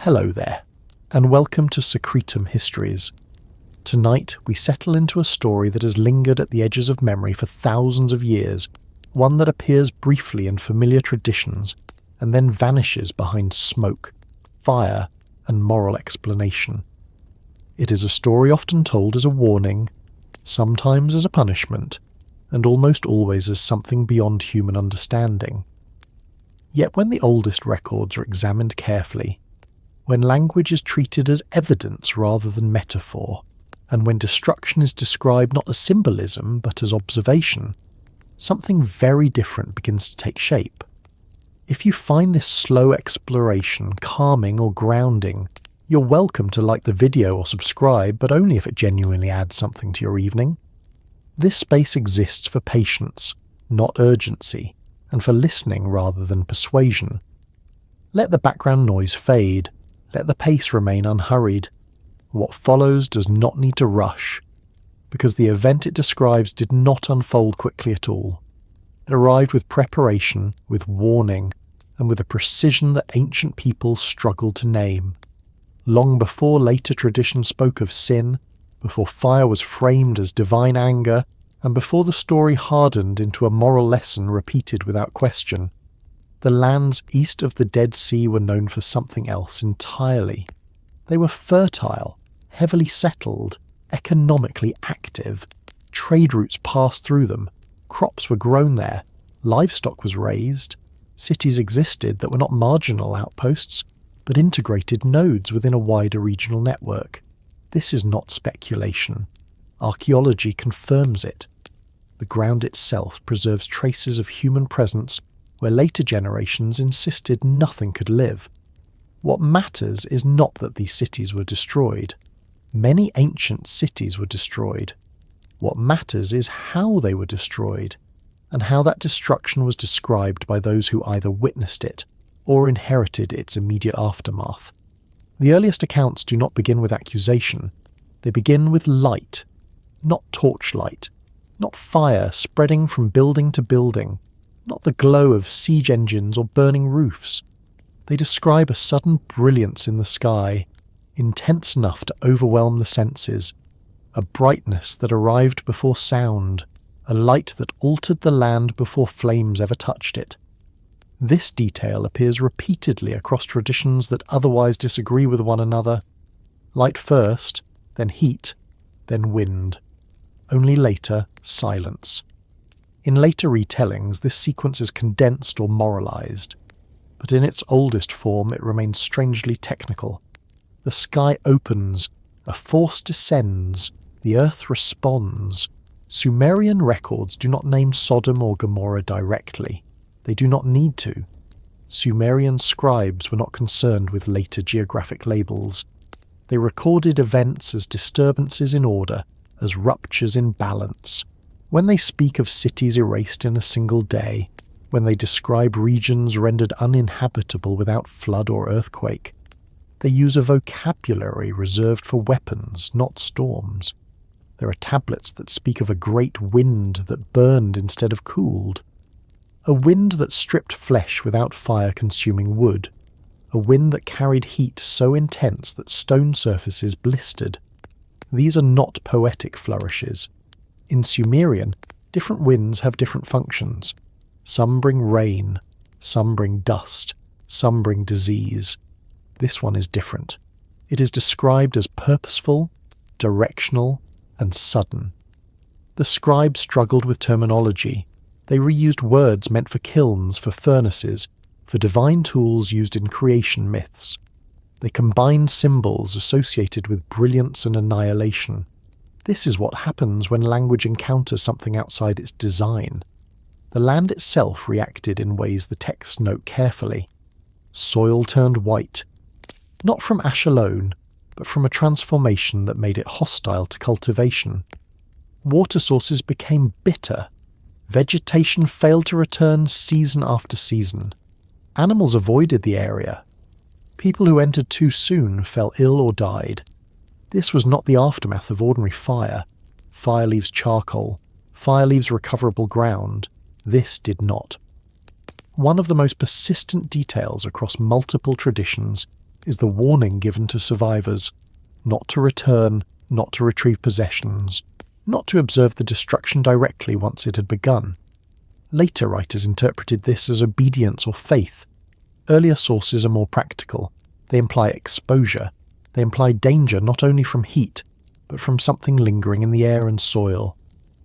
Hello there, and welcome to Secretum Histories. Tonight we settle into a story that has lingered at the edges of memory for thousands of years, one that appears briefly in familiar traditions and then vanishes behind smoke, fire, and moral explanation. It is a story often told as a warning, sometimes as a punishment, and almost always as something beyond human understanding. Yet when the oldest records are examined carefully, when language is treated as evidence rather than metaphor, and when destruction is described not as symbolism but as observation, something very different begins to take shape. If you find this slow exploration calming or grounding, you're welcome to like the video or subscribe, but only if it genuinely adds something to your evening. This space exists for patience, not urgency, and for listening rather than persuasion. Let the background noise fade. Let the pace remain unhurried. What follows does not need to rush, because the event it describes did not unfold quickly at all. It arrived with preparation, with warning, and with a precision that ancient peoples struggled to name. Long before later tradition spoke of sin, before fire was framed as divine anger, and before the story hardened into a moral lesson repeated without question, the lands east of the Dead Sea were known for something else entirely. They were fertile, heavily settled, economically active. Trade routes passed through them, crops were grown there, livestock was raised, cities existed that were not marginal outposts, but integrated nodes within a wider regional network. This is not speculation. Archaeology confirms it. The ground itself preserves traces of human presence where later generations insisted nothing could live. What matters is not that these cities were destroyed. Many ancient cities were destroyed. What matters is how they were destroyed, and how that destruction was described by those who either witnessed it or inherited its immediate aftermath. The earliest accounts do not begin with accusation. They begin with light, not torchlight, not fire spreading from building to building, not the glow of siege engines or burning roofs. They describe a sudden brilliance in the sky, intense enough to overwhelm the senses, a brightness that arrived before sound, a light that altered the land before flames ever touched it. This detail appears repeatedly across traditions that otherwise disagree with one another. Light first, then heat, then wind. Only later, silence. In later retellings, this sequence is condensed or moralized, but in its oldest form it remains strangely technical. The sky opens, a force descends, the earth responds. Sumerian records do not name Sodom or Gomorrah directly. They do not need to. Sumerian scribes were not concerned with later geographic labels. They recorded events as disturbances in order, as ruptures in balance. When they speak of cities erased in a single day, when they describe regions rendered uninhabitable without flood or earthquake, they use a vocabulary reserved for weapons, not storms. There are tablets that speak of a great wind that burned instead of cooled, a wind that stripped flesh without fire consuming wood, a wind that carried heat so intense that stone surfaces blistered. These are not poetic flourishes. In Sumerian, different winds have different functions. Some bring rain, some bring dust, some bring disease. This one is different. It is described as purposeful, directional, and sudden. The scribes struggled with terminology. They reused words meant for kilns, for furnaces, for divine tools used in creation myths. They combined symbols associated with brilliance and annihilation. This is what happens when language encounters something outside its design. The land itself reacted in ways the texts note carefully. Soil turned white, not from ash alone, but from a transformation that made it hostile to cultivation. Water sources became bitter. Vegetation failed to return season after season. Animals avoided the area. People who entered too soon fell ill or died. This was not the aftermath of ordinary fire. Fire leaves charcoal. Fire leaves recoverable ground. This did not. One of the most persistent details across multiple traditions is the warning given to survivors not to return, not to retrieve possessions, not to observe the destruction directly once it had begun. Later writers interpreted this as obedience or faith. Earlier sources are more practical. They imply exposure. They imply danger not only from heat, but from something lingering in the air and soil.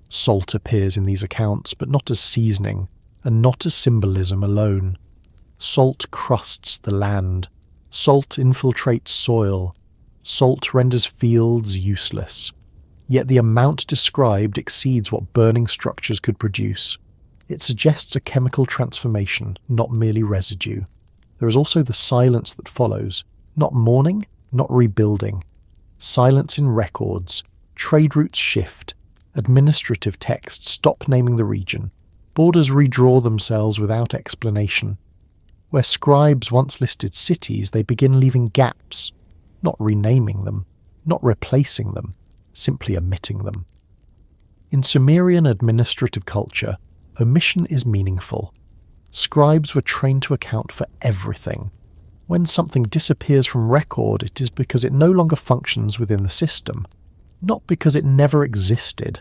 Salt appears in these accounts, but not as seasoning, and not as symbolism alone. Salt crusts the land. Salt infiltrates soil. Salt renders fields useless. Yet the amount described exceeds what burning structures could produce. It suggests a chemical transformation, not merely residue. There is also the silence that follows, not mourning, not rebuilding. Silence in records, trade routes shift, administrative texts stop naming the region, borders redraw themselves without explanation. Where scribes once listed cities, they begin leaving gaps, not renaming them, not replacing them, simply omitting them. In Sumerian administrative culture, omission is meaningful. Scribes were trained to account for everything. When something disappears from record, it is because it no longer functions within the system, not because it never existed.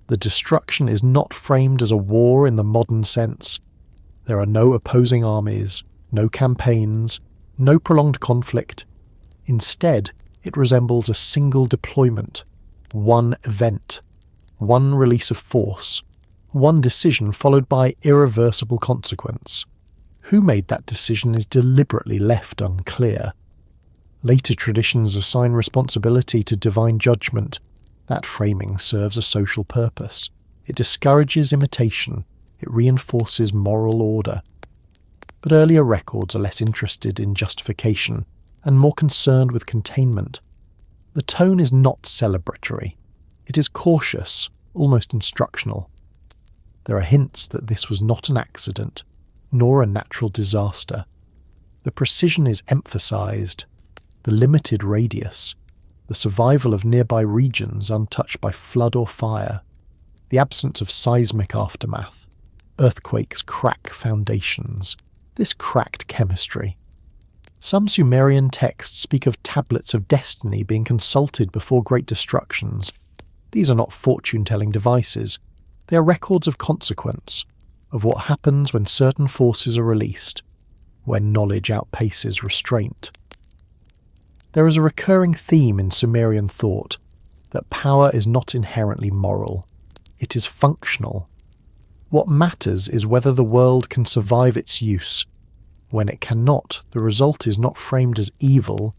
The destruction is not framed as a war in the modern sense. There are no opposing armies, no campaigns, no prolonged conflict. Instead, it resembles a single deployment, one event, one release of force, one decision followed by irreversible consequence. Who made that decision is deliberately left unclear. Later traditions assign responsibility to divine judgment. That framing serves a social purpose. It discourages imitation. It reinforces moral order. But earlier records are less interested in justification and more concerned with containment. The tone is not celebratory. It is cautious, almost instructional. There are hints that this was not an accident, nor a natural disaster. The precision is emphasized, the limited radius, the survival of nearby regions untouched by flood or fire, the absence of seismic aftermath. Earthquakes crack foundations. This cracked chemistry. Some Sumerian texts speak of tablets of destiny being consulted before great destructions. These are not fortune-telling devices. They are records of consequence, of what happens when certain forces are released, when knowledge outpaces restraint. There is a recurring theme in Sumerian thought, that power is not inherently moral. It is functional. What matters is whether the world can survive its use. When it cannot, the result is not framed as evil,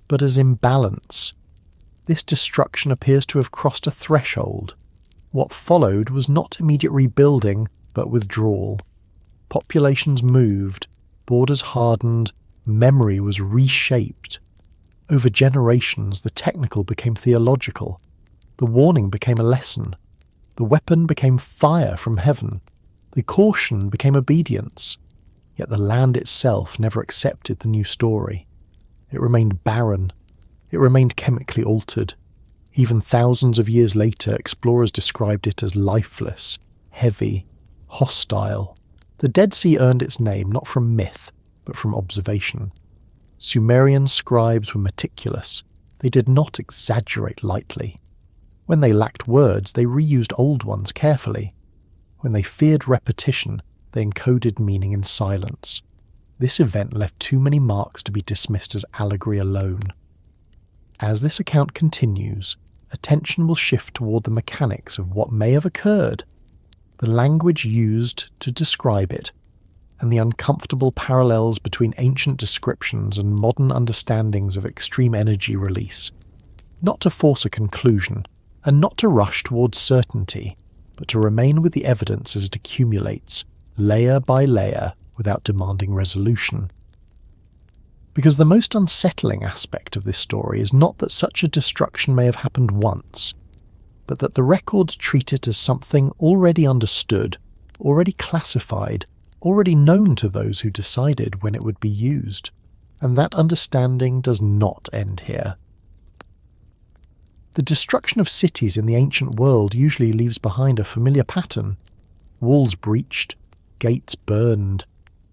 but as imbalance. This destruction appears to have crossed a threshold. What followed was not immediate rebuilding, but withdrawal. Populations moved, borders hardened, memory was reshaped. Over generations, the technical became theological. The warning became a lesson. The weapon became fire from heaven. The caution became obedience. Yet the land itself never accepted the new story. It remained barren. It remained chemically altered. Even thousands of years later, explorers described it as lifeless, heavy, hostile. The Dead Sea earned its name not from myth, but from observation. Sumerian scribes were meticulous. They did not exaggerate lightly. When they lacked words, they reused old ones carefully. When they feared repetition, they encoded meaning in silence. This event left too many marks to be dismissed as allegory alone. As this account continues, attention will shift toward the mechanics of what may have occurred, the language used to describe it, and the uncomfortable parallels between ancient descriptions and modern understandings of extreme energy release. Not to force a conclusion, and not to rush towards certainty, but to remain with the evidence as it accumulates, layer by layer, without demanding resolution. Because the most unsettling aspect of this story is not that such a destruction may have happened once, but that the records treat it as something already understood, already classified, already known to those who decided when it would be used. And that understanding does not end here. The destruction of cities in the ancient world usually leaves behind a familiar pattern. Walls breached, gates burned,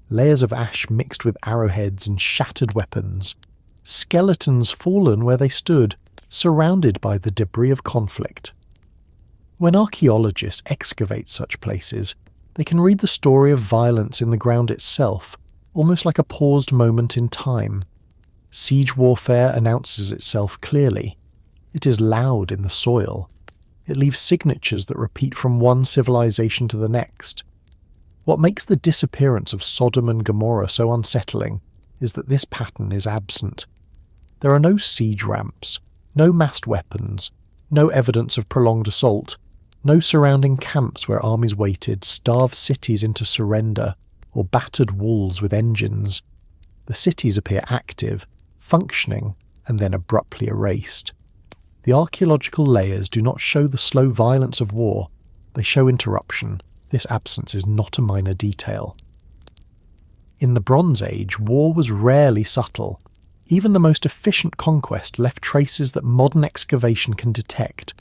layers of ash mixed with arrowheads and shattered weapons. skeletons fallen where they stood, surrounded by the debris of conflict. When archaeologists excavate such places, they can read the story of violence in the ground itself, almost like a paused moment in time. Siege warfare announces itself clearly. It is loud in the soil. It leaves signatures that repeat from one civilization to the next. What makes the disappearance of Sodom and Gomorrah so unsettling is that this pattern is absent. There are no siege ramps, no massed weapons, no evidence of prolonged assault, no surrounding camps where armies waited, starved cities into surrender, or battered walls with engines. The cities appear active, functioning, and then abruptly erased. The archaeological layers do not show the slow violence of war, they show interruption. This absence is not a minor detail. In the Bronze Age, war was rarely subtle. Even the most efficient conquest left traces that modern excavation can detect.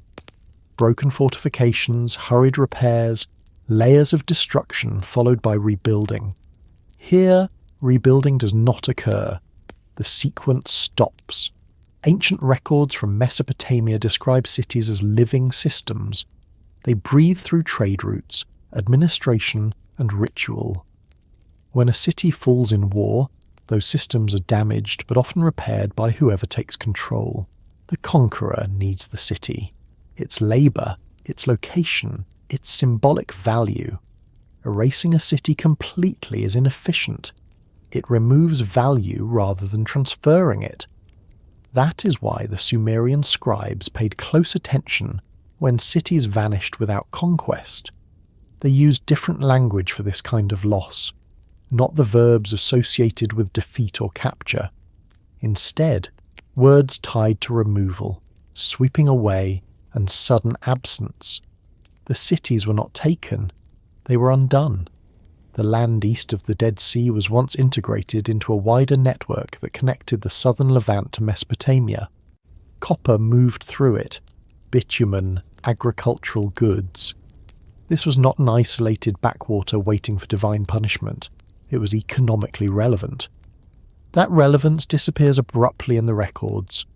Broken fortifications, hurried repairs, layers of destruction followed by rebuilding. Here, rebuilding does not occur. The sequence stops. Ancient records from Mesopotamia describe cities as living systems. They breathe through trade routes, administration, and ritual. When a city falls in war, those systems are damaged but often repaired by whoever takes control. The conqueror needs the city, its labour, its location, its symbolic value. Erasing a city completely is inefficient. It removes value rather than transferring it. That is why the Sumerian scribes paid close attention when cities vanished without conquest. They used different language for this kind of loss, not the verbs associated with defeat or capture. Instead, words tied to removal, sweeping away, and sudden absence. The cities were not taken, they were undone. The land east of the Dead Sea was once integrated into a wider network that connected the southern Levant to Mesopotamia. Copper moved through it, bitumen, agricultural goods. This was not an isolated backwater waiting for divine punishment. It was economically relevant. That relevance disappears abruptly in the records.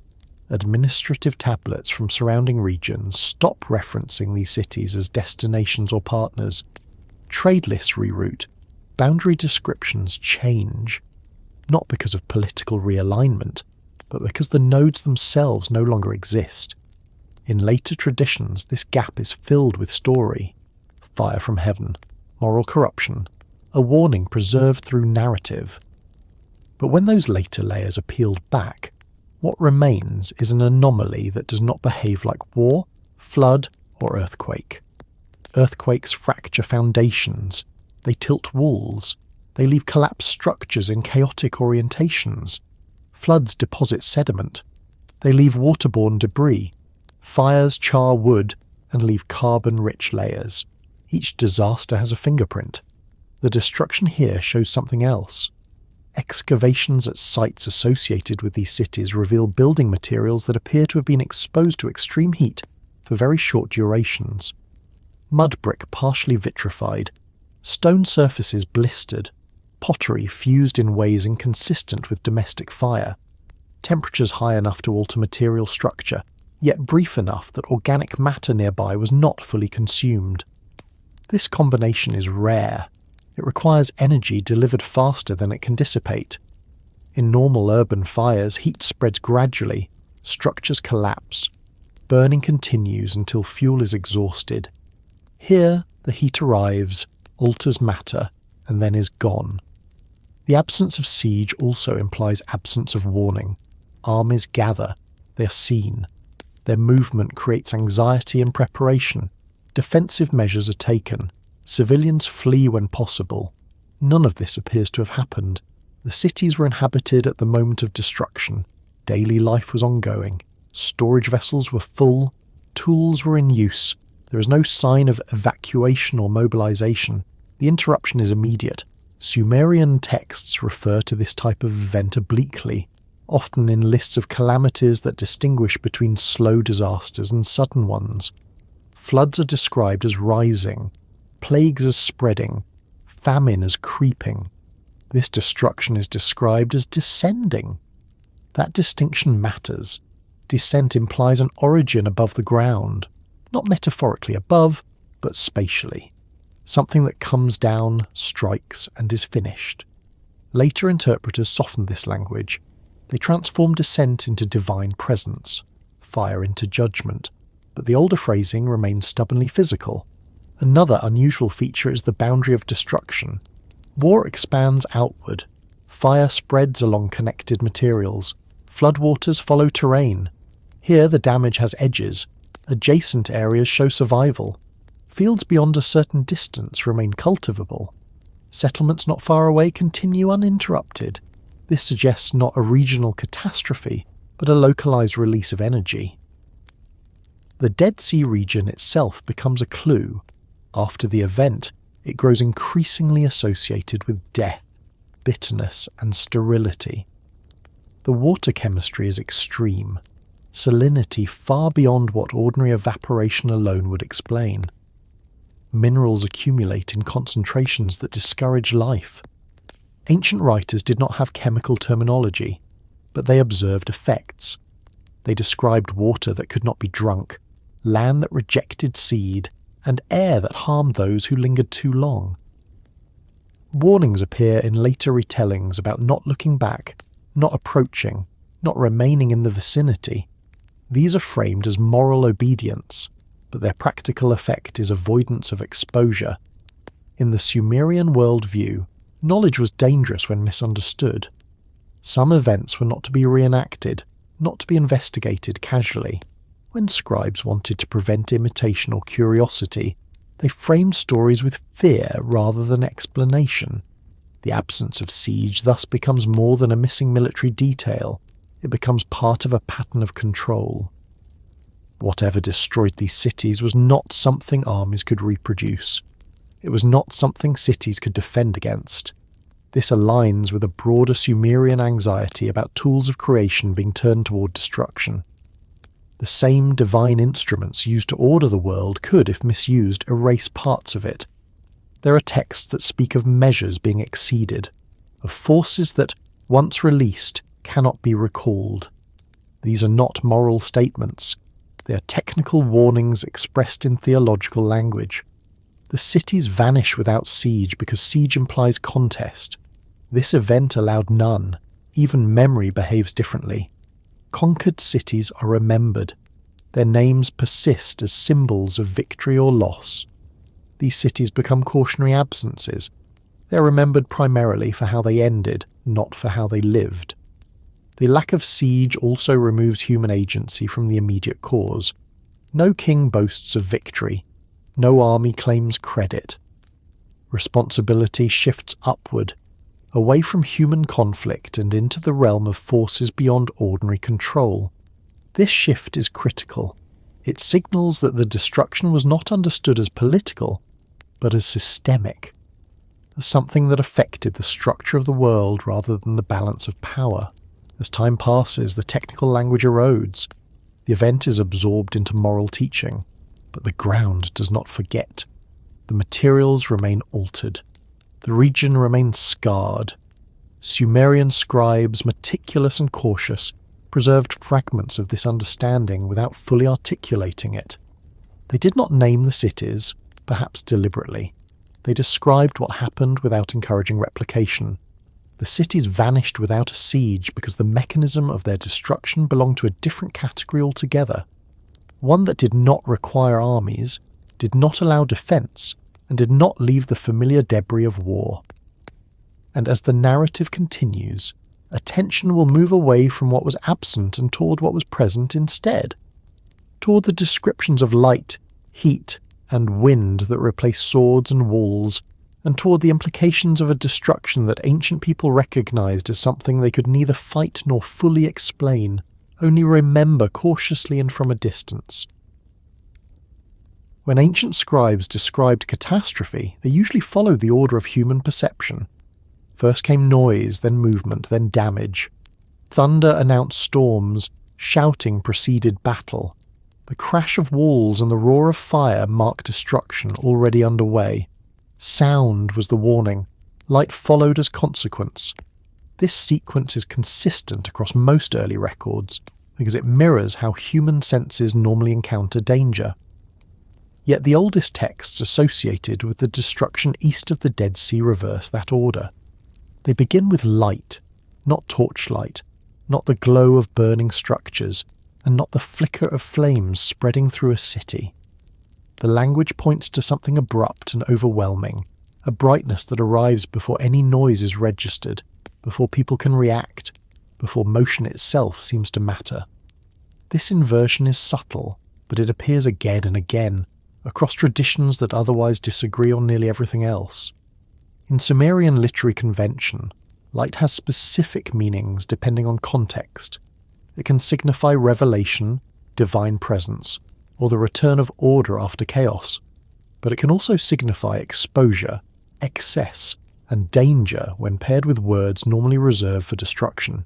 Administrative tablets from surrounding regions stop referencing these cities as destinations or partners. Trade lists reroute. Boundary descriptions change. Not because of political realignment, but because the nodes themselves no longer exist. In later traditions, this gap is filled with story. Fire from heaven, moral corruption, a warning preserved through narrative. But when those later layers are peeled back, what remains is an anomaly that does not behave like war, flood, or earthquake. Earthquakes fracture foundations, they tilt walls, they leave collapsed structures in chaotic orientations. Floods deposit sediment, they leave waterborne debris. Fires char wood and leave carbon-rich layers. Each disaster has a fingerprint. The destruction here shows something else. Excavations at sites associated with these cities reveal building materials that appear to have been exposed to extreme heat for very short durations. Mud brick partially vitrified, stone surfaces blistered, pottery fused in ways inconsistent with domestic fire, temperatures high enough to alter material structure, yet brief enough that organic matter nearby was not fully consumed. This combination is rare. It requires energy delivered faster than it can dissipate. In normal urban fires, heat spreads gradually, structures collapse, burning continues until fuel is exhausted. Here, the heat arrives, alters matter, and then is gone. The absence of siege also implies absence of warning. Armies gather, they are seen. Their movement creates anxiety and preparation. Defensive measures are taken. Civilians flee when possible. None of this appears to have happened. The cities were inhabited at the moment of destruction. Daily life was ongoing. Storage vessels were full. Tools were in use. There is no sign of evacuation or mobilization. The interruption is immediate. Sumerian texts refer to this type of event obliquely, often in lists of calamities that distinguish between slow disasters and sudden ones. Floods are described as rising, plagues as spreading, famine as creeping. This destruction is described as descending. That distinction matters. Descent implies an origin above the ground, not metaphorically above, but spatially. Something that comes down, strikes, and is finished. Later interpreters softened this language. They transformed descent into divine presence, fire into judgment, but the older phrasing remains stubbornly physical. Another unusual feature is the boundary of destruction. War expands outward. Fire spreads along connected materials. Floodwaters follow terrain. Here the damage has edges. Adjacent areas show survival. Fields beyond a certain distance remain cultivable. Settlements not far away continue uninterrupted. This suggests not a regional catastrophe, but a localized release of energy. The Dead Sea region itself becomes a clue. After the event, it grows increasingly associated with death, bitterness, and sterility. The water chemistry is extreme, salinity far beyond what ordinary evaporation alone would explain. Minerals accumulate in concentrations that discourage life. Ancient writers did not have chemical terminology, but they observed effects. They described water that could not be drunk, land that rejected seed, and air that harmed those who lingered too long. Warnings appear in later retellings about not looking back, not approaching, not remaining in the vicinity. These are framed as moral obedience, but their practical effect is avoidance of exposure. In the Sumerian worldview, knowledge was dangerous when misunderstood. Some events were not to be reenacted, not to be investigated casually. When scribes wanted to prevent imitation or curiosity, they framed stories with fear rather than explanation. The absence of siege thus becomes more than a missing military detail. It becomes part of a pattern of control. Whatever destroyed these cities was not something armies could reproduce. It was not something cities could defend against. This aligns with a broader Sumerian anxiety about tools of creation being turned toward destruction. The same divine instruments used to order the world could, if misused, erase parts of it. There are texts that speak of measures being exceeded, of forces that, once released, cannot be recalled. These are not moral statements. They are technical warnings expressed in theological language. The cities vanish without siege because siege implies contest. This event allowed none. Even memory behaves differently. Conquered cities are remembered. Their names persist as symbols of victory or loss. These cities become cautionary absences. They are remembered primarily for how they ended, not for how they lived. The lack of siege also removes human agency from the immediate cause. No king boasts of victory. No army claims credit. Responsibility shifts upward, away from human conflict and into the realm of forces beyond ordinary control. This shift is critical. It signals that the destruction was not understood as political, but as systemic, as something that affected the structure of the world rather than the balance of power. As time passes, the technical language erodes. The event is absorbed into moral teaching, but the ground does not forget. The materials remain altered. The region remains scarred. Sumerian scribes, meticulous and cautious, preserved fragments of this understanding without fully articulating it. They did not name the cities, perhaps deliberately. They described what happened without encouraging replication. The cities vanished without a siege because the mechanism of their destruction belonged to a different category altogether, one that did not require armies, did not allow defence, and did not leave the familiar debris of war. And as the narrative continues, attention will move away from what was absent and toward what was present instead, toward the descriptions of light, heat, and wind that replace swords and walls, and toward the implications of a destruction that ancient people recognized as something they could neither fight nor fully explain, only remember cautiously and from a distance. When ancient scribes described catastrophe, they usually followed the order of human perception. First came noise, then movement, then damage. Thunder announced storms, shouting preceded battle. The crash of walls and the roar of fire marked destruction already underway. Sound was the warning. Light followed as consequence. This sequence is consistent across most early records because it mirrors how human senses normally encounter danger. Yet the oldest texts associated with the destruction east of the Dead Sea reverse that order. They begin with light, not torchlight, not the glow of burning structures, and not the flicker of flames spreading through a city. The language points to something abrupt and overwhelming, a brightness that arrives before any noise is registered, before people can react, before motion itself seems to matter. This inversion is subtle, but it appears again and again, across traditions that otherwise disagree on nearly everything else. In Sumerian literary convention, light has specific meanings depending on context. It can signify revelation, divine presence, or the return of order after chaos, but it can also signify exposure, excess, and danger when paired with words normally reserved for destruction.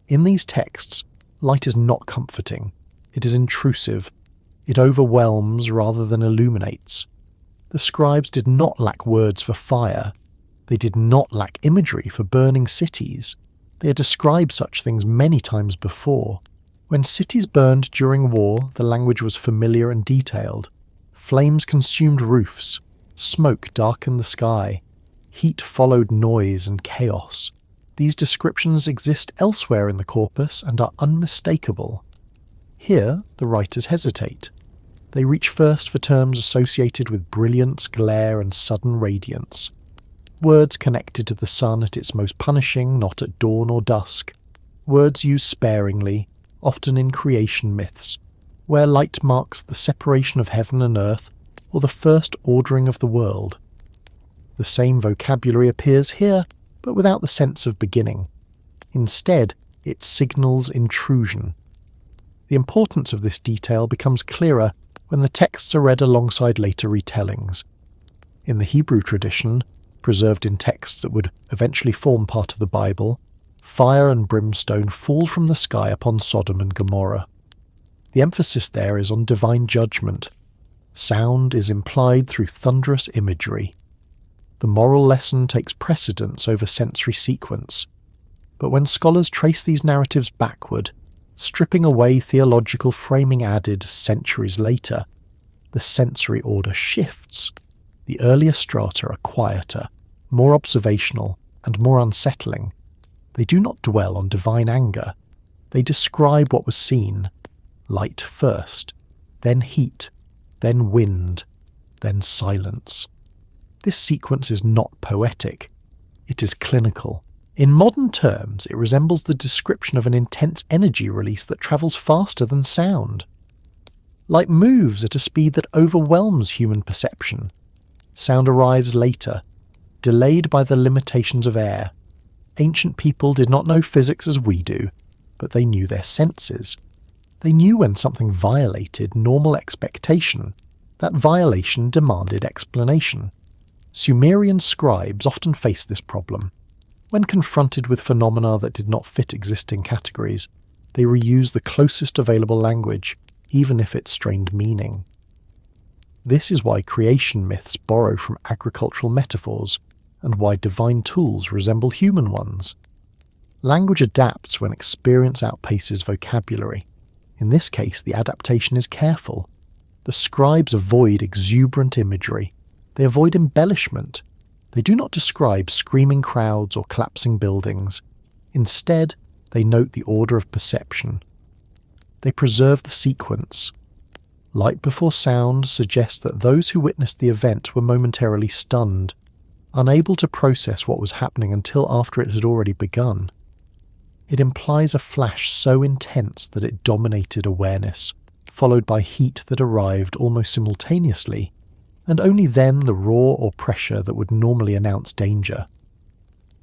In these texts, light is not comforting. It is intrusive. It overwhelms rather than illuminates. The scribes did not lack words for fire. They did not lack imagery for burning cities. They had described such things many times before. When cities burned during war, the language was familiar and detailed. Flames consumed roofs. Smoke darkened the sky. Heat followed noise and chaos. These descriptions exist elsewhere in the corpus and are unmistakable. Here, the writers hesitate. They reach first for terms associated with brilliance, glare, and sudden radiance. Words connected to the sun at its most punishing, not at dawn or dusk. Words used sparingly, often in creation myths, where light marks the separation of heaven and earth or the first ordering of the world. The same vocabulary appears here, but without the sense of beginning. Instead, it signals intrusion. The importance of this detail becomes clearer when the texts are read alongside later retellings. In the Hebrew tradition, preserved in texts that would eventually form part of the Bible, fire and brimstone fall from the sky upon Sodom and Gomorrah. The emphasis there is on divine judgment. Sound is implied through thunderous imagery. The moral lesson takes precedence over sensory sequence. But when scholars trace these narratives backward, stripping away theological framing added centuries later, the sensory order shifts. The earlier strata are quieter, more observational, and more unsettling. They do not dwell on divine anger. They describe what was seen. Light first, then heat, then wind, then silence. This sequence is not poetic. It is clinical. In modern terms, it resembles the description of an intense energy release that travels faster than sound. Light moves at a speed that overwhelms human perception. Sound arrives later, delayed by the limitations of air. Ancient people did not know physics as we do, but they knew their senses. They knew when something violated normal expectation. That violation demanded explanation. Sumerian scribes often faced this problem. When confronted with phenomena that did not fit existing categories, they reused the closest available language, even if it strained meaning. This is why creation myths borrow from agricultural metaphors, and why divine tools resemble human ones. Language adapts when experience outpaces vocabulary. In this case, the adaptation is careful. The scribes avoid exuberant imagery. They avoid embellishment. They do not describe screaming crowds or collapsing buildings. Instead, they note the order of perception. They preserve the sequence. Light before sound suggests that those who witnessed the event were momentarily stunned, unable to process what was happening until after it had already begun. It implies a flash so intense that it dominated awareness, followed by heat that arrived almost simultaneously, and only then the roar or pressure that would normally announce danger.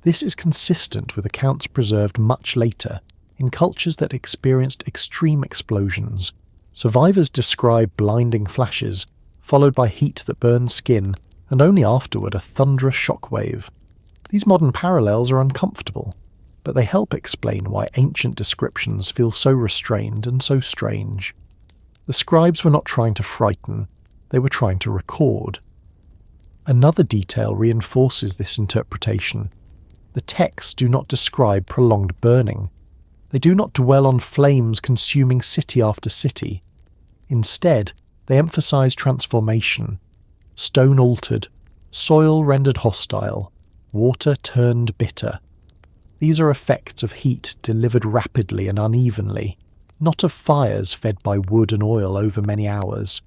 This is consistent with accounts preserved much later, in cultures that experienced extreme explosions. Survivors describe blinding flashes, followed by heat that burned skin, and only afterward a thunderous shockwave. These modern parallels are uncomfortable, but they help explain why ancient descriptions feel so restrained and so strange. The scribes were not trying to frighten, they were trying to record. Another detail reinforces this interpretation. The texts do not describe prolonged burning. They do not dwell on flames consuming city after city. Instead, they emphasize transformation. Stone altered, soil rendered hostile, water turned bitter. These are effects of heat delivered rapidly and unevenly, not of fires fed by wood and oil over many hours.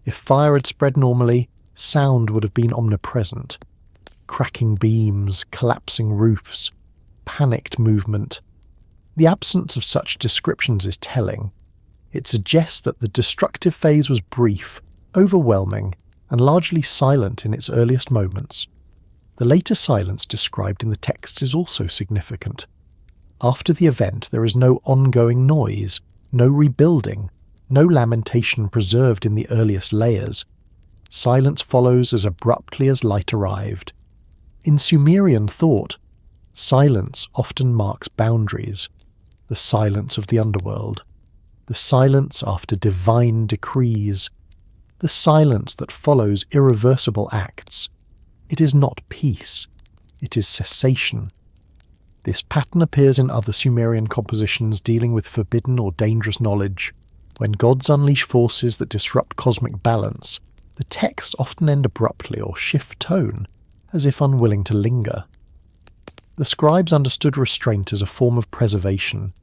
If fire had spread normally, sound would have been omnipresent. Cracking beams, collapsing roofs, panicked movement. The absence of such descriptions is telling. It suggests that the destructive phase was brief, overwhelming, and largely silent in its earliest moments. The later silence described in the texts is also significant. After the event, there is no ongoing noise, no rebuilding, no lamentation preserved in the earliest layers. Silence follows as abruptly as light arrived. In Sumerian thought, silence often marks boundaries. The silence of the underworld, the silence after divine decrees, the silence that follows irreversible acts. It is not peace, it is cessation. This pattern appears in other Sumerian compositions dealing with forbidden or dangerous knowledge. When gods unleash forces that disrupt cosmic balance, the texts often end abruptly or shift tone, as if unwilling to linger. The scribes understood restraint as a form of preservation.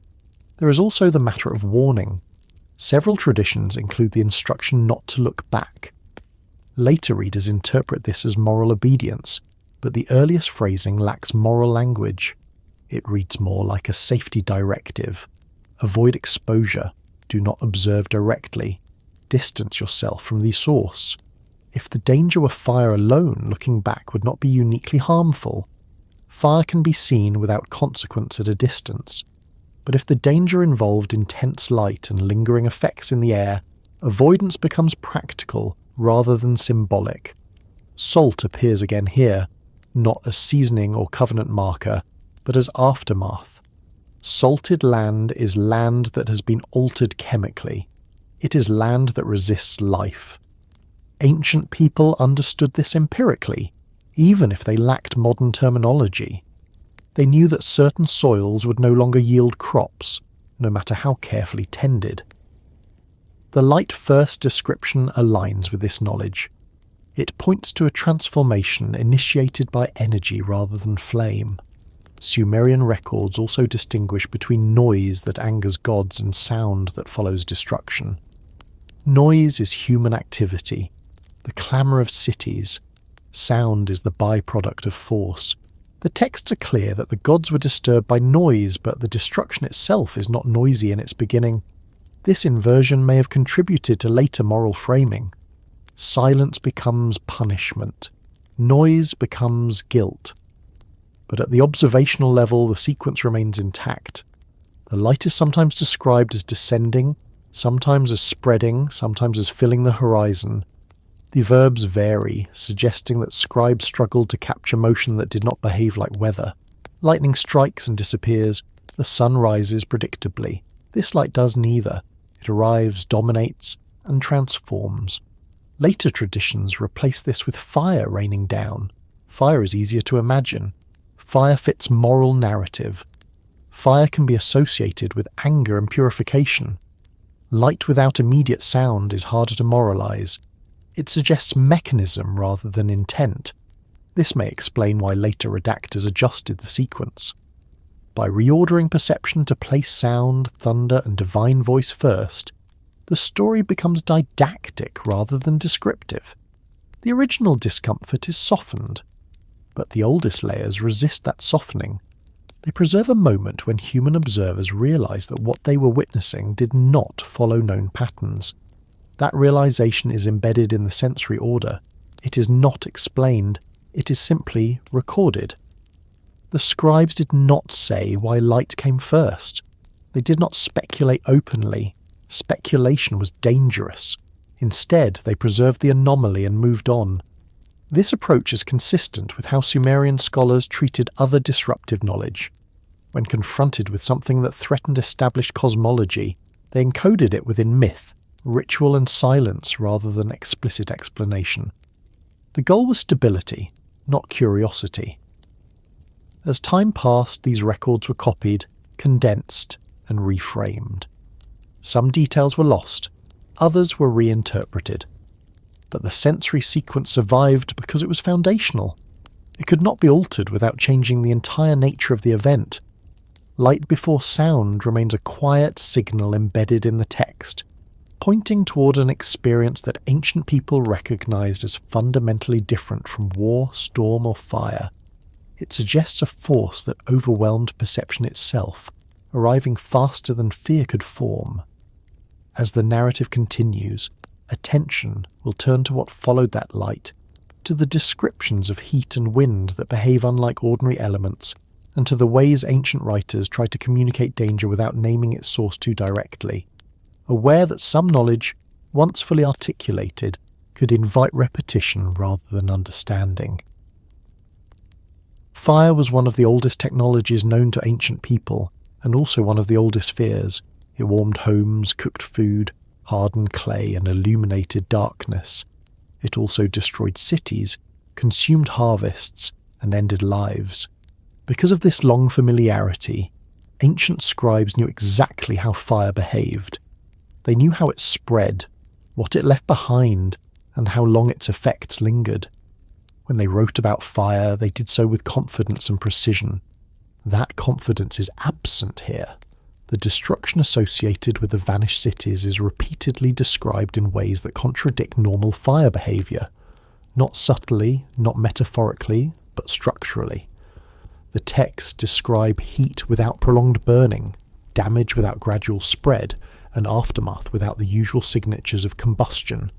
There is also the matter of warning. Several traditions include the instruction not to look back. Later readers interpret this as moral obedience, but the earliest phrasing lacks moral language. It reads more like a safety directive. Avoid exposure. Do not observe directly. Distance yourself from the source. If the danger were fire alone, looking back would not be uniquely harmful. Fire can be seen without consequence at a distance. But if the danger involved intense light and lingering effects in the air, avoidance becomes practical rather than symbolic. Salt appears again here, not as seasoning or covenant marker, but as aftermath. Salted land is land that has been altered chemically. It is land that resists life. Ancient people understood this empirically, even if they lacked modern terminology. They knew that certain soils would no longer yield crops, no matter how carefully tended. The light first description aligns with this knowledge. It points to a transformation initiated by energy rather than flame. Sumerian records also distinguish between noise that angers gods and sound that follows destruction. Noise is human activity, the clamour of cities. Sound is the byproduct of force. The texts are clear that the gods were disturbed by noise, but the destruction itself is not noisy in its beginning. This inversion may have contributed to later moral framing. Silence becomes punishment. Noise becomes guilt. But at the observational level, the sequence remains intact. The light is sometimes described as descending, sometimes as spreading, sometimes as filling the horizon. The verbs vary, suggesting that scribes struggled to capture motion that did not behave like weather. Lightning strikes and disappears. The sun rises predictably. This light does neither. It arrives, dominates, and transforms. Later traditions replace this with fire raining down. Fire is easier to imagine. Fire fits moral narrative. Fire can be associated with anger and purification. Light without immediate sound is harder to moralize. It suggests mechanism rather than intent. This may explain why later redactors adjusted the sequence. By reordering perception to place sound, thunder, and divine voice first, the story becomes didactic rather than descriptive. The original discomfort is softened, but the oldest layers resist that softening. They preserve a moment when human observers realize that what they were witnessing did not follow known patterns. That realization is embedded in the sensory order. It is not explained, it is simply recorded. The scribes did not say why light came first. They did not speculate openly. Speculation was dangerous. Instead, they preserved the anomaly and moved on. This approach is consistent with how Sumerian scholars treated other disruptive knowledge. When confronted with something that threatened established cosmology, they encoded it within myth, ritual and silence rather than explicit explanation. The goal was stability, not curiosity. As time passed, these records were copied, condensed, and reframed. Some details were lost, others were reinterpreted. But the sensory sequence survived because it was foundational. It could not be altered without changing the entire nature of the event. Light before sound remains a quiet signal embedded in the text, pointing toward an experience that ancient people recognized as fundamentally different from war, storm, or fire. It suggests a force that overwhelmed perception itself, arriving faster than fear could form. As the narrative continues, attention will turn to what followed that light, to the descriptions of heat and wind that behave unlike ordinary elements, and to the ways ancient writers tried to communicate danger without naming its source too directly, aware that some knowledge, once fully articulated, could invite repetition rather than understanding. Fire was one of the oldest technologies known to ancient people, and also one of the oldest fears. It warmed homes, cooked food, hardened clay, and illuminated darkness. It also destroyed cities, consumed harvests, and ended lives. Because of this long familiarity, ancient scribes knew exactly how fire behaved. They knew how it spread, what it left behind, and how long its effects lingered. When they wrote about fire, they did so with confidence and precision. That confidence is absent here. The destruction associated with the vanished cities is repeatedly described in ways that contradict normal fire behaviour, not subtly, not metaphorically, but structurally. The texts describe heat without prolonged burning, damage without gradual spread, and aftermath without the usual signatures of combustion.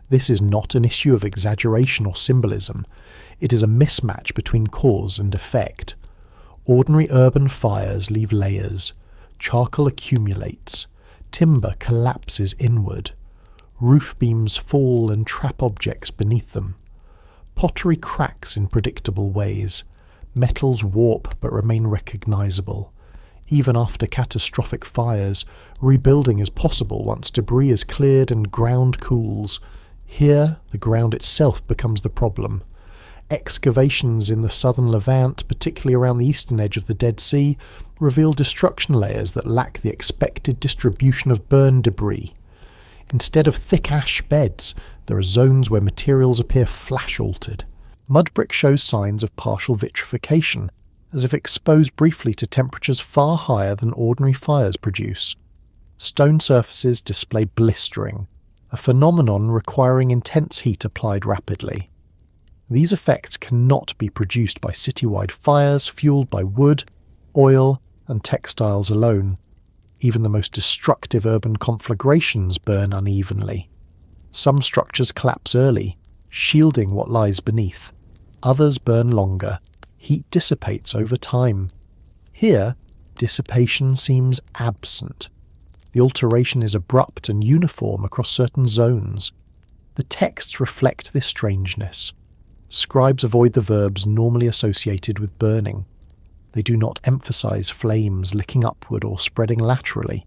This is not an issue of exaggeration or symbolism. It is a mismatch between cause and effect. Ordinary urban fires leave layers. Charcoal accumulates. Timber collapses inward. Roof beams fall and trap objects beneath them. Pottery cracks in predictable ways. Metals warp but remain recognizable. Even after catastrophic fires, rebuilding is possible once debris is cleared and ground cools. Here, the ground itself becomes the problem. Excavations in the southern Levant, particularly around the eastern edge of the Dead Sea, reveal destruction layers that lack the expected distribution of burn debris. Instead of thick ash beds, there are zones where materials appear flash-altered. Mud brick shows signs of partial vitrification, as if exposed briefly to temperatures far higher than ordinary fires produce. Stone surfaces display blistering, a phenomenon requiring intense heat applied rapidly. These effects cannot be produced by citywide fires fueled by wood, oil, and textiles alone. Even the most destructive urban conflagrations burn unevenly. Some structures collapse early, shielding what lies beneath. Others burn longer. Heat dissipates over time. Here, dissipation seems absent. The alteration is abrupt and uniform across certain zones. The texts reflect this strangeness. Scribes avoid the verbs normally associated with burning. They do not emphasize flames licking upward or spreading laterally.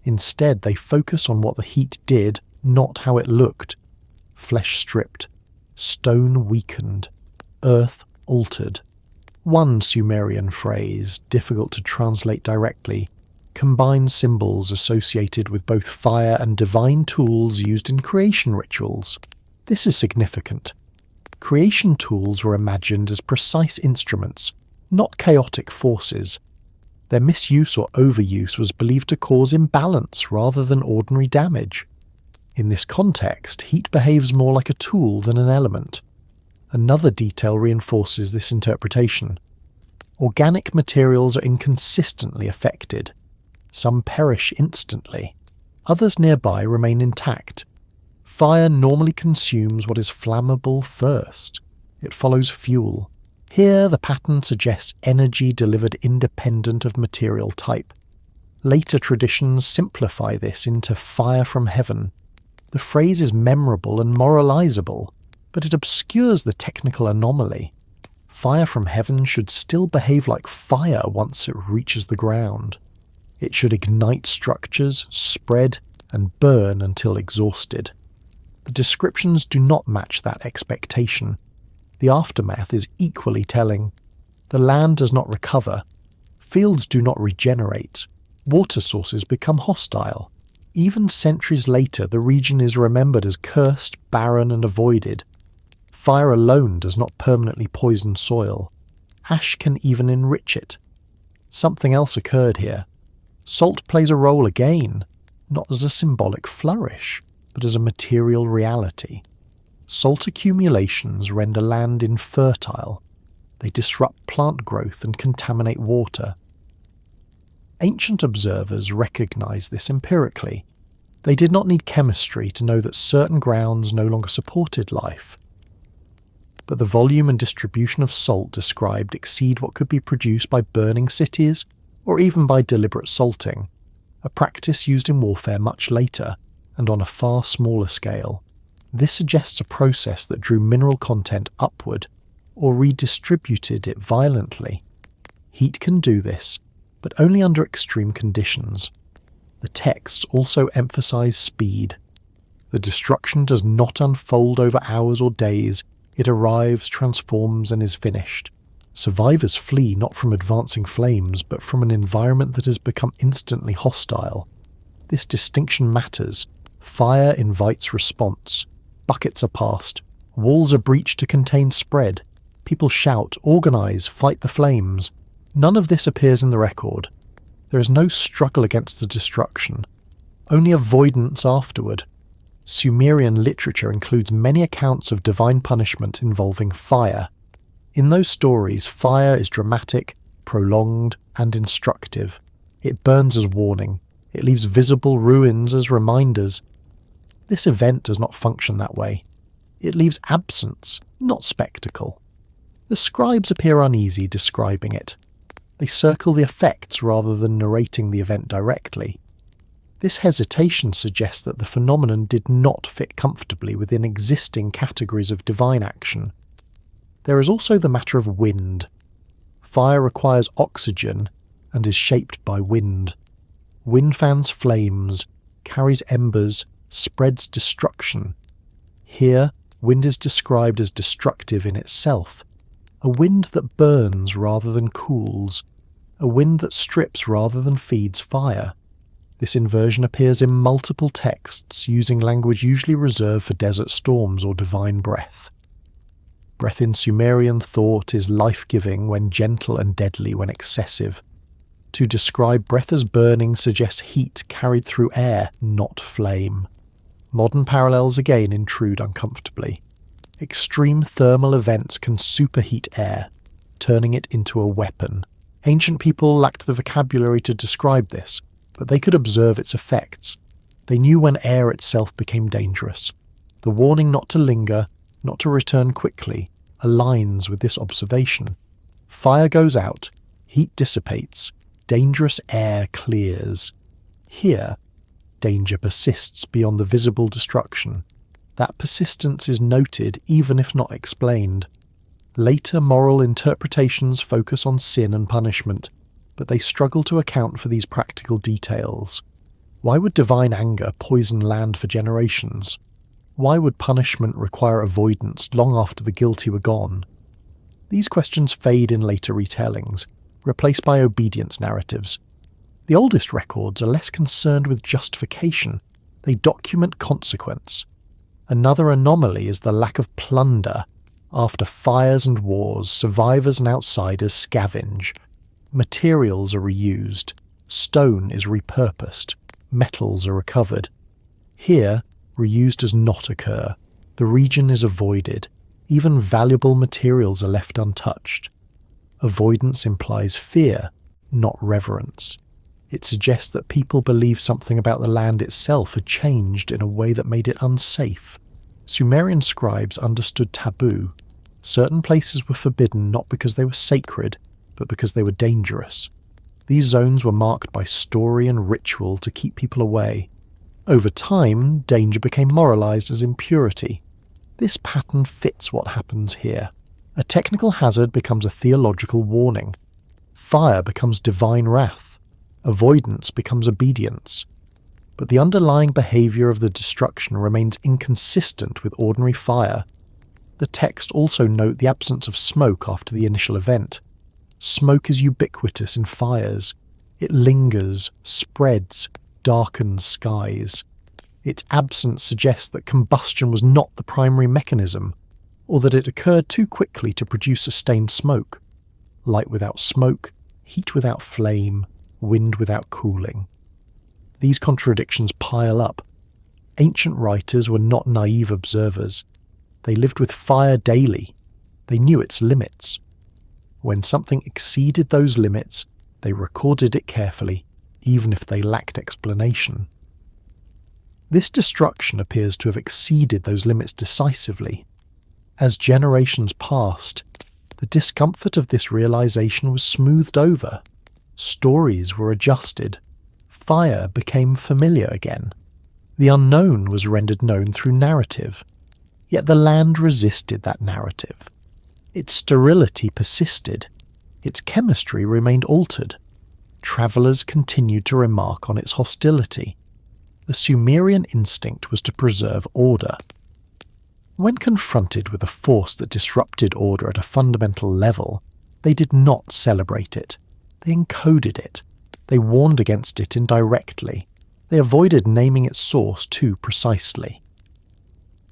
Instead, they focus on what the heat did, not how it looked. Flesh stripped, stone weakened, earth altered. One Sumerian phrase, difficult to translate directly, combines symbols associated with both fire and divine tools used in creation rituals. This is significant. Creation tools were imagined as precise instruments, not chaotic forces. Their misuse or overuse was believed to cause imbalance rather than ordinary damage. In this context, heat behaves more like a tool than an element. Another detail reinforces this interpretation. Organic materials are inconsistently affected. Some perish instantly. Others nearby remain intact. Fire normally consumes what is flammable first. It follows fuel. Here, the pattern suggests energy delivered independent of material type. Later traditions simplify this into fire from heaven. The phrase is memorable and moralizable, but it obscures the technical anomaly. Fire from heaven should still behave like fire once it reaches the ground. It should ignite structures, spread, and burn until exhausted. The descriptions do not match that expectation. The aftermath is equally telling. The land does not recover. Fields do not regenerate. Water sources become hostile. Even centuries later, the region is remembered as cursed, barren, and avoided. Fire alone does not permanently poison soil. Ash can even enrich it. Something else occurred here. Salt plays a role again, not as a symbolic flourish, but as a material reality. Salt accumulations render land infertile. They disrupt plant growth and contaminate water. Ancient observers recognized this empirically. They did not need chemistry to know that certain grounds no longer supported life. But the volume and distribution of salt described exceed what could be produced by burning cities or even by deliberate salting, a practice used in warfare much later and on a far smaller scale. This suggests a process that drew mineral content upward or redistributed it violently. Heat can do this, but only under extreme conditions. The texts also emphasize speed. The destruction does not unfold over hours or days. It arrives, transforms, and is finished. Survivors flee not from advancing flames, but from an environment that has become instantly hostile. This distinction matters. Fire invites response. Buckets are passed. Walls are breached to contain spread. People shout, organize, fight the flames. None of this appears in the record. There is no struggle against the destruction, only avoidance afterward. Sumerian literature includes many accounts of divine punishment involving fire. In those stories, fire is dramatic, prolonged, and instructive. It burns as warning. It leaves visible ruins as reminders. This event does not function that way. It leaves absence, not spectacle. The scribes appear uneasy describing it. They circle the effects rather than narrating the event directly. This hesitation suggests that the phenomenon did not fit comfortably within existing categories of divine action. There is also the matter of wind. Fire requires oxygen and is shaped by wind. Wind fans flames, carries embers, spreads destruction. Here, wind is described as destructive in itself, a wind that burns rather than cools, a wind that strips rather than feeds fire. This inversion appears in multiple texts, using language usually reserved for desert storms or divine breath. Breath in Sumerian thought is life-giving when gentle and deadly when excessive. To describe breath as burning suggests heat carried through air, not flame. Modern parallels again intrude uncomfortably. Extreme thermal events can superheat air, turning it into a weapon. Ancient people lacked the vocabulary to describe this, but they could observe its effects. They knew when air itself became dangerous. The warning not to linger, not to return quickly, aligns with this observation. Fire goes out, heat dissipates, dangerous air clears. Here, danger persists beyond the visible destruction. That persistence is noted even if not explained. Later moral interpretations focus on sin and punishment, but they struggle to account for these practical details. Why would divine anger poison land for generations? Why would punishment require avoidance long after the guilty were gone? These questions fade in later retellings, replaced by obedience narratives. The oldest records are less concerned with justification. They document consequence. Another anomaly is the lack of plunder. After fires and wars, survivors and outsiders scavenge. Materials are reused. Stone is repurposed. Metals are recovered. Here, reuse does not occur. The region is avoided. Even valuable materials are left untouched. Avoidance implies fear, not reverence. It suggests that people believed something about the land itself had changed in a way that made it unsafe. Sumerian scribes understood taboo. Certain places were forbidden not because they were sacred, but because they were dangerous. These zones were marked by story and ritual to keep people away. Over time, danger became moralized as impurity. This pattern fits what happens here. A technical hazard becomes a theological warning. Fire becomes divine wrath. Avoidance becomes obedience. But the underlying behavior of the destruction remains inconsistent with ordinary fire. The texts also note the absence of smoke after the initial event. Smoke is ubiquitous in fires. It lingers, spreads, darkens skies. Its absence suggests that combustion was not the primary mechanism, or that it occurred too quickly to produce sustained smoke. Light without smoke, heat without flame, wind without cooling. These contradictions pile up. Ancient writers were not naive observers. They lived with fire daily. They knew its limits. When something exceeded those limits, they recorded it carefully, even if they lacked explanation. This destruction appears to have exceeded those limits decisively. As generations passed, the discomfort of this realization was smoothed over. Stories were adjusted. Fire became familiar again. The unknown was rendered known through narrative. Yet the land resisted that narrative. Its sterility persisted. Its chemistry remained altered. Travellers continued to remark on its hostility. The Sumerian instinct was to preserve order. When confronted with a force that disrupted order at a fundamental level, they did not celebrate it. They encoded it. They warned against it indirectly. They avoided naming its source too precisely.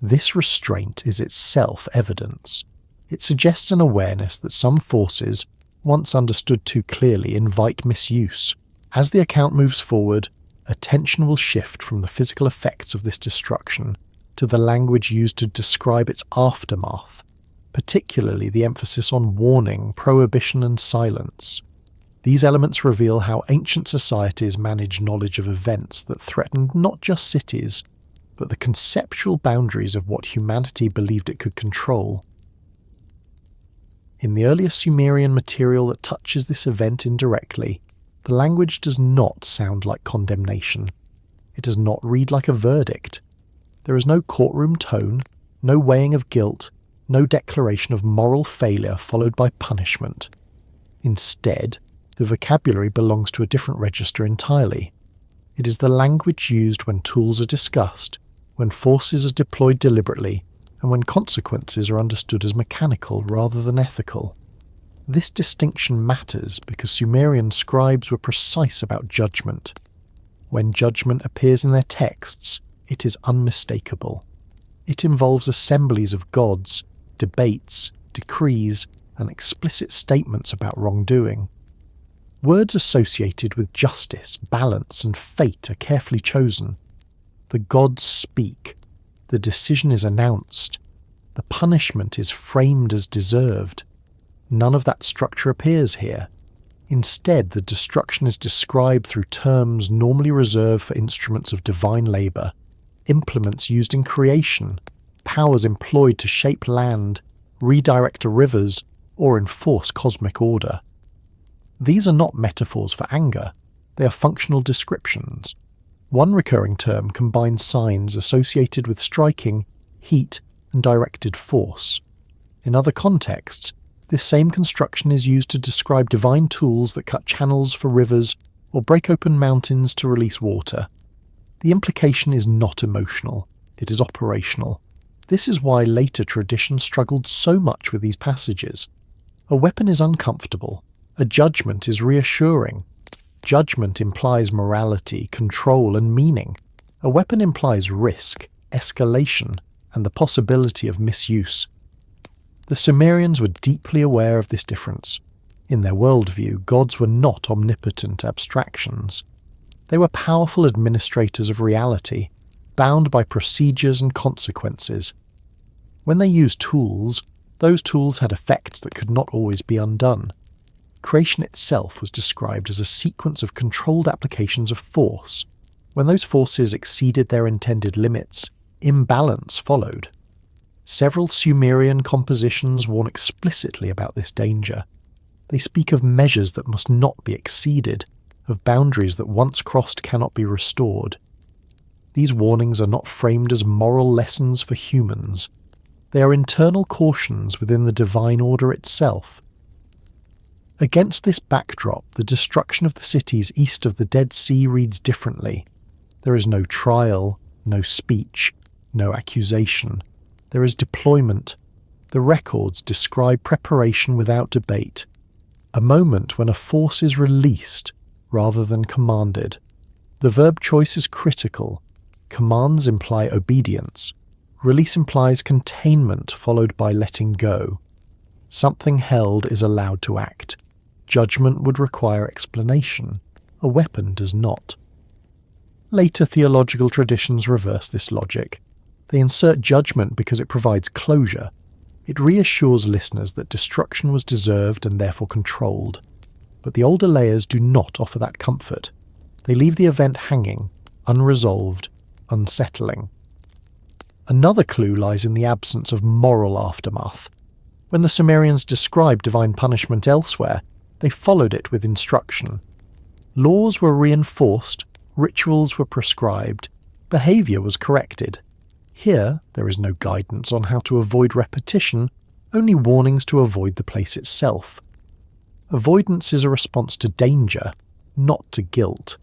This restraint is itself evidence. It suggests an awareness that some forces, once understood too clearly, invite misuse. As the account moves forward, attention will shift from the physical effects of this destruction to the language used to describe its aftermath, particularly the emphasis on warning, prohibition, and silence. These elements reveal how ancient societies managed knowledge of events that threatened not just cities, but the conceptual boundaries of what humanity believed it could control. In the earliest Sumerian material that touches this event indirectly, the language does not sound like condemnation. It does not read like a verdict. There is no courtroom tone, no weighing of guilt, no declaration of moral failure followed by punishment. Instead, the vocabulary belongs to a different register entirely. It is the language used when tools are discussed, when forces are deployed deliberately, and when consequences are understood as mechanical rather than ethical. This distinction matters because Sumerian scribes were precise about judgment. When judgment appears in their texts, it is unmistakable. It involves assemblies of gods, debates, decrees, and explicit statements about wrongdoing. Words associated with justice, balance, and fate are carefully chosen. The gods speak. The decision is announced. The punishment is framed as deserved. None of that structure appears here. Instead, the destruction is described through terms normally reserved for instruments of divine labour, implements used in creation, powers employed to shape land, redirect rivers, or enforce cosmic order. These are not metaphors for anger. They are functional descriptions. One recurring term combines signs associated with striking, heat, and directed force. In other contexts, this same construction is used to describe divine tools that cut channels for rivers or break open mountains to release water. The implication is not emotional, it is operational. This is why later traditions struggled so much with these passages. A weapon is uncomfortable, a judgment is reassuring. Judgment implies morality, control, and meaning. A weapon implies risk, escalation, and the possibility of misuse. The Sumerians were deeply aware of this difference. In their worldview, gods were not omnipotent abstractions. They were powerful administrators of reality, bound by procedures and consequences. When they used tools, those tools had effects that could not always be undone. Creation itself was described as a sequence of controlled applications of force. When those forces exceeded their intended limits, imbalance followed. Several Sumerian compositions warn explicitly about this danger. They speak of measures that must not be exceeded, of boundaries that once crossed cannot be restored. These warnings are not framed as moral lessons for humans. They are internal cautions within the divine order itself. Against this backdrop, the destruction of the cities east of the Dead Sea reads differently. There is no trial, no speech, no accusation. There is deployment. The records describe preparation without debate. a moment when a force is released rather than commanded. The verb choice is critical. Commands imply obedience. Release implies containment followed by letting go. Something held is allowed to act. Judgment would require explanation. A weapon does not. Later theological traditions reverse this logic. They insert judgment because it provides closure. It reassures listeners that destruction was deserved and therefore controlled. But the older layers do not offer that comfort. They leave the event hanging, unresolved, unsettling. Another clue lies in the absence of moral aftermath. When the Sumerians described divine punishment elsewhere, they followed it with instruction. Laws were reinforced, rituals were prescribed, behaviour was corrected. Here, there is no guidance on how to avoid repetition, only warnings to avoid the place itself. Avoidance is a response to danger, not to guilt.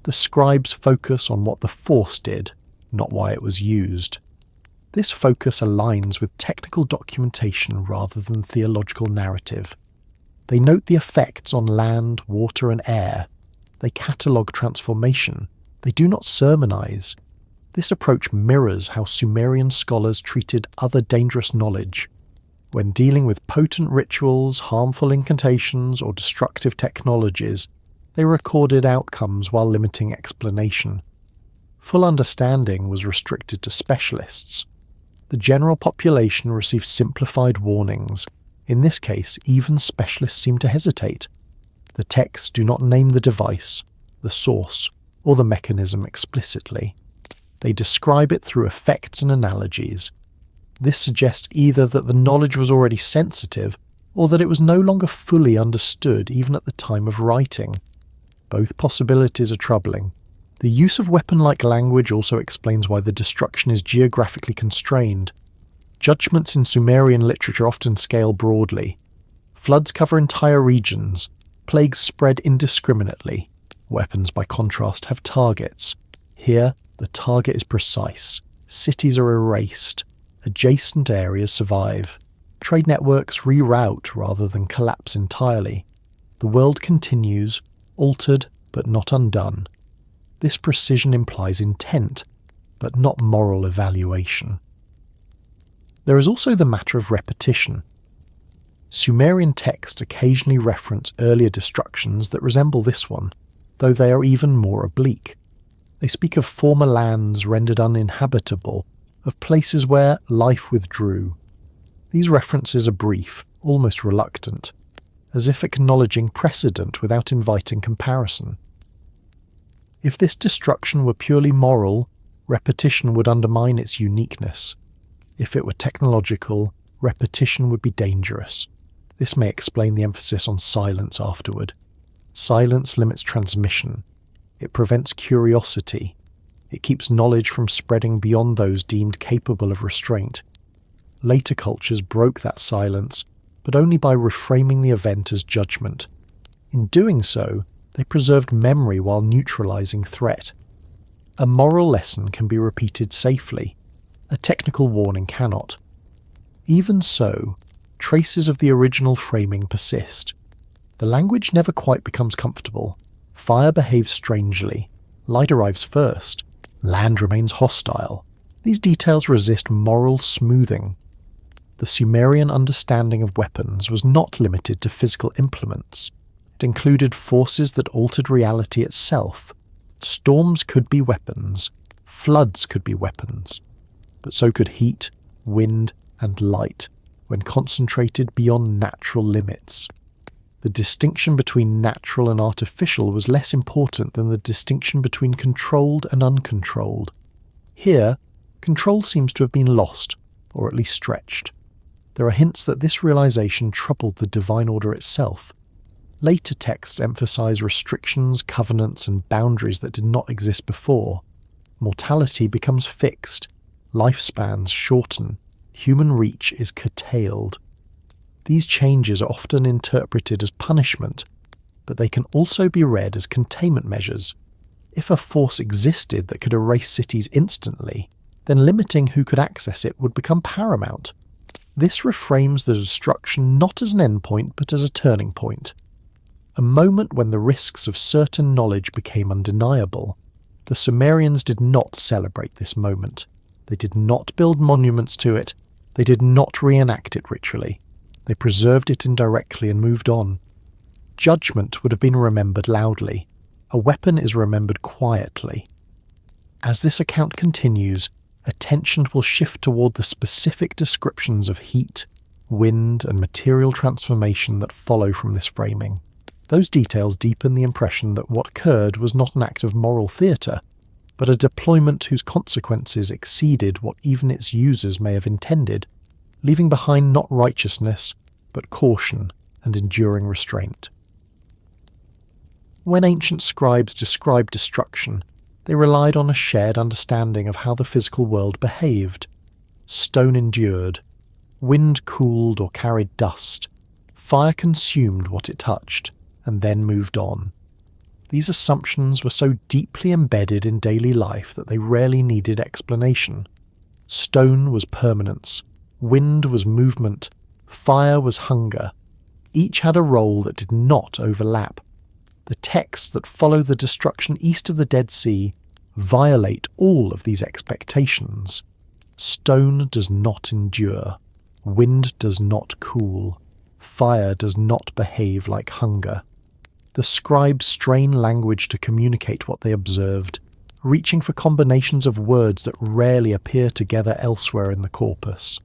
The scribes focus on what the force did, not why it was used. This focus aligns with technical documentation rather than theological narrative. They note the effects on land, water and air. They catalogue transformation. They do not sermonize. This approach mirrors how Sumerian scholars treated other dangerous knowledge. When dealing with potent rituals, harmful incantations, or destructive technologies, they recorded outcomes while limiting explanation. Full understanding was restricted to specialists. The general population received simplified warnings. In this case, even specialists seem to hesitate. The texts do not name the device, the source, or the mechanism explicitly. They describe it through effects and analogies. This suggests either that the knowledge was already sensitive, or that it was no longer fully understood even at the time of writing. Both possibilities are troubling. The use of weapon-like language also explains why the destruction is geographically constrained. Judgments in Sumerian literature often scale broadly. Floods cover entire regions. Plagues spread indiscriminately. Weapons, by contrast, have targets. Here, the target is precise. Cities are erased. Adjacent areas survive. Trade networks reroute rather than collapse entirely. The world continues, altered but not undone. This precision implies intent, but not moral evaluation. There is also the matter of repetition. Sumerian texts occasionally reference earlier destructions that resemble this one, though they are even more oblique. They speak of former lands rendered uninhabitable, of places where life withdrew. These references are brief, almost reluctant, as if acknowledging precedent without inviting comparison. If this destruction were purely moral, repetition would undermine its uniqueness. If it were technological, repetition would be dangerous. This may explain the emphasis on silence afterward. Silence limits transmission. It prevents curiosity. It keeps knowledge from spreading beyond those deemed capable of restraint. Later cultures broke that silence, but only by reframing the event as judgment. In doing so, they preserved memory while neutralizing threat. A moral lesson can be repeated safely. A technical warning cannot. Even so, traces of the original framing persist. The language never quite becomes comfortable. Fire behaves strangely. Light arrives first. Land remains hostile. These details resist moral smoothing. The Sumerian understanding of weapons was not limited to physical implements. It included forces that altered reality itself. Storms could be weapons. Floods could be weapons. But so could heat, wind, and light, when concentrated beyond natural limits. The distinction between natural and artificial was less important than the distinction between controlled and uncontrolled. Here, control seems to have been lost, or at least stretched. There are hints that this realization troubled the divine order itself. Later texts emphasize restrictions, covenants, and boundaries that did not exist before. Mortality becomes fixed. Lifespans shorten. Human reach is curtailed. These changes are often interpreted as punishment, but they can also be read as containment measures. If a force existed that could erase cities instantly, then limiting who could access it would become paramount. This reframes the destruction not as an endpoint but as a turning point. A moment when the risks of certain knowledge became undeniable. The Sumerians did not celebrate this moment. They did not build monuments to it. They did not reenact it ritually. They preserved it indirectly and moved on. Judgment would have been remembered loudly. A weapon is remembered quietly. As this account continues, attention will shift toward the specific descriptions of heat, wind, and material transformation that follow from this framing. Those details deepen the impression that what occurred was not an act of moral theatre, but a deployment whose consequences exceeded what even its users may have intended, leaving behind not righteousness, but caution and enduring restraint. When ancient scribes described destruction, they relied on a shared understanding of how the physical world behaved. Stone endured, wind cooled or carried dust, fire consumed what it touched, and then moved on. These assumptions were so deeply embedded in daily life that they rarely needed explanation. Stone was permanence, wind was movement, fire was hunger. Each had a role that did not overlap. The texts that follow the destruction east of the Dead Sea violate all of these expectations. Stone does not endure, wind does not cool, fire does not behave like hunger. The scribes strain language to communicate what they observed, reaching for combinations of words that rarely appear together elsewhere in the corpus.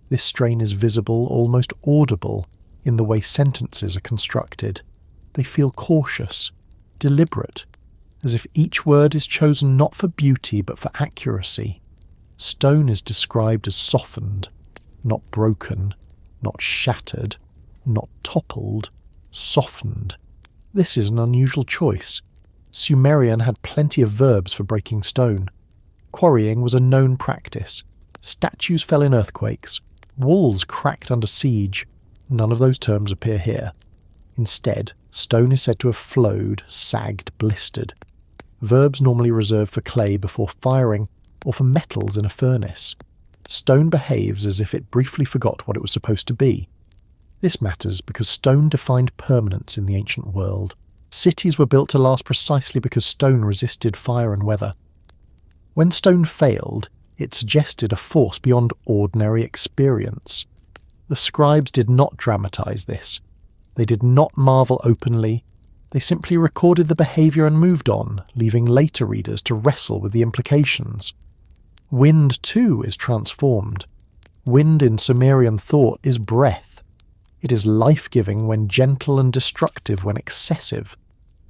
This strain is visible, almost audible, in the way sentences are constructed. They feel cautious, deliberate, as if each word is chosen not for beauty but for accuracy. Stone is described as softened, not broken, not shattered, not toppled, softened. This is an unusual choice. Sumerian had plenty of verbs for breaking stone. Quarrying was a known practice. Statues fell in earthquakes. Walls cracked under siege. None of those terms appear here. Instead, stone is said to have flowed, sagged, blistered. Verbs normally reserved for clay before firing, or for metals in a furnace. Stone behaves as if it briefly forgot what it was supposed to be. This matters because stone defined permanence in the ancient world. Cities were built to last precisely because stone resisted fire and weather. When stone failed, it suggested a force beyond ordinary experience. The scribes did not dramatize this. They did not marvel openly. They simply recorded the behaviour and moved on, leaving later readers to wrestle with the implications. Wind, too, is transformed. Wind in Sumerian thought is breath. It is life-giving when gentle and destructive when excessive.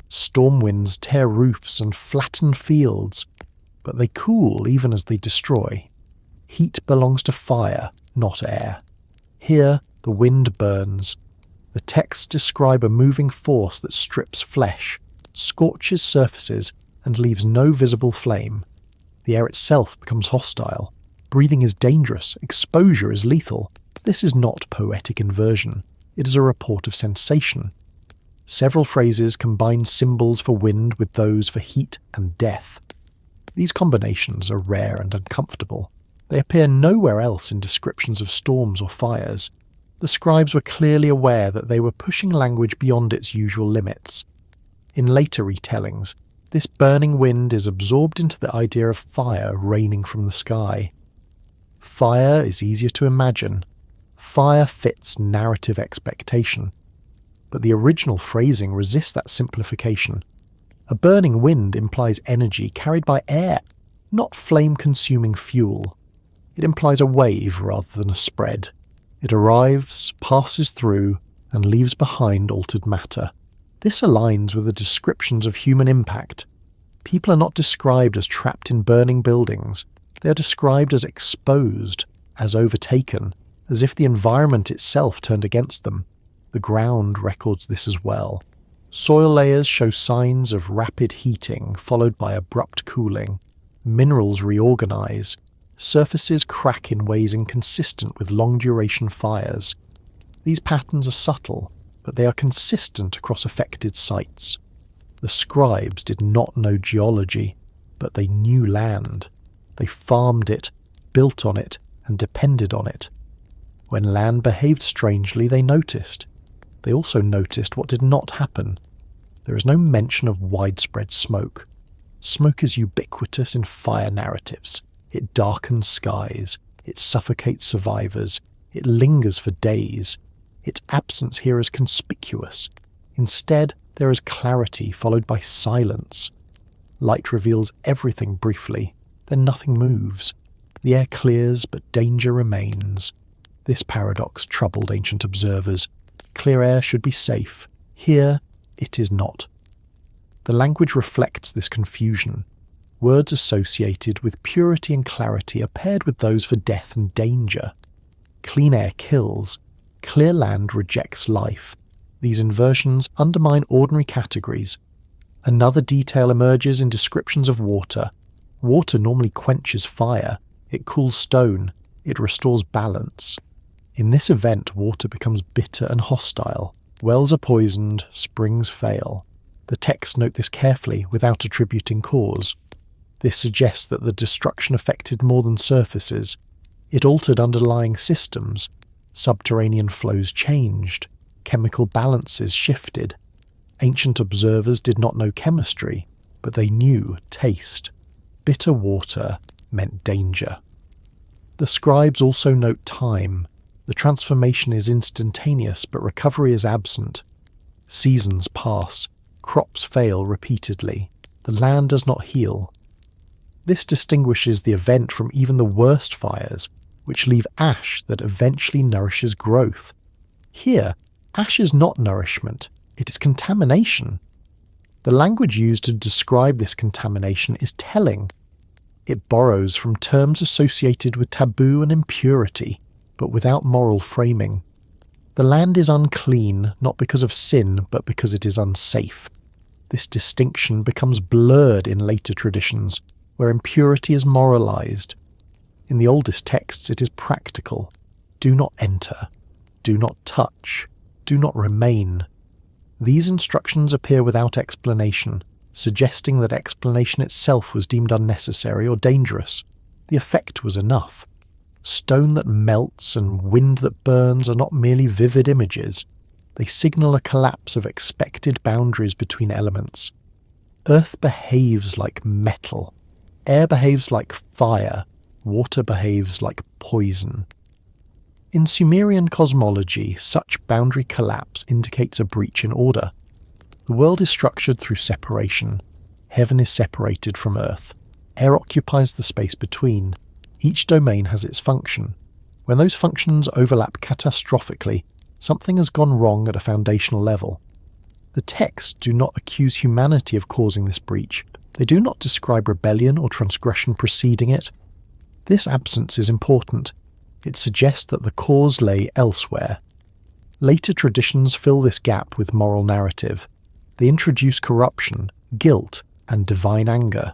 Storm winds tear roofs and flatten fields, but they cool even as they destroy. Heat belongs to fire, not air. Here, the wind burns. The texts describe a moving force that strips flesh, scorches surfaces, and leaves no visible flame. The air itself becomes hostile. Breathing is dangerous. Exposure is lethal. This is not poetic inversion. It is a report of sensation. Several phrases combine symbols for wind with those for heat and death. These combinations are rare and uncomfortable. They appear nowhere else in descriptions of storms or fires. The scribes were clearly aware that they were pushing language beyond its usual limits. In later retellings, this burning wind is absorbed into the idea of fire raining from the sky. Fire is easier to imagine. Fire fits narrative expectation. But the original phrasing resists that simplification. A burning wind implies energy carried by air, not flame-consuming fuel. It implies a wave rather than a spread. It arrives, passes through, and leaves behind altered matter. This aligns with the descriptions of human impact. People are not described as trapped in burning buildings. They are described as exposed, as overtaken, as if the environment itself turned against them. The ground records this as well. Soil layers show signs of rapid heating followed by abrupt cooling. Minerals reorganize. Surfaces crack in ways inconsistent with long-duration fires. These patterns are subtle, but they are consistent across affected sites. The scribes did not know geology, but they knew land. They farmed it, built on it, and depended on it. When land behaved strangely, they noticed. They also noticed what did not happen. There is no mention of widespread smoke. Smoke is ubiquitous in fire narratives. It darkens skies. It suffocates survivors. It lingers for days. Its absence here is conspicuous. Instead, there is clarity followed by silence. Light reveals everything briefly, then nothing moves. The air clears, but danger remains. This paradox troubled ancient observers. Clear air should be safe. Here, it is not. The language reflects this confusion. Words associated with purity and clarity are paired with those for death and danger. Clean air kills. Clear land rejects life. These inversions undermine ordinary categories. Another detail emerges in descriptions of water. Water normally quenches fire. It cools stone. It restores balance. In this event, water becomes bitter and hostile. Wells are poisoned, springs fail. The texts note this carefully without attributing cause. This suggests that the destruction affected more than surfaces. It altered underlying systems. Subterranean flows changed. Chemical balances shifted. Ancient observers did not know chemistry, but they knew taste. Bitter water meant danger. The scribes also note time. The transformation is instantaneous, but recovery is absent. Seasons pass. Crops fail repeatedly. The land does not heal. This distinguishes the event from even the worst fires, which leave ash that eventually nourishes growth. Here, ash is not nourishment, it is contamination. The language used to describe this contamination is telling. It borrows from terms associated with taboo and impurity, but without moral framing. The land is unclean, not because of sin, but because it is unsafe. This distinction becomes blurred in later traditions, where impurity is moralized. In the oldest texts it is practical. Do not enter. Do not touch. Do not remain. These instructions appear without explanation, suggesting that explanation itself was deemed unnecessary or dangerous. The effect was enough. Stone that melts and wind that burns are not merely vivid images. They signal a collapse of expected boundaries between elements. Earth behaves like metal. Air behaves like fire. Water behaves like poison. In Sumerian cosmology, such boundary collapse indicates a breach in order. The world is structured through separation. Heaven is separated from earth. Air occupies the space between. Each domain has its function. When those functions overlap catastrophically, something has gone wrong at a foundational level. The texts do not accuse humanity of causing this breach. They do not describe rebellion or transgression preceding it. This absence is important. It suggests that the cause lay elsewhere. Later traditions fill this gap with moral narrative. They introduce corruption, guilt, and divine anger.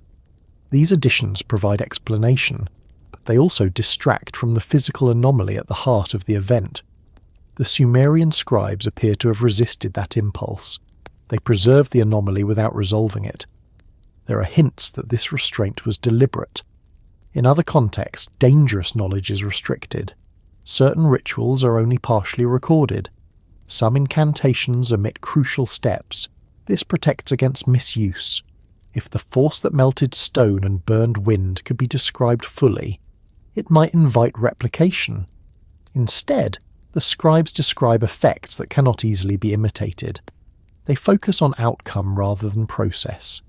These additions provide explanation, but they also distract from the physical anomaly at the heart of the event. The Sumerian scribes appear to have resisted that impulse. They preserved the anomaly without resolving it. There are hints that this restraint was deliberate. In other contexts, dangerous knowledge is restricted. Certain rituals are only partially recorded. Some incantations omit crucial steps. This protects against misuse. If the force that melted stone and burned wind could be described fully, it might invite replication. Instead, the scribes describe effects that cannot easily be imitated. They focus on outcome rather than process.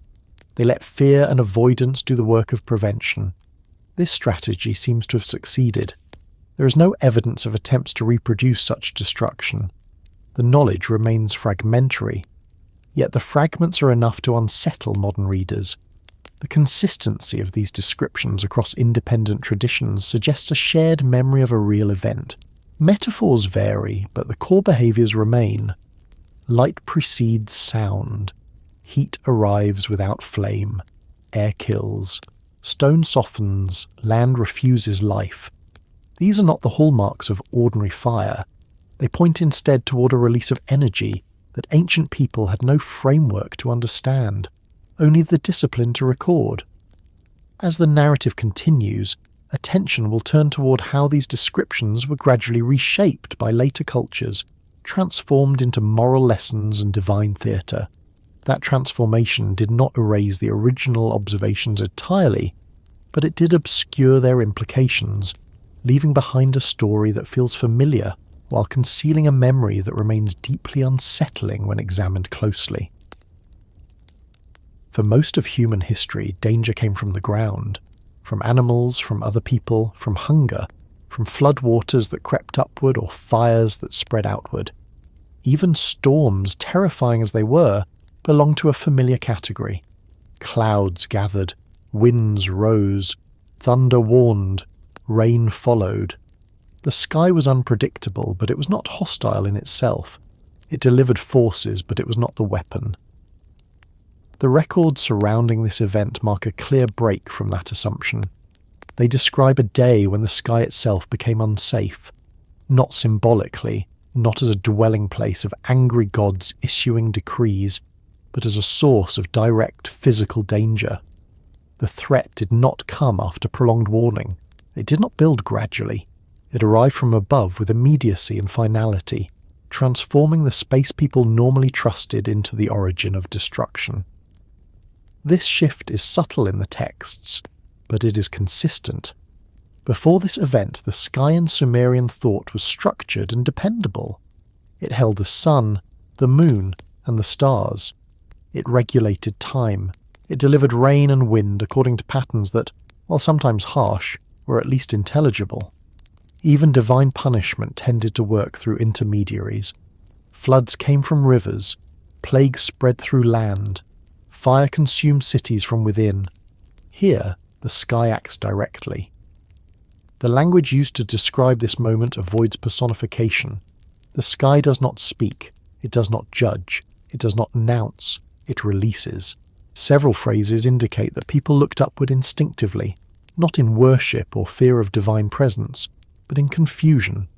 They let fear and avoidance do the work of prevention. This strategy seems to have succeeded. There is no evidence of attempts to reproduce such destruction. The knowledge remains fragmentary, yet the fragments are enough to unsettle modern readers. The consistency of these descriptions across independent traditions suggests a shared memory of a real event. Metaphors vary, but the core behaviours remain. Light precedes sound. Heat arrives without flame. Air kills. Stone softens. Land refuses life. These are not the hallmarks of ordinary fire. They point instead toward a release of energy that ancient people had no framework to understand, only the discipline to record. As the narrative continues, attention will turn toward how these descriptions were gradually reshaped by later cultures, transformed into moral lessons and divine theatre. That transformation did not erase the original observations entirely, but it did obscure their implications, leaving behind a story that feels familiar while concealing a memory that remains deeply unsettling when examined closely. For most of human history, danger came from the ground, from animals, from other people, from hunger, from floodwaters that crept upward or fires that spread outward. Even storms, terrifying as they were, belonged to a familiar category. Clouds gathered, winds rose, thunder warned, rain followed. The sky was unpredictable, but it was not hostile in itself. It delivered forces, but it was not the weapon. The records surrounding this event mark a clear break from that assumption. They describe a day when the sky itself became unsafe, not symbolically, not as a dwelling place of angry gods issuing decrees, but as a source of direct physical danger. The threat did not come after prolonged warning. It did not build gradually. It arrived from above with immediacy and finality, transforming the space people normally trusted into the origin of destruction. This shift is subtle in the texts, but it is consistent. Before this event, the sky in Sumerian thought was structured and dependable. It held the sun, the moon, and the stars. It regulated time. It delivered rain and wind according to patterns that, while sometimes harsh, were at least intelligible. Even divine punishment tended to work through intermediaries. Floods came from rivers, plagues spread through land, fire consumed cities from within. Here, the sky acts directly. The language used to describe this moment avoids personification. The sky does not speak, it does not judge, it does not announce, it releases. Several phrases indicate that people looked upward instinctively, not in worship or fear of divine presence, but in confusion.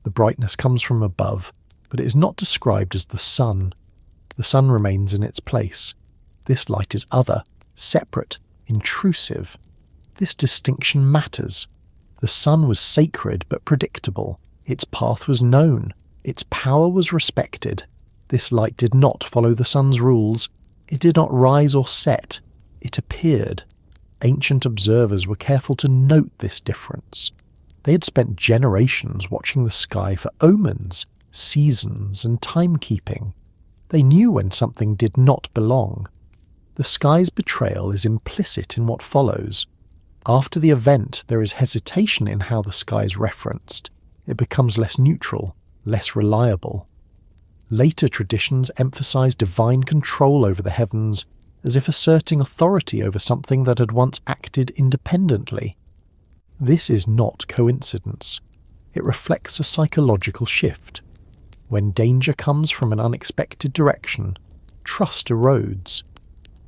The brightness comes from above, but it is not described as the sun. The sun remains in its place. This light is other, separate, intrusive. This distinction matters. The sun was sacred but predictable. Its path was known. Its power was respected. This light did not follow the sun's rules. It did not rise or set. It appeared. Ancient observers were careful to note this difference. They had spent generations watching the sky for omens, seasons, and timekeeping. They knew when something did not belong. The sky's betrayal is implicit in what follows. After the event, there is hesitation in how the sky is referenced. It becomes less neutral, less reliable. Later traditions emphasize divine control over the heavens, as if asserting authority over something that had once acted independently. This is not coincidence. It reflects a psychological shift. When danger comes from an unexpected direction, trust erodes.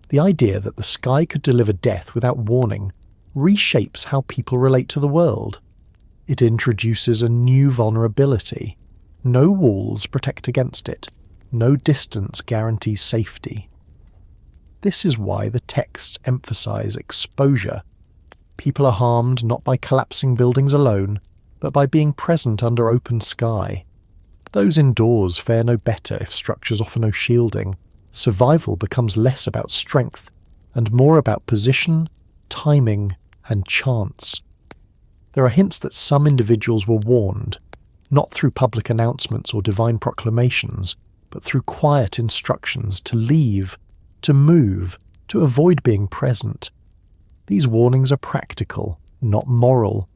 The idea that the sky could deliver death without warning reshapes how people relate to the world. It introduces a new vulnerability. No walls protect against it. No distance guarantees safety. This is why the texts emphasize exposure. People are harmed not by collapsing buildings alone, but by being present under open sky. Those indoors fare no better if structures offer no shielding. Survival becomes less about strength and more about position, timing, and chance. There are hints that some individuals were warned, not through public announcements or divine proclamations, but through quiet instructions to leave, to move, to avoid being present. These warnings are practical, not moral.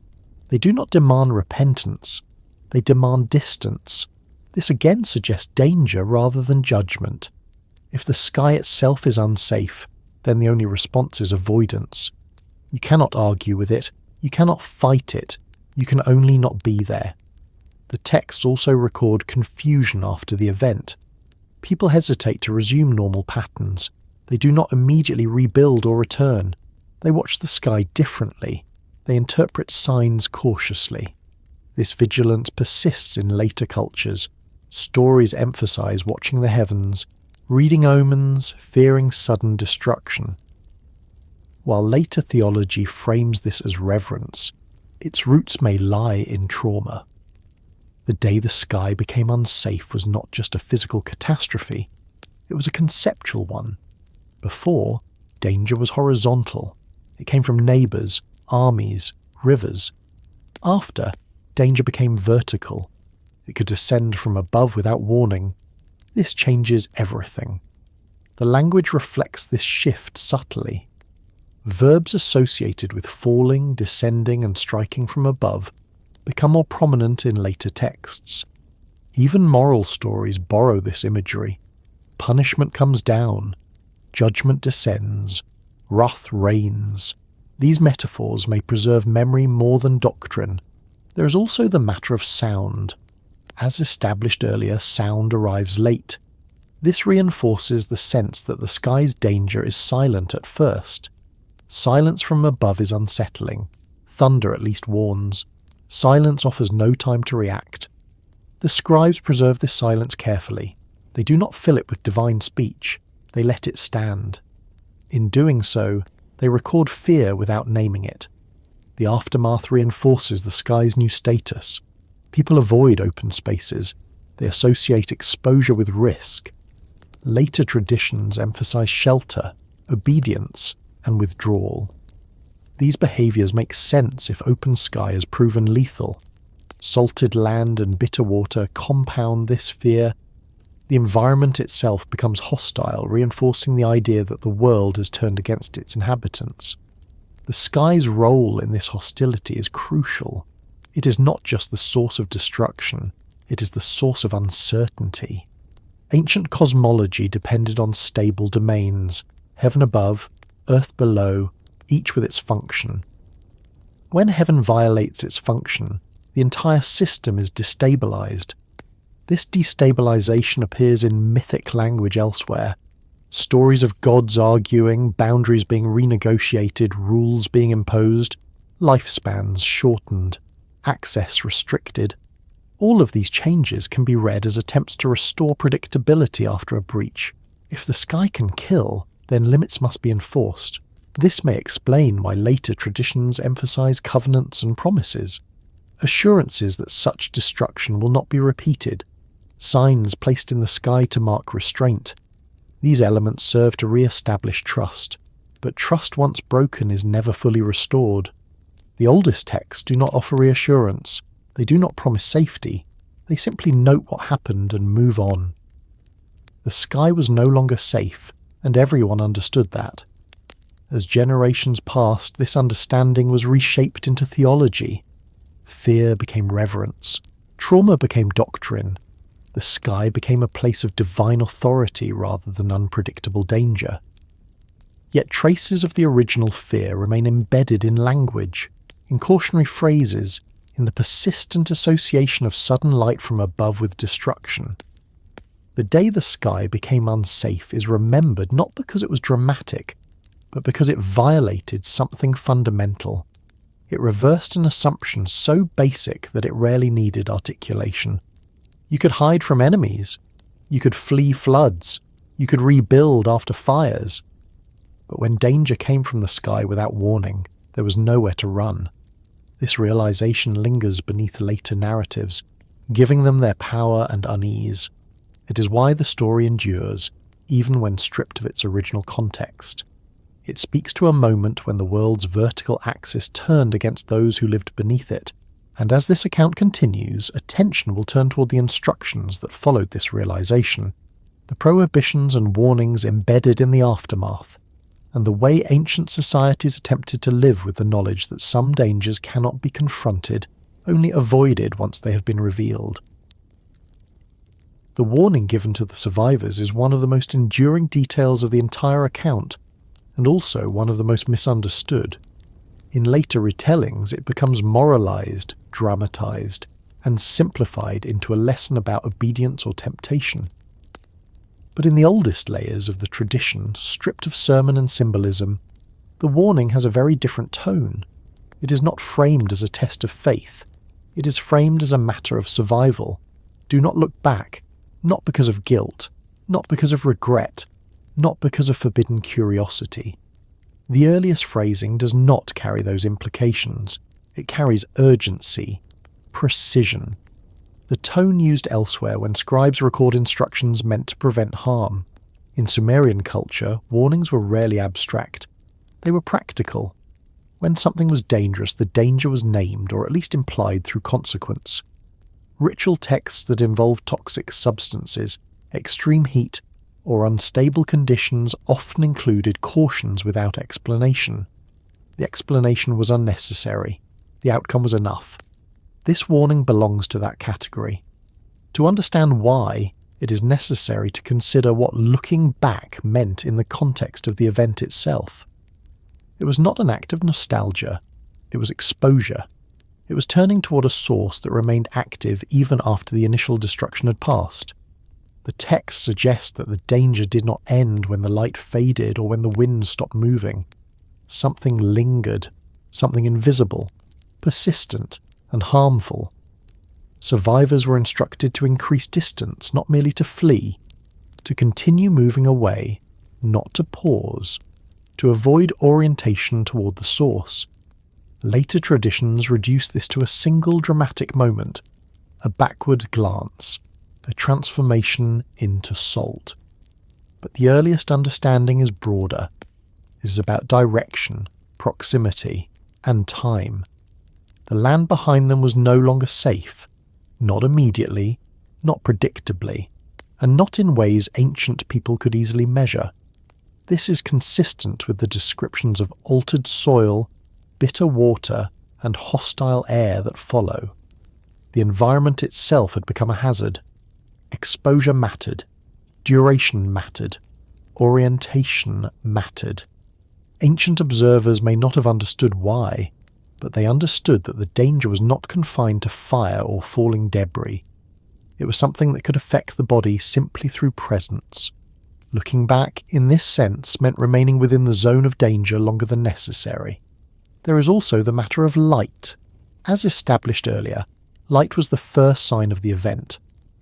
They do not demand repentance. They demand distance. This again suggests danger rather than judgment. If the sky itself is unsafe, then the only response is avoidance. You cannot argue with it. You cannot fight it. You can only not be there. The texts also record confusion after the event. People hesitate to resume normal patterns. They do not immediately rebuild or return. They watch the sky differently. They interpret signs cautiously. This vigilance persists in later cultures. Stories emphasize watching the heavens, reading omens, fearing sudden destruction. While later theology frames this as reverence, its roots may lie in trauma. The day the sky became unsafe was not just a physical catastrophe, it was a conceptual one. Before, danger was horizontal. It came from neighbours, armies, rivers. After, danger became vertical. It could descend from above without warning. This changes everything. The language reflects this shift subtly. Verbs associated with falling, descending, and striking from above become more prominent in later texts. Even moral stories borrow this imagery. Punishment comes down, judgment descends, wrath reigns. These metaphors may preserve memory more than doctrine. There is also the matter of sound. As established earlier, sound arrives late. This reinforces the sense that the sky's danger is silent at first. Silence from above is unsettling. Thunder at least warns. Silence offers no time to react. The scribes preserve this silence carefully. They do not fill it with divine speech. They let it stand. In doing so, they record fear without naming it. The aftermath reinforces the sky's new status. People avoid open spaces. They associate exposure with risk. Later traditions emphasize shelter, obedience, and withdrawal. These behaviors make sense if open sky has proven lethal. Salted land and bitter water compound this fear. The environment itself becomes hostile, reinforcing the idea that the world has turned against its inhabitants. The sky's role in this hostility is crucial. It is not just the source of destruction, it is the source of uncertainty. Ancient cosmology depended on stable domains, heaven above, earth below, each with its function. When heaven violates its function, the entire system is destabilized. This destabilization appears in mythic language elsewhere. Stories of gods arguing, boundaries being renegotiated, rules being imposed, lifespans shortened, access restricted. All of these changes can be read as attempts to restore predictability after a breach. If the sky can kill, then limits must be enforced. This may explain why later traditions emphasize covenants and promises, assurances that such destruction will not be repeated, signs placed in the sky to mark restraint. These elements serve to re-establish trust, but trust once broken is never fully restored. The oldest texts do not offer reassurance. They do not promise safety. They simply note what happened and move on. The sky was no longer safe, and everyone understood that. As generations passed, this understanding was reshaped into theology. Fear became reverence. Trauma became doctrine. The sky became a place of divine authority rather than unpredictable danger. Yet traces of the original fear remain embedded in language, in cautionary phrases, in the persistent association of sudden light from above with destruction. The day the sky became unsafe is remembered not because it was dramatic, but because it violated something fundamental. It reversed an assumption so basic that it rarely needed articulation. You could hide from enemies. You could flee floods. You could rebuild after fires. But when danger came from the sky without warning, there was nowhere to run. This realization lingers beneath later narratives, giving them their power and unease. It is why the story endures, even when stripped of its original context. It speaks to a moment when the world's vertical axis turned against those who lived beneath it, and as this account continues, attention will turn toward the instructions that followed this realization, the prohibitions and warnings embedded in the aftermath, and the way ancient societies attempted to live with the knowledge that some dangers cannot be confronted, only avoided once they have been revealed. The warning given to the survivors is one of the most enduring details of the entire account, and also one of the most misunderstood. In later retellings, it becomes moralized, dramatized, and simplified into a lesson about obedience or temptation. But in the oldest layers of the tradition, stripped of sermon and symbolism, the warning has a very different tone. It is not framed as a test of faith. It is framed as a matter of survival. Do not look back, not because of guilt, not because of regret, not because of forbidden curiosity. The earliest phrasing does not carry those implications. It carries urgency, precision. The tone used elsewhere when scribes record instructions meant to prevent harm. In Sumerian culture, warnings were rarely abstract. They were practical. When something was dangerous, the danger was named or at least implied through consequence. Ritual texts that involved toxic substances, extreme heat, or unstable conditions often included cautions without explanation. The explanation was unnecessary. The outcome was enough. This warning belongs to that category. To understand why, it is necessary to consider what looking back meant in the context of the event itself. It was not an act of nostalgia. It was exposure. It was turning toward a source that remained active even after the initial destruction had passed. The text suggests that the danger did not end when the light faded or when the wind stopped moving. Something lingered, something invisible, persistent, and harmful. Survivors were instructed to increase distance, not merely to flee, to continue moving away, not to pause, to avoid orientation toward the source. Later traditions reduce this to a single dramatic moment, a backward glance, a transformation into salt. But the earliest understanding is broader. It is about direction, proximity, and time. The land behind them was no longer safe, not immediately, not predictably, and not in ways ancient people could easily measure. This is consistent with the descriptions of altered soil, bitter water, and hostile air that follow. The environment itself had become a hazard. Exposure mattered. Duration mattered. Orientation mattered. Ancient observers may not have understood why, but they understood that the danger was not confined to fire or falling debris. It was something that could affect the body simply through presence. Looking back, in this sense, meant remaining within the zone of danger longer than necessary. There is also the matter of light. As established earlier, light was the first sign of the event.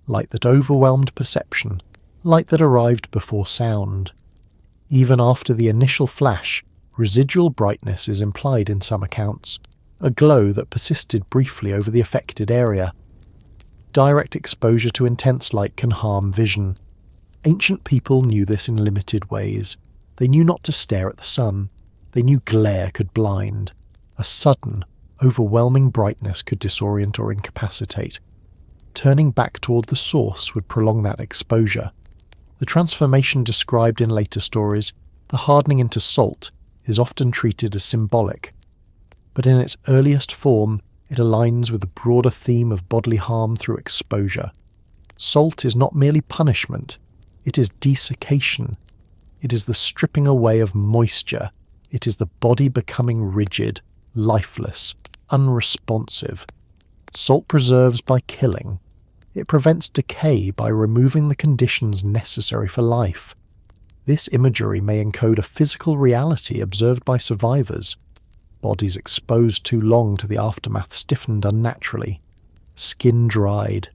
Light that overwhelmed perception. Light that arrived before sound. Even after the initial flash, residual brightness is implied in some accounts, a glow that persisted briefly over the affected area. Direct exposure to intense light can harm vision. Ancient people knew this in limited ways. They knew not to stare at the sun. They knew glare could blind. A sudden, overwhelming brightness could disorient or incapacitate. Turning back toward the source would prolong that exposure. The transformation described in later stories, the hardening into salt, is often treated as symbolic. But in its earliest form, it aligns with the broader theme of bodily harm through exposure. Salt is not merely punishment. It is desiccation. It is the stripping away of moisture. It is the body becoming rigid, lifeless, unresponsive. Salt preserves by killing. It prevents decay by removing the conditions necessary for life. This imagery may encode a physical reality observed by survivors. Bodies exposed too long to the aftermath stiffened unnaturally. Skin dried.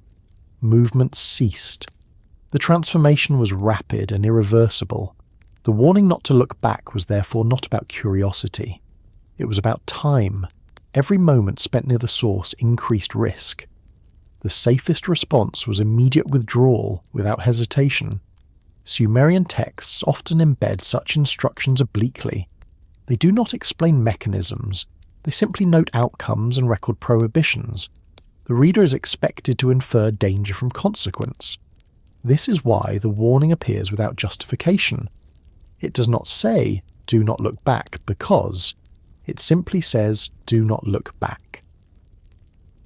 Movement ceased. The transformation was rapid and irreversible. The warning not to look back was therefore not about curiosity. It was about time. Every moment spent near the source increased risk. The safest response was immediate withdrawal without hesitation. Sumerian texts often embed such instructions obliquely. They do not explain mechanisms. They simply note outcomes and record prohibitions. The reader is expected to infer danger from consequence. This is why the warning appears without justification. It does not say, "Do not look back," because it simply says, "Do not look back."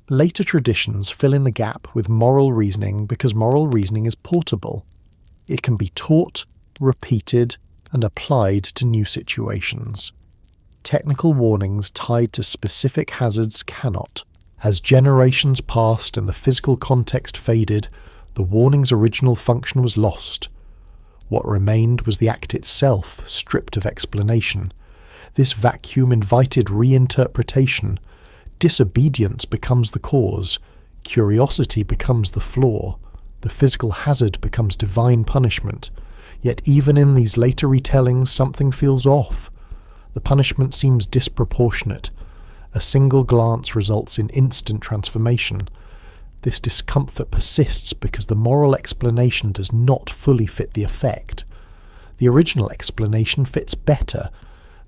Later traditions fill in the gap with moral reasoning because moral reasoning is portable. It can be taught, repeated, and applied to new situations. Technical warnings tied to specific hazards cannot. As generations passed and the physical context faded, the warning's original function was lost. What remained was the act itself, stripped of explanation. This vacuum invited reinterpretation. Disobedience becomes the cause. Curiosity becomes the flaw. The physical hazard becomes divine punishment. Yet even in these later retellings, something feels off. The punishment seems disproportionate. A single glance results in instant transformation. This discomfort persists because the moral explanation does not fully fit the effect. The original explanation fits better.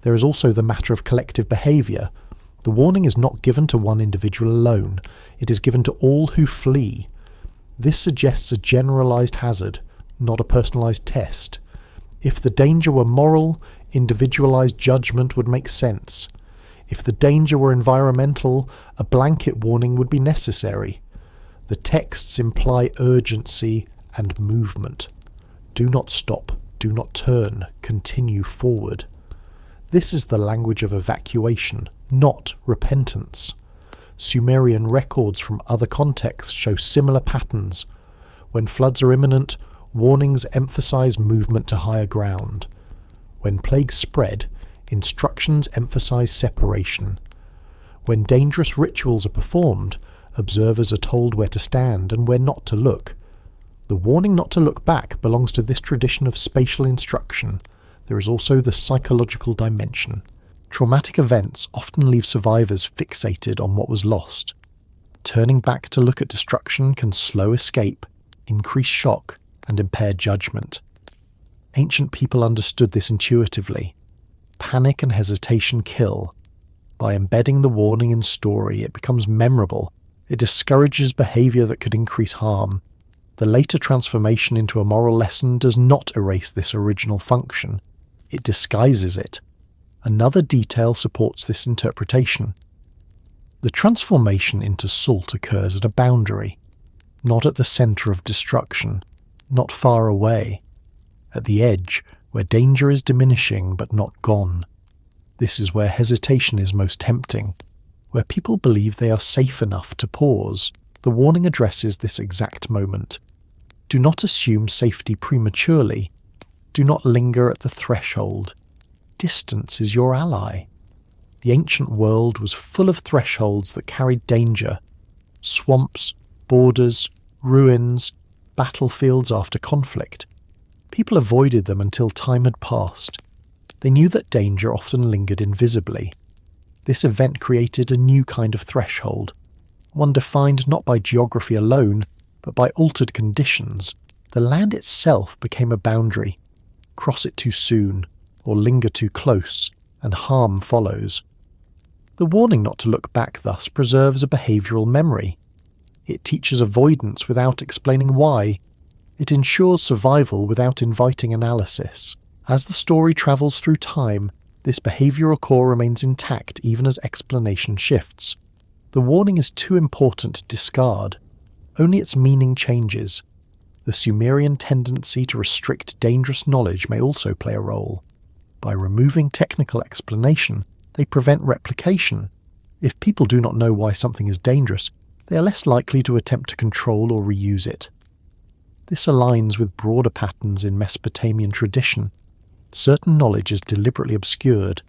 There is also the matter of collective behaviour. The warning is not given to one individual alone. It is given to all who flee. This suggests a generalised hazard, not a personalised test. If the danger were moral, individualised judgment would make sense. If the danger were environmental, a blanket warning would be necessary. The texts imply urgency and movement. Do not stop, do not turn, continue forward. This is the language of evacuation, not repentance. Sumerian records from other contexts show similar patterns. When floods are imminent, warnings emphasize movement to higher ground. When plagues spread, instructions emphasize separation. When dangerous rituals are performed, observers are told where to stand and where not to look. The warning not to look back belongs to this tradition of spatial instruction. There is also the psychological dimension. Traumatic events often leave survivors fixated on what was lost. Turning back to look at destruction can slow escape, increase shock, and impair judgment. Ancient people understood this intuitively. Panic and hesitation kill. By embedding the warning in story, it becomes memorable. It discourages behaviour that could increase harm. The later transformation into a moral lesson does not erase this original function. It disguises it. Another detail supports this interpretation. The transformation into salt occurs at a boundary, not at the centre of destruction, not far away, at the edge where danger is diminishing but not gone. This is where hesitation is most tempting, where people believe they are safe enough to pause. The warning addresses this exact moment. Do not assume safety prematurely. Do not linger at the threshold. Distance is your ally. The ancient world was full of thresholds that carried danger. Swamps, borders, ruins, battlefields after conflict. People avoided them until time had passed. They knew that danger often lingered invisibly. This event created a new kind of threshold, one defined not by geography alone, but by altered conditions. The land itself became a boundary. Cross it too soon, or linger too close, and harm follows. The warning not to look back thus preserves a behavioural memory. It teaches avoidance without explaining why. It ensures survival without inviting analysis. As the story travels through time, this behavioural core remains intact even as explanation shifts. The warning is too important to discard. Only its meaning changes. The Sumerian tendency to restrict dangerous knowledge may also play a role. By removing technical explanation, they prevent replication. If people do not know why something is dangerous, they are less likely to attempt to control or reuse it. This aligns with broader patterns in Mesopotamian tradition. Certain knowledge is deliberately obscured.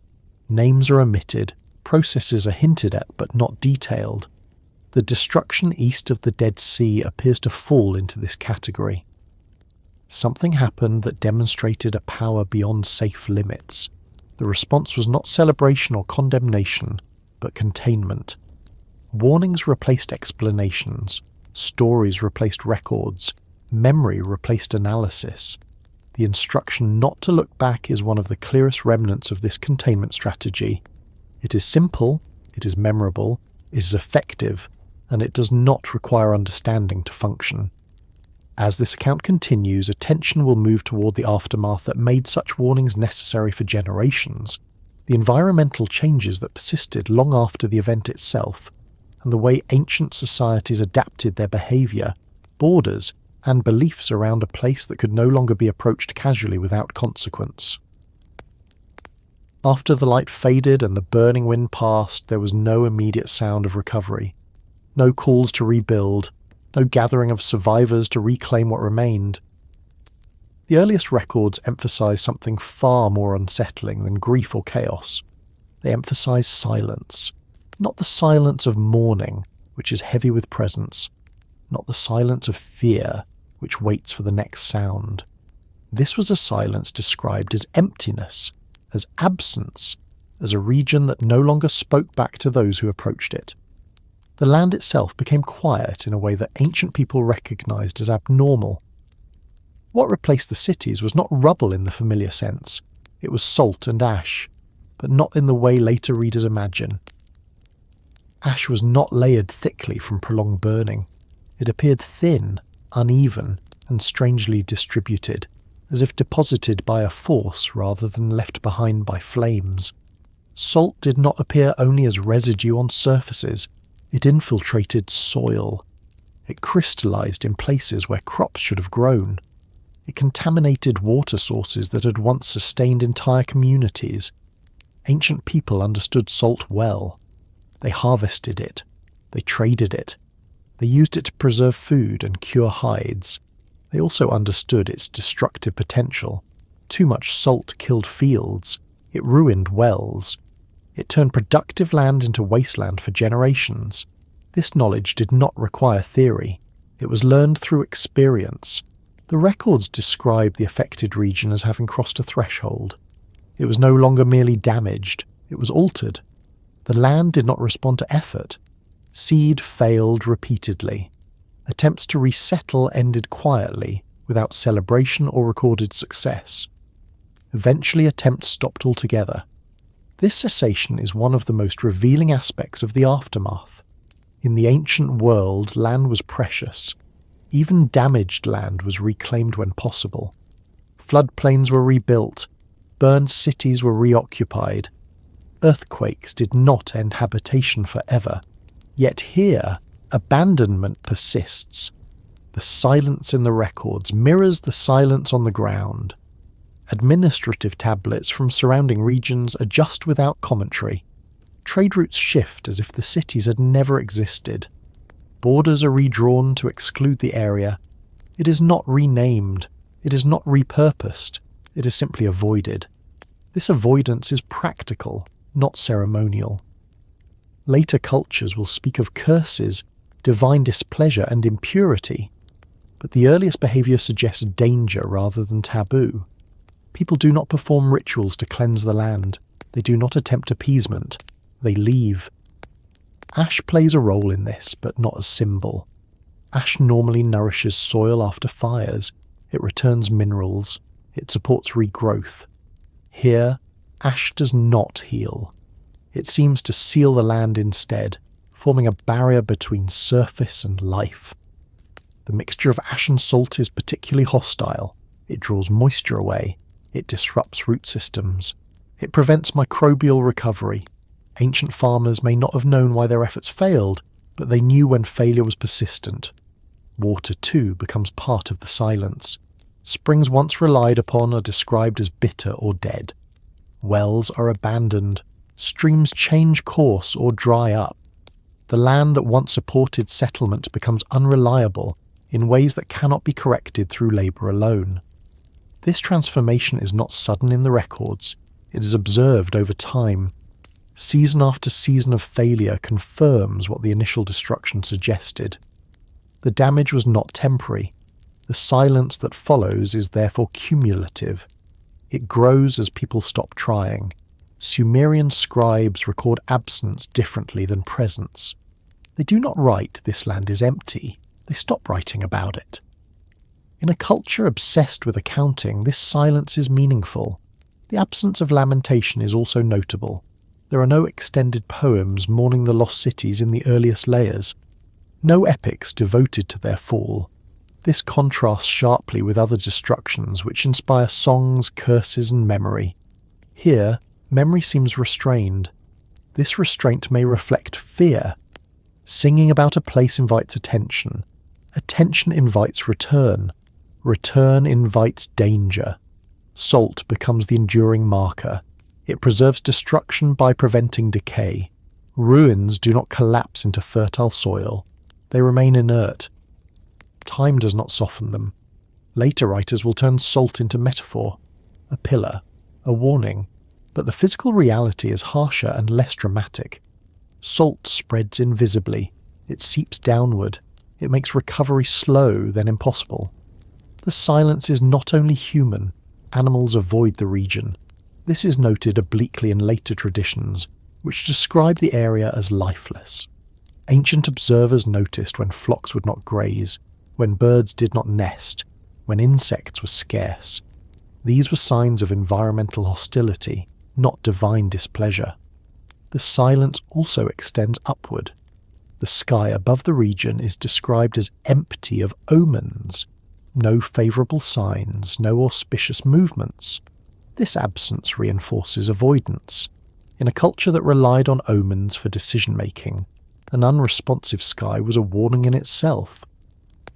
Names are omitted. Processes are hinted at but not detailed. The destruction east of the Dead Sea appears to fall into this category. Something happened that demonstrated a power beyond safe limits. The response was not celebration or condemnation, but containment. Warnings replaced explanations. Stories replaced records. Memory replaced analysis. The instruction not to look back is one of the clearest remnants of this containment strategy. It is simple, it is memorable, it is effective, and it does not require understanding to function. As this account continues, attention will move toward the aftermath that made such warnings necessary for generations, the environmental changes that persisted long after the event itself, and the way ancient societies adapted their behaviour, borders, and beliefs around a place that could no longer be approached casually without consequence. After the light faded and the burning wind passed, there was no immediate sound of recovery. No calls to rebuild, no gathering of survivors to reclaim what remained. The earliest records emphasize something far more unsettling than grief or chaos. They emphasize silence. Not the silence of mourning, which is heavy with presence. Not the silence of fear, which waits for the next sound. This was a silence described as emptiness, as absence, as a region that no longer spoke back to those who approached it. The land itself became quiet in a way that ancient people recognized as abnormal. What replaced the cities was not rubble in the familiar sense. It was salt and ash, but not in the way later readers imagine. Ash was not layered thickly from prolonged burning. It appeared thin, uneven, and strangely distributed, as if deposited by a force rather than left behind by flames. Salt did not appear only as residue on surfaces, it infiltrated soil. It crystallized in places where crops should have grown. It contaminated water sources that had once sustained entire communities. Ancient people understood salt well. They harvested it. They traded it. They used it to preserve food and cure hides. They also understood its destructive potential. Too much salt killed fields. It ruined wells. It turned productive land into wasteland for generations. This knowledge did not require theory. It was learned through experience. The records describe the affected region as having crossed a threshold. It was no longer merely damaged, it was altered. The land did not respond to effort. Seed failed repeatedly. Attempts to resettle ended quietly, without celebration or recorded success. Eventually attempts stopped altogether. This cessation is one of the most revealing aspects of the aftermath. In the ancient world, land was precious. Even damaged land was reclaimed when possible. Floodplains were rebuilt. Burned cities were reoccupied. Earthquakes did not end habitation forever. Yet here, abandonment persists. The silence in the records mirrors the silence on the ground. Administrative tablets from surrounding regions adjust without commentary. Trade routes shift as if the cities had never existed. Borders are redrawn to exclude the area. It is not renamed. It is not repurposed. It is simply avoided. This avoidance is practical, not ceremonial. Later cultures will speak of curses, divine displeasure, and impurity, but the earliest behavior suggests danger rather than taboo. People do not perform rituals to cleanse the land. They do not attempt appeasement. They leave. Ash plays a role in this, but not as symbol. Ash normally nourishes soil after fires. It returns minerals. It supports regrowth. Here, ash does not heal. It seems to seal the land instead, forming a barrier between surface and life. The mixture of ash and salt is particularly hostile. It draws moisture away. It disrupts root systems. It prevents microbial recovery. Ancient farmers may not have known why their efforts failed, but they knew when failure was persistent. Water, too, becomes part of the silence. Springs once relied upon are described as bitter or dead. Wells are abandoned. Streams change course or dry up. The land that once supported settlement becomes unreliable in ways that cannot be corrected through labour alone. This transformation is not sudden in the records. It is observed over time. Season after season of failure confirms what the initial destruction suggested. The damage was not temporary. The silence that follows is therefore cumulative. It grows as people stop trying. Sumerian scribes record absence differently than presence. They do not write, "This land is empty." They stop writing about it. In a culture obsessed with accounting, this silence is meaningful. The absence of lamentation is also notable. There are no extended poems mourning the lost cities in the earliest layers. No epics devoted to their fall. This contrasts sharply with other destructions which inspire songs, curses, and memory. Here, memory seems restrained. This restraint may reflect fear. Singing about a place invites attention. Attention invites return. Return invites danger. Salt becomes the enduring marker. It preserves destruction by preventing decay. Ruins do not collapse into fertile soil. They remain inert. Time does not soften them. Later writers will turn salt into metaphor, a pillar, a warning, but the physical reality is harsher and less dramatic. Salt spreads invisibly. It seeps downward. It makes recovery slow, then impossible. The silence is not only human. Animals avoid the region. This is noted obliquely in later traditions, which describe the area as lifeless. Ancient observers noticed when flocks would not graze, when birds did not nest, when insects were scarce. These were signs of environmental hostility, not divine displeasure. The silence also extends upward. The sky above the region is described as empty of omens. No favourable signs, no auspicious movements. This absence reinforces avoidance. In a culture that relied on omens for decision-making, an unresponsive sky was a warning in itself.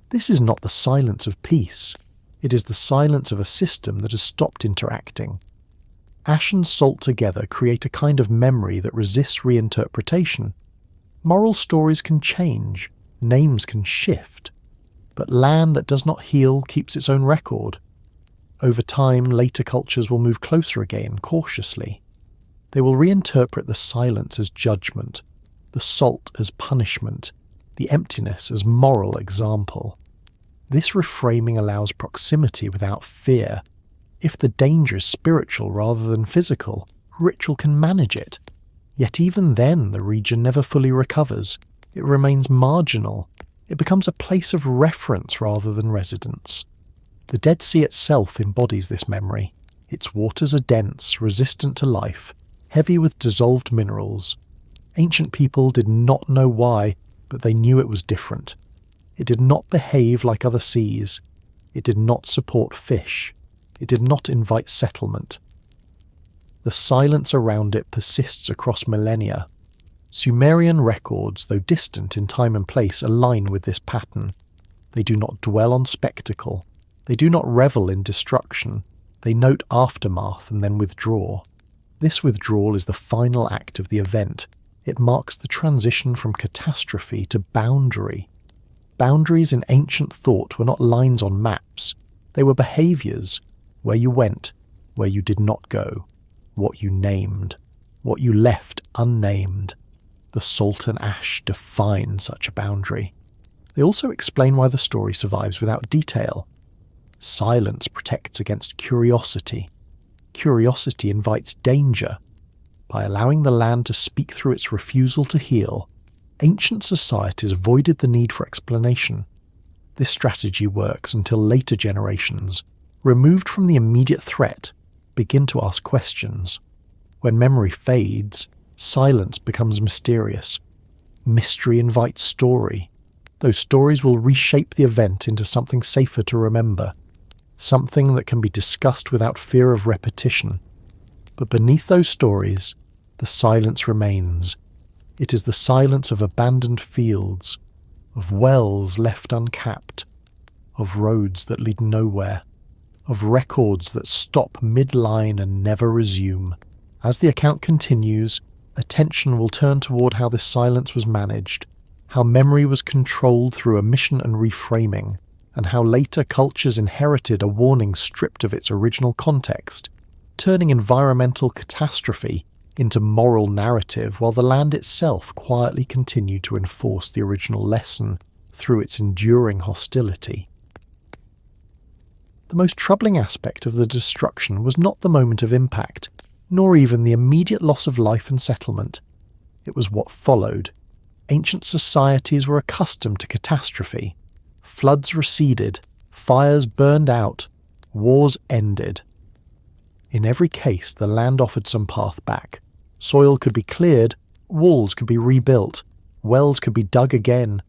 This is not the silence of peace. It is the silence of a system that has stopped interacting. Ash and salt together create a kind of memory that resists reinterpretation. Moral stories can change, names can shift, but land that does not heal keeps its own record. Over time, later cultures will move closer again, cautiously. They will reinterpret the silence as judgment, the salt as punishment, the emptiness as moral example. This reframing allows proximity without fear. If the danger is spiritual rather than physical, ritual can manage it. Yet even then, the region never fully recovers. It remains marginal. It becomes a place of reference rather than residence. The Dead Sea itself embodies this memory. Its waters are dense, resistant to life, heavy with dissolved minerals. Ancient people did not know why, but they knew it was different. It did not behave like other seas. It did not support fish. It did not invite settlement. The silence around it persists across millennia. Sumerian records, though distant in time and place, align with this pattern. They do not dwell on spectacle. They do not revel in destruction. They note aftermath and then withdraw. This withdrawal is the final act of the event. It marks the transition from catastrophe to boundary. Boundaries in ancient thought were not lines on maps. They were behaviours, where you went, where you did not go, what you named, what you left unnamed. The salt and ash define such a boundary. They also explain why the story survives without detail. Silence protects against curiosity. Curiosity invites danger. By allowing the land to speak through its refusal to heal, ancient societies avoided the need for explanation. This strategy works until later generations, removed from the immediate threat, begin to ask questions. When memory fades, silence becomes mysterious. Mystery invites story. Those stories will reshape the event into something safer to remember, something that can be discussed without fear of repetition. But beneath those stories, the silence remains. It is the silence of abandoned fields, of wells left uncapped, of roads that lead nowhere, of records that stop mid-line and never resume. As the account continues, attention will turn toward how this silence was managed, how memory was controlled through omission and reframing, and how later cultures inherited a warning stripped of its original context, turning environmental catastrophe into moral narrative while the land itself quietly continued to enforce the original lesson through its enduring hostility. The most troubling aspect of the destruction was not the moment of impact, nor even the immediate loss of life and settlement. It was what followed. Ancient societies were accustomed to catastrophe. Floods receded, fires burned out, wars ended. In every case, the land offered some path back. Soil could be cleared, walls could be rebuilt, wells could be dug again.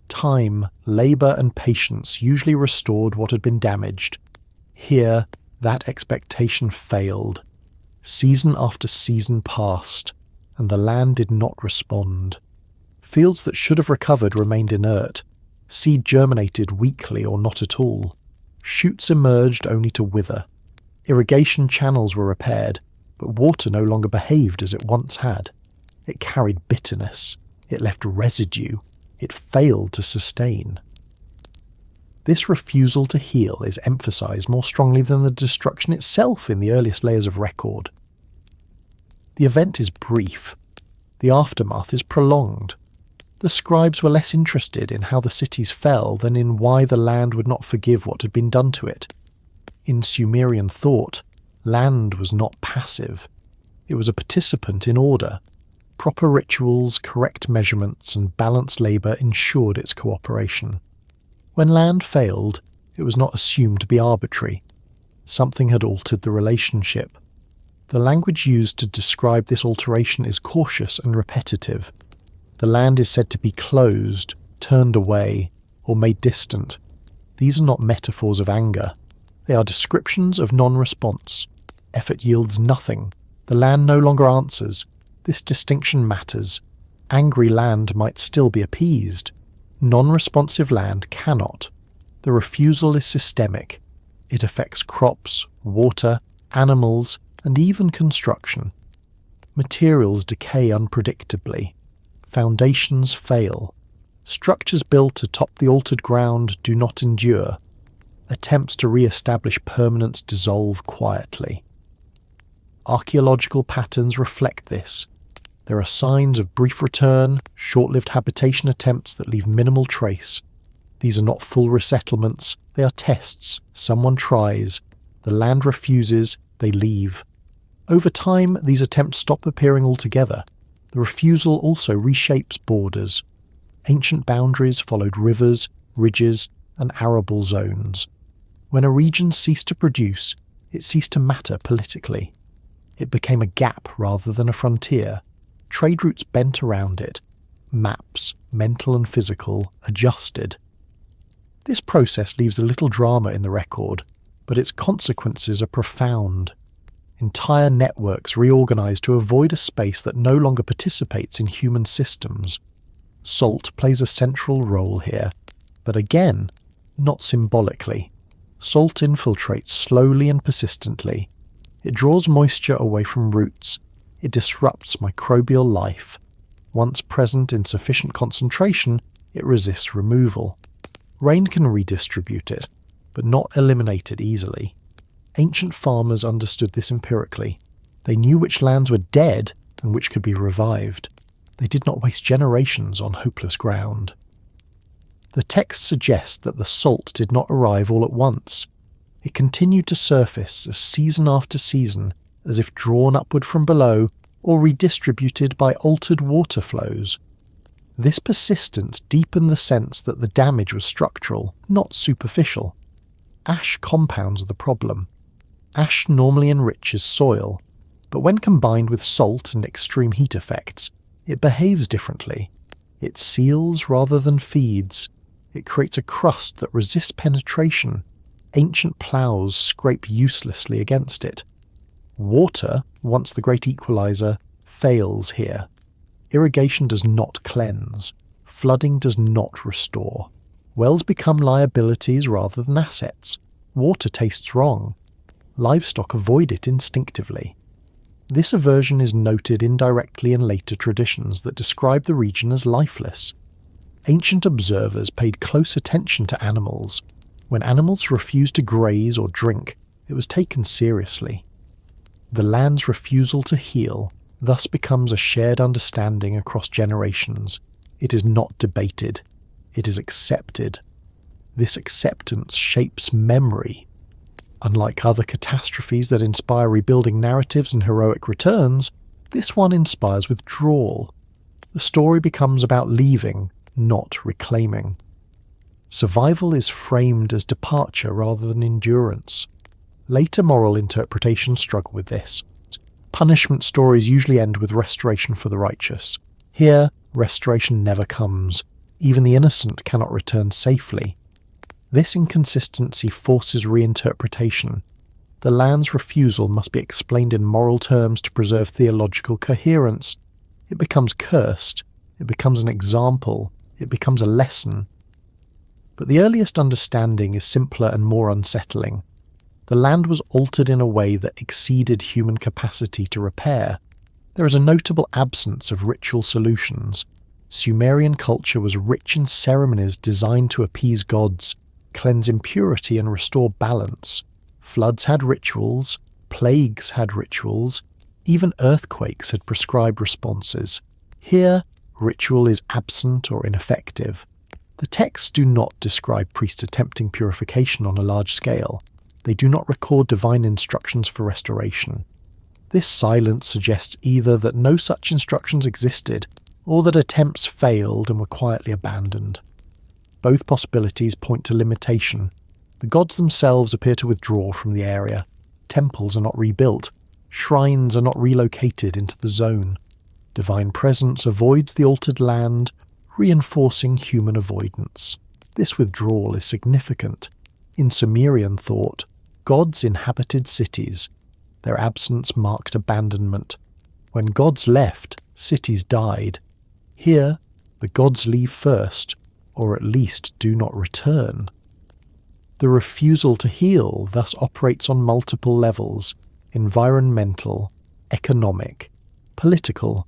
Time, labour and patience usually restored what had been damaged. Here, that expectation failed. Season after season passed, and the land did not respond. Fields that should have recovered remained inert. Seed germinated weakly or not at all. Shoots emerged only to wither. Irrigation channels were repaired, but water no longer behaved as it once had. It carried bitterness. It left residue. It failed to sustain. This refusal to heal is emphasized more strongly than the destruction itself in the earliest layers of record. The event is brief. The aftermath is prolonged. The scribes were less interested in how the cities fell than in why the land would not forgive what had been done to it. In Sumerian thought, Land was not passive. It was a participant in order. Proper rituals, correct measurements, and balanced labour ensured its cooperation. When land failed, it was not assumed to be arbitrary. Something had altered the relationship. The language used to describe this alteration is cautious and repetitive. The land is said to be closed, turned away, or made distant. These are not metaphors of anger. They are descriptions of non-response. Effort yields nothing. The land no longer answers. This distinction matters. Angry land might still be appeased. Non-responsive land cannot. The refusal is systemic. It affects crops, water, animals, and even construction. Materials decay unpredictably. Foundations fail. Structures built atop the altered ground do not endure. Attempts to re-establish permanence dissolve quietly. Archaeological patterns reflect this. There are signs of brief return, short-lived habitation attempts that leave minimal trace. These are not full resettlements, they are tests. Someone tries, the land refuses, they leave. Over time, these attempts stop appearing altogether. The refusal also reshapes borders. Ancient boundaries followed rivers, ridges, and arable zones. When a region ceased to produce, it ceased to matter politically. It became a gap rather than a frontier. Trade routes bent around it. Maps, mental and physical, adjusted. This process leaves a little drama in the record, but its consequences are profound. Entire networks reorganize to avoid a space that no longer participates in human systems. Salt plays a central role here, but again, not symbolically. Salt infiltrates slowly and persistently. It draws moisture away from roots. It disrupts microbial life. Once present in sufficient concentration, it resists removal. Rain can redistribute it, but not eliminate it easily. Ancient farmers understood this empirically. They knew which lands were dead and which could be revived. They did not waste generations on hopeless ground. The text suggests that the salt did not arrive all at once. It continued to surface as season after season, as if drawn upward from below or redistributed by altered water flows. This persistence deepened the sense that the damage was structural, not superficial. Ash compounds the problem. Ash normally enriches soil, but when combined with salt and extreme heat effects, it behaves differently. It seals rather than feeds. It creates a crust that resists penetration. Ancient ploughs scrape uselessly against it. Water, once the great equalizer, fails here. Irrigation does not cleanse. Flooding does not restore. Wells become liabilities rather than assets. Water tastes wrong. Livestock avoid it instinctively. This aversion is noted indirectly in later traditions that describe the region as lifeless. Ancient observers paid close attention to animals. When animals refused to graze or drink, it was taken seriously. The land's refusal to heal thus becomes a shared understanding across generations. It is not debated. It is accepted. This acceptance shapes memory. Unlike other catastrophes that inspire rebuilding narratives and heroic returns, this one inspires withdrawal. The story becomes about leaving, not reclaiming. Survival is framed as departure rather than endurance. Later moral interpretations struggle with this. Punishment stories usually end with restoration for the righteous. Here, restoration never comes. Even the innocent cannot return safely. This inconsistency forces reinterpretation. The land's refusal must be explained in moral terms to preserve theological coherence. It becomes cursed. It becomes an example. It becomes a lesson. But the earliest understanding is simpler and more unsettling. The land was altered in a way that exceeded human capacity to repair. There is a notable absence of ritual solutions. Sumerian culture was rich in ceremonies designed to appease gods, cleanse impurity and restore balance. Floods had rituals, plagues had rituals, even earthquakes had prescribed responses. Here, ritual is absent or ineffective. The texts do not describe priests attempting purification on a large scale. They do not record divine instructions for restoration. This silence suggests either that no such instructions existed, or that attempts failed and were quietly abandoned. Both possibilities point to limitation. The gods themselves appear to withdraw from the area. Temples are not rebuilt. Shrines are not relocated into the zone. Divine presence avoids the altered land, reinforcing human avoidance. This withdrawal is significant. In Sumerian thought, gods inhabited cities. Their absence marked abandonment. When gods left, cities died. Here, the gods leave first, or at least do not return. The refusal to heal thus operates on multiple levels: environmental, economic, political,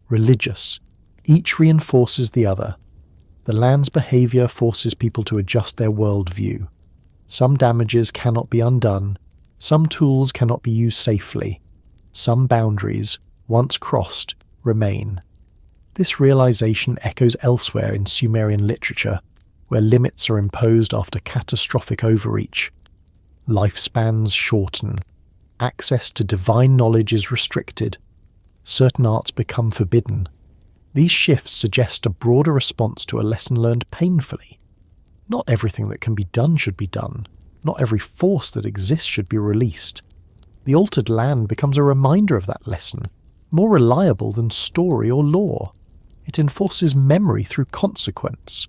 religious. Each reinforces the other. The land's behaviour forces people to adjust their worldview. Some damages cannot be undone. Some tools cannot be used safely. Some boundaries, once crossed, remain. This realization echoes elsewhere in Sumerian literature, where limits are imposed after catastrophic overreach. Lifespans shorten. Access to divine knowledge is restricted. Certain arts become forbidden. These shifts suggest a broader response to a lesson learned painfully. Not everything that can be done should be done. Not every force that exists should be released. The altered land becomes a reminder of that lesson, more reliable than story or law. It enforces memory through consequence.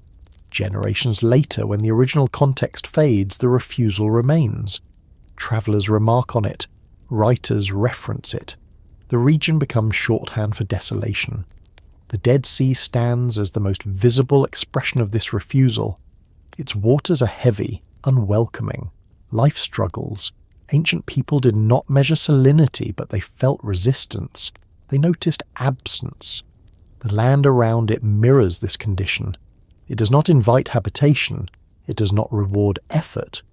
Generations later, when the original context fades, the refusal remains. Travellers remark on it. Writers reference it. The region becomes shorthand for desolation. The Dead Sea stands as the most visible expression of this refusal. Its waters are heavy, unwelcoming. Life struggles. Ancient people did not measure salinity, but they felt resistance. They noticed absence. The land around it mirrors this condition. It does not invite habitation. It does not reward effort.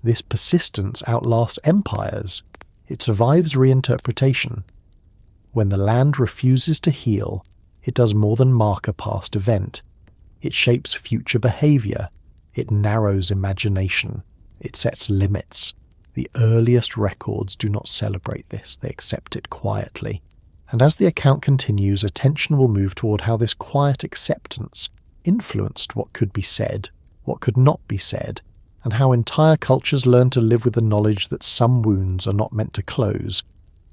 This persistence outlasts empires. It survives reinterpretation. When the land refuses to heal, it does more than mark a past event. It shapes future behaviour. It narrows imagination. It sets limits. The earliest records do not celebrate this, they accept it quietly. And as the account continues, attention will move toward how this quiet acceptance influenced what could be said, what could not be said, and how entire cultures learn to live with the knowledge that some wounds are not meant to close,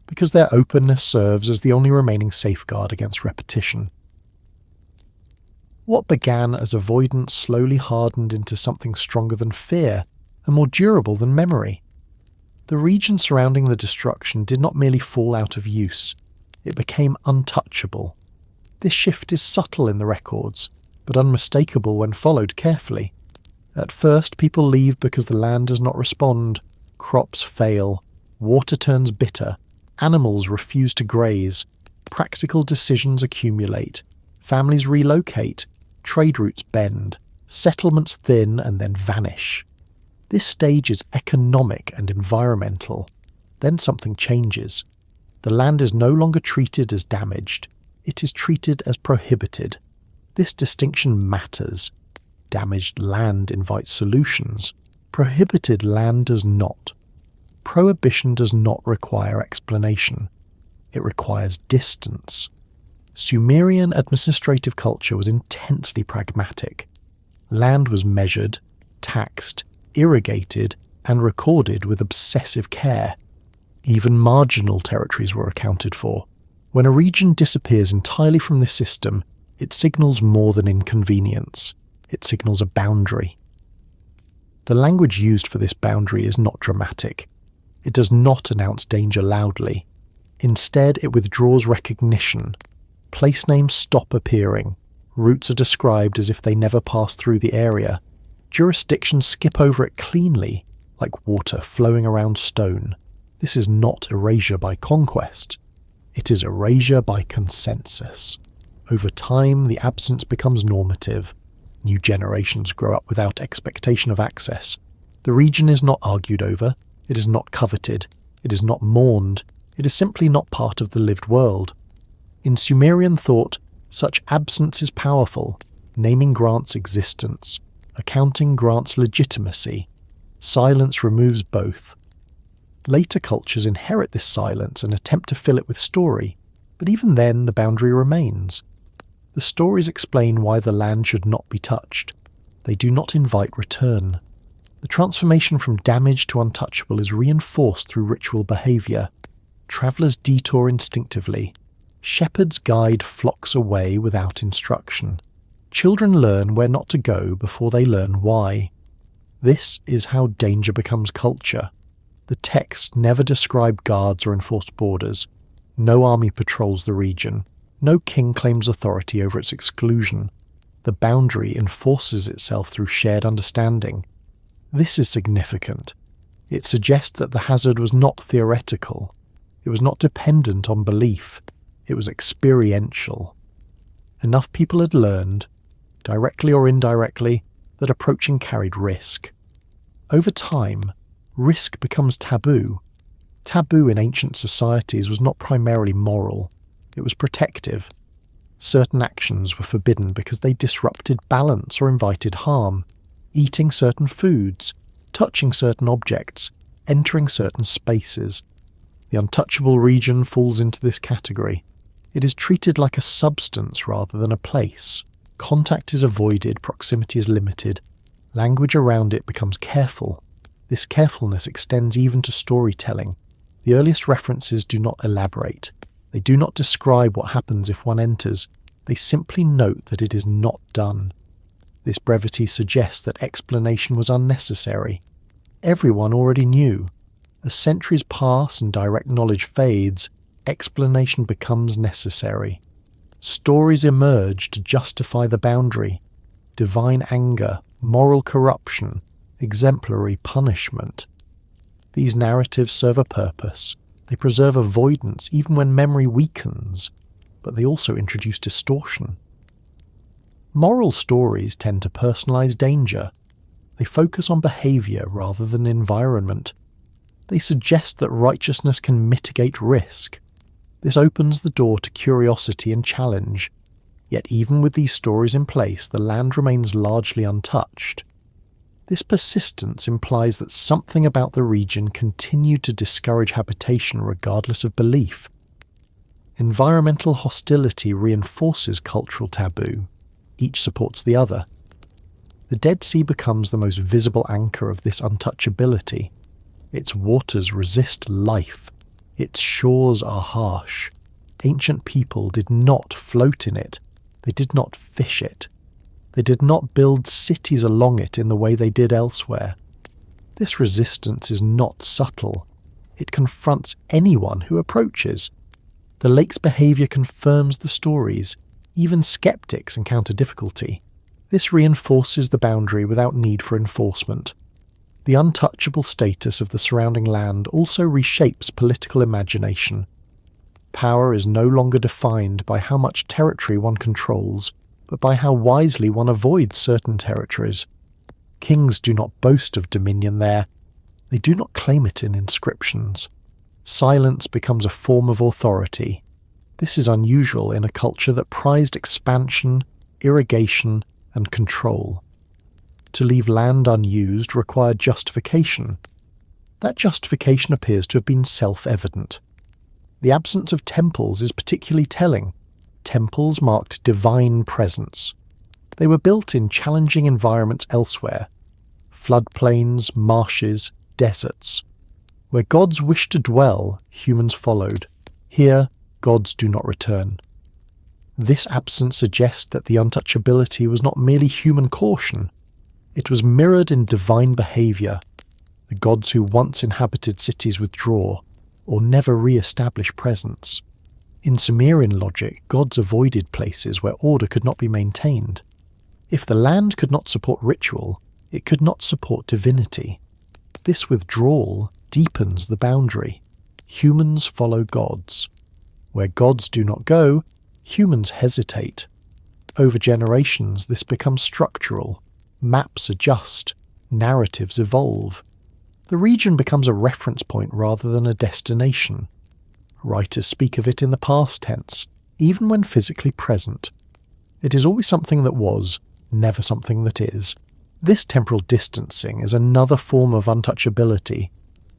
because their openness serves as the only remaining safeguard against repetition. What began as avoidance slowly hardened into something stronger than fear, and more durable than memory. The region surrounding the destruction did not merely fall out of use, it became untouchable. This shift is subtle in the records, but unmistakable when followed carefully. At first, people leave because the land does not respond. Crops fail, water turns bitter, animals refuse to graze, practical decisions accumulate, families relocate, trade routes bend, settlements thin and then vanish. This stage is economic and environmental. Then something changes. The land is no longer treated as damaged. It is treated as prohibited. This distinction matters. Damaged land invites solutions. Prohibited land does not. Prohibition does not require explanation. It requires distance. Sumerian administrative culture was intensely pragmatic. Land was measured, taxed, irrigated, and recorded with obsessive care. Even marginal territories were accounted for. When a region disappears entirely from this system, it signals more than inconvenience. It signals a boundary. The language used for this boundary is not dramatic. It does not announce danger loudly. Instead, it withdraws recognition. Place names stop appearing. Routes are described as if they never passed through the area. Jurisdictions skip over it cleanly, like water flowing around stone. This is not erasure by conquest. It is erasure by consensus. Over time, the absence becomes normative. New generations grow up without expectation of access. The region is not argued over. It is not coveted. It is not mourned. It is simply not part of the lived world. In Sumerian thought, such absence is powerful. Naming grants existence. Accounting grants legitimacy. Silence removes both. Later cultures inherit this silence and attempt to fill it with story, but even then the boundary remains. The stories explain why the land should not be touched. They do not invite return. The transformation from damaged to untouchable is reinforced through ritual behaviour. Travellers detour instinctively. Shepherds guide flocks away without instruction. Children learn where not to go before they learn why. This is how danger becomes culture. The texts never describe guards or enforced borders. No army patrols the region. No king claims authority over its exclusion. The boundary enforces itself through shared understanding. This is significant. It suggests that the hazard was not theoretical. It was not dependent on belief. It was experiential. Enough people had learned, directly or indirectly, that approaching carried risk. Over time, risk becomes taboo. Taboo in ancient societies was not primarily moral. It was protective. Certain actions were forbidden because they disrupted balance or invited harm. Eating certain foods, touching certain objects, entering certain spaces. The untouchable region falls into this category. It is treated like a substance rather than a place. Contact is avoided, proximity is limited. Language around it becomes careful. This carefulness extends even to storytelling. The earliest references do not elaborate. They do not describe what happens if one enters. They simply note that it is not done. This brevity suggests that explanation was unnecessary. Everyone already knew. As centuries pass and direct knowledge fades, explanation becomes necessary. Stories emerge to justify the boundary. Divine anger, moral corruption, exemplary punishment. These narratives serve a purpose. They preserve avoidance even when memory weakens, but they also introduce distortion. Moral stories tend to personalize danger. They focus on behavior rather than environment. They suggest that righteousness can mitigate risk. This opens the door to curiosity and challenge. Yet even with these stories in place, the land remains largely untouched. This persistence implies that something about the region continued to discourage habitation regardless of belief. Environmental hostility reinforces cultural taboo. Each supports the other. The Dead Sea becomes the most visible anchor of this untouchability. Its waters resist life. Its shores are harsh. Ancient people did not float in it. They did not fish it. They did not build cities along it in the way they did elsewhere. This resistance is not subtle. It confronts anyone who approaches. The lake's behaviour confirms the stories. Even skeptics encounter difficulty. This reinforces the boundary without need for enforcement. The untouchable status of the surrounding land also reshapes political imagination. Power is no longer defined by how much territory one controls, but by how wisely one avoids certain territories. Kings do not boast of dominion there. They do not claim it in inscriptions. Silence becomes a form of authority. This is unusual in a culture that prized expansion, irrigation, and control. To leave land unused required justification. That justification appears to have been self-evident. The absence of temples is particularly telling. Temples marked divine presence. They were built in challenging environments elsewhere. Floodplains, marshes, deserts. Where gods wished to dwell, humans followed. Here, gods do not return. This absence suggests that the untouchability was not merely human caution. It was mirrored in divine behaviour. The gods who once inhabited cities withdraw, or never re-establish presence. In Sumerian logic, gods avoided places where order could not be maintained. If the land could not support ritual, it could not support divinity. This withdrawal deepens the boundary. Humans follow gods. Where gods do not go, humans hesitate. Over generations, this becomes structural. Maps adjust. Narratives evolve. The region becomes a reference point rather than a destination. Writers speak of it in the past tense, even when physically present. It is always something that was, never something that is. This temporal distancing is another form of untouchability.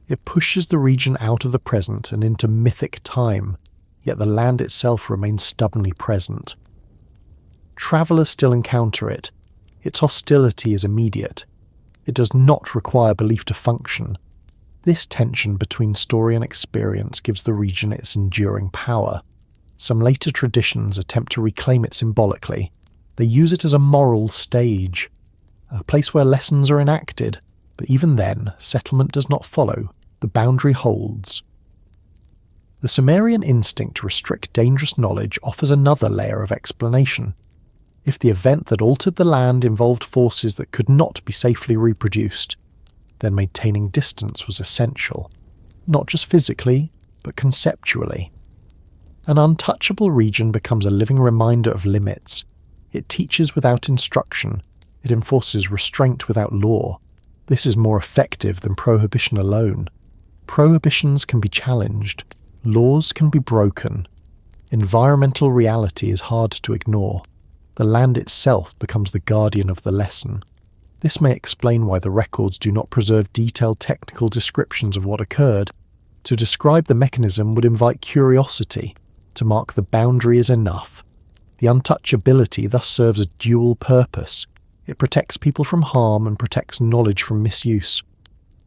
It pushes the region out of the present and into mythic time, yet the land itself remains stubbornly present. Travellers still encounter it. Its hostility is immediate. It does not require belief to function. This tension between story and experience gives the region its enduring power. Some later traditions attempt to reclaim it symbolically. They use it as a moral stage, a place where lessons are enacted, but even then, settlement does not follow. The boundary holds. The Sumerian instinct to restrict dangerous knowledge offers another layer of explanation. If the event that altered the land involved forces that could not be safely reproduced, then maintaining distance was essential, not just physically, but conceptually. An untouchable region becomes a living reminder of limits. It teaches without instruction. It enforces restraint without law. This is more effective than prohibition alone. Prohibitions can be challenged. Laws can be broken. Environmental reality is hard to ignore. The land itself becomes the guardian of the lesson. This may explain why the records do not preserve detailed technical descriptions of what occurred. To describe the mechanism would invite curiosity. To mark the boundary is enough. The untouchability thus serves a dual purpose. It protects people from harm and protects knowledge from misuse.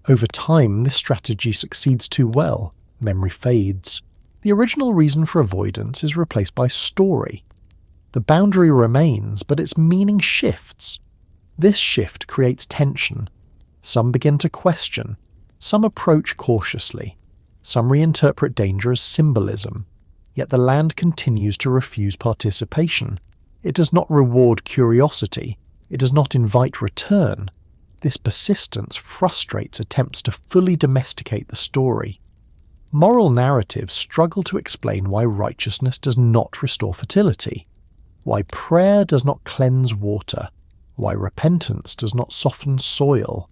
Over time, this strategy succeeds too well. Memory fades. The original reason for avoidance is replaced by story. The boundary remains, but its meaning shifts. This shift creates tension. Some begin to question. Some approach cautiously. Some reinterpret danger as symbolism. Yet the land continues to refuse participation. It does not reward curiosity. It does not invite return. This persistence frustrates attempts to fully domesticate the story. Moral narratives struggle to explain why righteousness does not restore fertility, why prayer does not cleanse water, why repentance does not soften soil.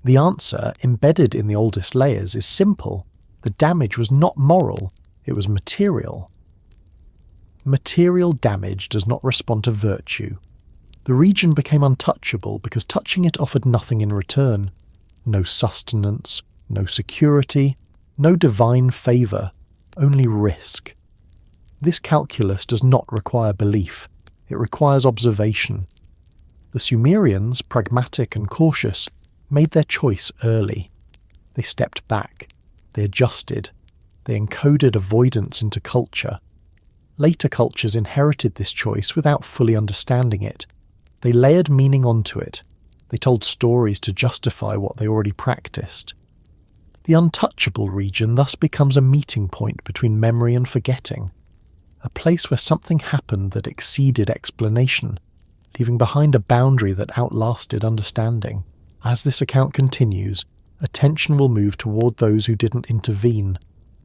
The answer, embedded in the oldest layers, is simple. The damage was not moral, it was material. Material damage does not respond to virtue. The region became untouchable because touching it offered nothing in return. No sustenance, no security, no divine favour, only risk. This calculus does not require belief, it requires observation. The Sumerians, pragmatic and cautious, made their choice early. They stepped back, they adjusted, they encoded avoidance into culture. Later cultures inherited this choice without fully understanding it. They layered meaning onto it. They told stories to justify what they already practiced. The untouchable region thus becomes a meeting point between memory and forgetting, a place where something happened that exceeded explanation, leaving behind a boundary that outlasted understanding. As this account continues, attention will move toward those who didn't intervene,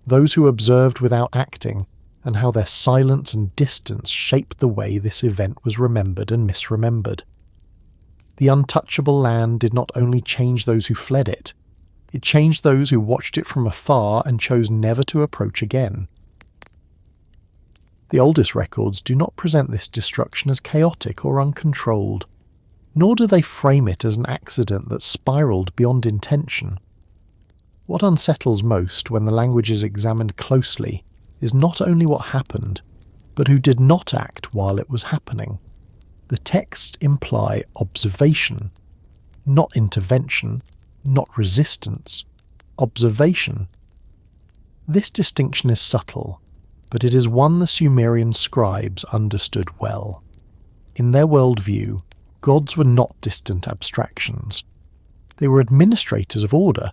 those who observed without acting, and how their silence and distance shaped the way this event was remembered and misremembered. The untouchable land did not only change those who fled it, it changed those who watched it from afar and chose never to approach again. The oldest records do not present this destruction as chaotic or uncontrolled, nor do they frame it as an accident that spiraled beyond intention. What unsettles most when the language is examined closely is not only what happened, but who did not act while it was happening. The texts imply observation, not intervention, not resistance, observation. This distinction is subtle, but it is one the Sumerian scribes understood well. In their worldview, gods were not distant abstractions. They were administrators of order.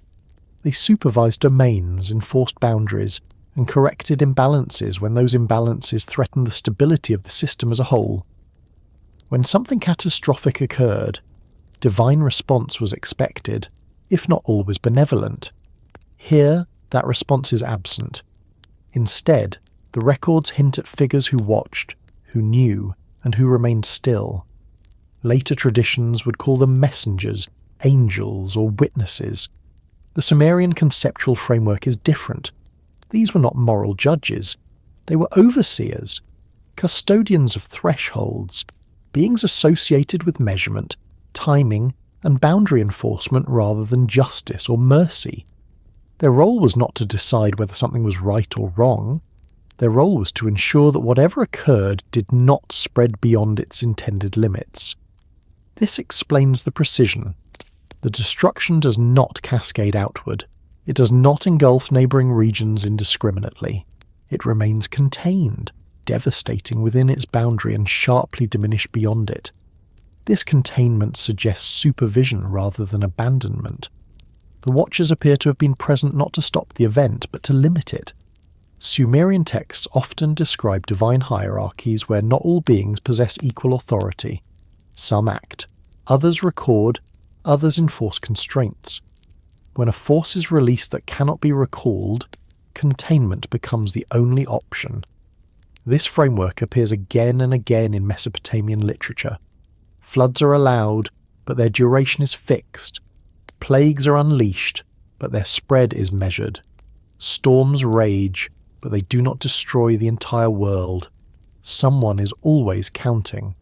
They supervised domains, enforced boundaries, and corrected imbalances when those imbalances threatened the stability of the system as a whole. When something catastrophic occurred, divine response was expected, if not always benevolent. Here, that response is absent. Instead, the records hint at figures who watched, who knew, and who remained still. Later traditions would call them messengers, angels, or witnesses. The Sumerian conceptual framework is different. These were not moral judges. They were overseers, custodians of thresholds, beings associated with measurement, timing, and boundary enforcement rather than justice or mercy. Their role was not to decide whether something was right or wrong. Their role was to ensure that whatever occurred did not spread beyond its intended limits. This explains the precision. The destruction does not cascade outward. It does not engulf neighbouring regions indiscriminately. It remains contained, devastating within its boundary and sharply diminished beyond it. This containment suggests supervision rather than abandonment. The Watchers appear to have been present not to stop the event, but to limit it. Sumerian texts often describe divine hierarchies where not all beings possess equal authority. Some act, others record, others enforce constraints. When a force is released that cannot be recalled, containment becomes the only option. This framework appears again and again in Mesopotamian literature. Floods are allowed, but their duration is fixed. Plagues are unleashed, but their spread is measured. Storms rage, but they do not destroy the entire world. Someone is always counting.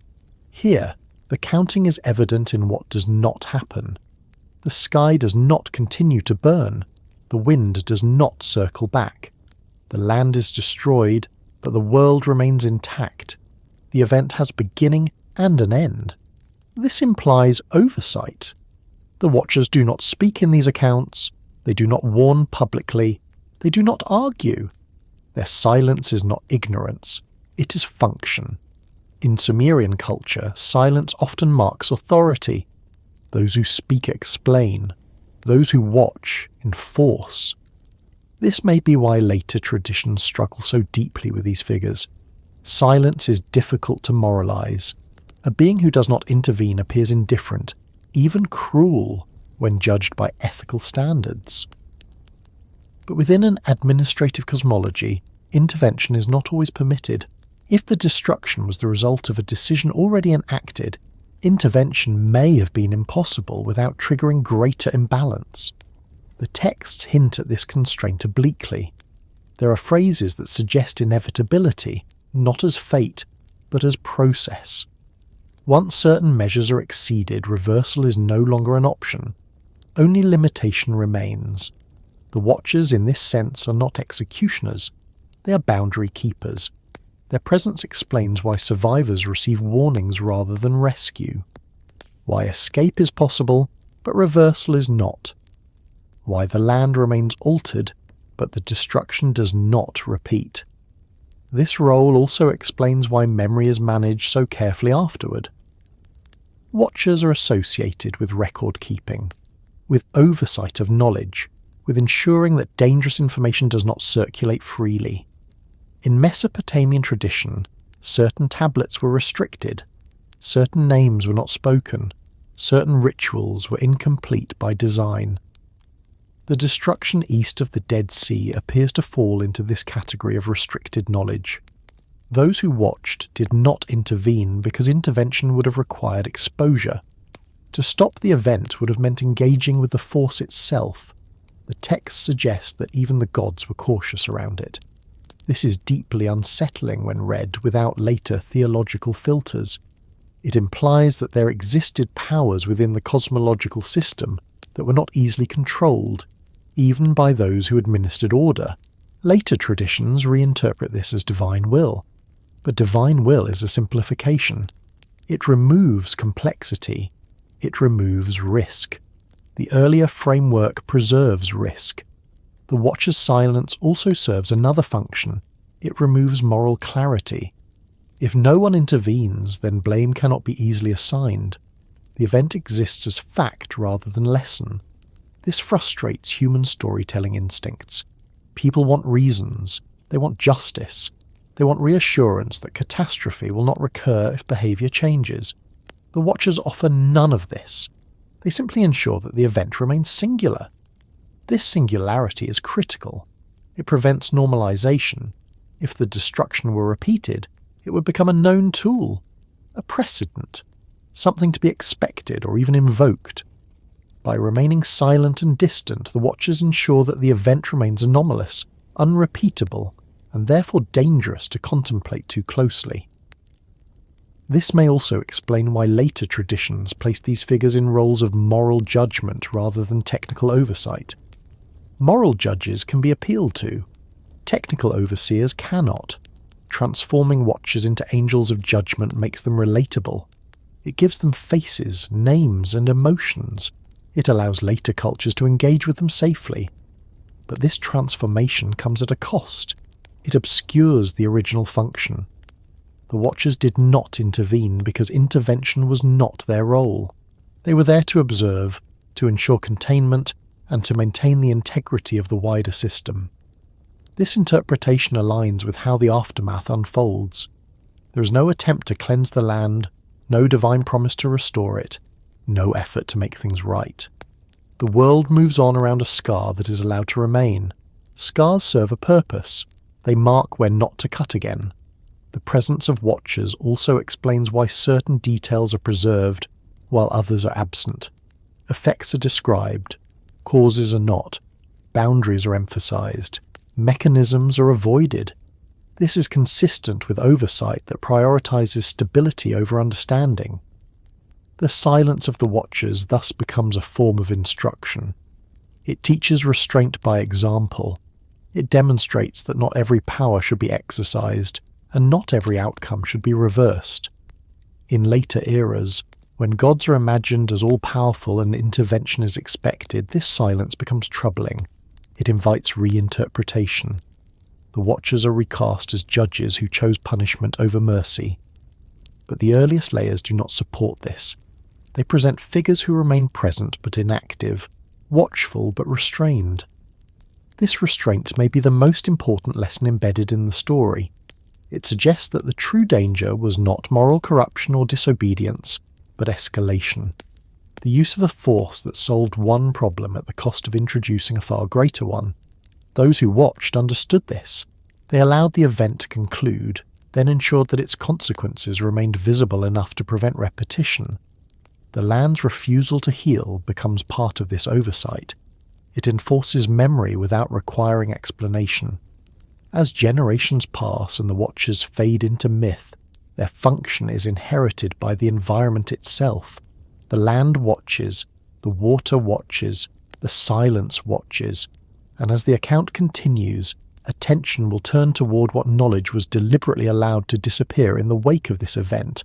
Here, the counting is evident in what does not happen. The sky does not continue to burn. The wind does not circle back. The land is destroyed, but the world remains intact. The event has a beginning and an end. This implies oversight. The Watchers do not speak in these accounts. They do not warn publicly. They do not argue. Their silence is not ignorance. It is function. In Sumerian culture, silence often marks authority. Those who speak explain. Those who watch enforce. This may be why later traditions struggle so deeply with these figures. Silence is difficult to moralize. A being who does not intervene appears indifferent, even cruel, when judged by ethical standards. But within an administrative cosmology, intervention is not always permitted. If the destruction was the result of a decision already enacted, intervention may have been impossible without triggering greater imbalance. The texts hint at this constraint obliquely. There are phrases that suggest inevitability, not as fate, but as process. Once certain measures are exceeded, reversal is no longer an option. Only limitation remains. The Watchers in this sense are not executioners. They are boundary keepers. Their presence explains why survivors receive warnings rather than rescue. Why escape is possible, but reversal is not. Why the land remains altered, but the destruction does not repeat. This role also explains why memory is managed so carefully afterward. Watchers are associated with record keeping, with oversight of knowledge, with ensuring that dangerous information does not circulate freely. In Mesopotamian tradition, certain tablets were restricted, certain names were not spoken, certain rituals were incomplete by design. The destruction east of the Dead Sea appears to fall into this category of restricted knowledge. Those who watched did not intervene because intervention would have required exposure. To stop the event would have meant engaging with the force itself. The text suggests that even the gods were cautious around it. This is deeply unsettling when read without later theological filters. It implies that there existed powers within the cosmological system that were not easily controlled, even by those who administered order. Later traditions reinterpret this as divine will. But divine will is a simplification. It removes complexity. It removes risk. The earlier framework preserves risk. The Watcher's silence also serves another function. It removes moral clarity. If no one intervenes, then blame cannot be easily assigned. The event exists as fact rather than lesson. This frustrates human storytelling instincts. People want reasons. They want justice. They want reassurance that catastrophe will not recur if behaviour changes. The Watchers offer none of this. They simply ensure that the event remains singular. This singularity is critical. It prevents normalization. If the destruction were repeated, it would become a known tool, a precedent, something to be expected or even invoked. By remaining silent and distant, the Watchers ensure that the event remains anomalous, unrepeatable, and therefore dangerous to contemplate too closely. This may also explain why later traditions place these figures in roles of moral judgment rather than technical oversight. Moral judges can be appealed to. Technical overseers cannot. Transforming watchers into angels of judgment makes them relatable. It gives them faces, names, and emotions. It allows later cultures to engage with them safely. But this transformation comes at a cost. It obscures the original function. The Watchers did not intervene because intervention was not their role. They were there to observe, to ensure containment, and to maintain the integrity of the wider system. This interpretation aligns with how the aftermath unfolds. There is no attempt to cleanse the land, no divine promise to restore it, no effort to make things right. The world moves on around a scar that is allowed to remain. Scars serve a purpose. They mark where not to cut again. The presence of Watchers also explains why certain details are preserved while others are absent. Effects are described. Causes are not. Boundaries are emphasized. Mechanisms are avoided. This is consistent with oversight that prioritizes stability over understanding. The silence of the Watchers thus becomes a form of instruction. It teaches restraint by example. It demonstrates that not every power should be exercised, and not every outcome should be reversed. In later eras, when gods are imagined as all-powerful and intervention is expected, this silence becomes troubling. It invites reinterpretation. The Watchers are recast as judges who chose punishment over mercy. But the earliest layers do not support this. They present figures who remain present but inactive, watchful but restrained. This restraint may be the most important lesson embedded in the story. It suggests that the true danger was not moral corruption or disobedience, but escalation. The use of a force that solved one problem at the cost of introducing a far greater one. Those who watched understood this. They allowed the event to conclude, then ensured that its consequences remained visible enough to prevent repetition. The land's refusal to heal becomes part of this oversight. It enforces memory without requiring explanation. As generations pass and the Watchers fade into myth, their function is inherited by the environment itself. The land watches, the water watches, the silence watches, and as the account continues, attention will turn toward what knowledge was deliberately allowed to disappear in the wake of this event,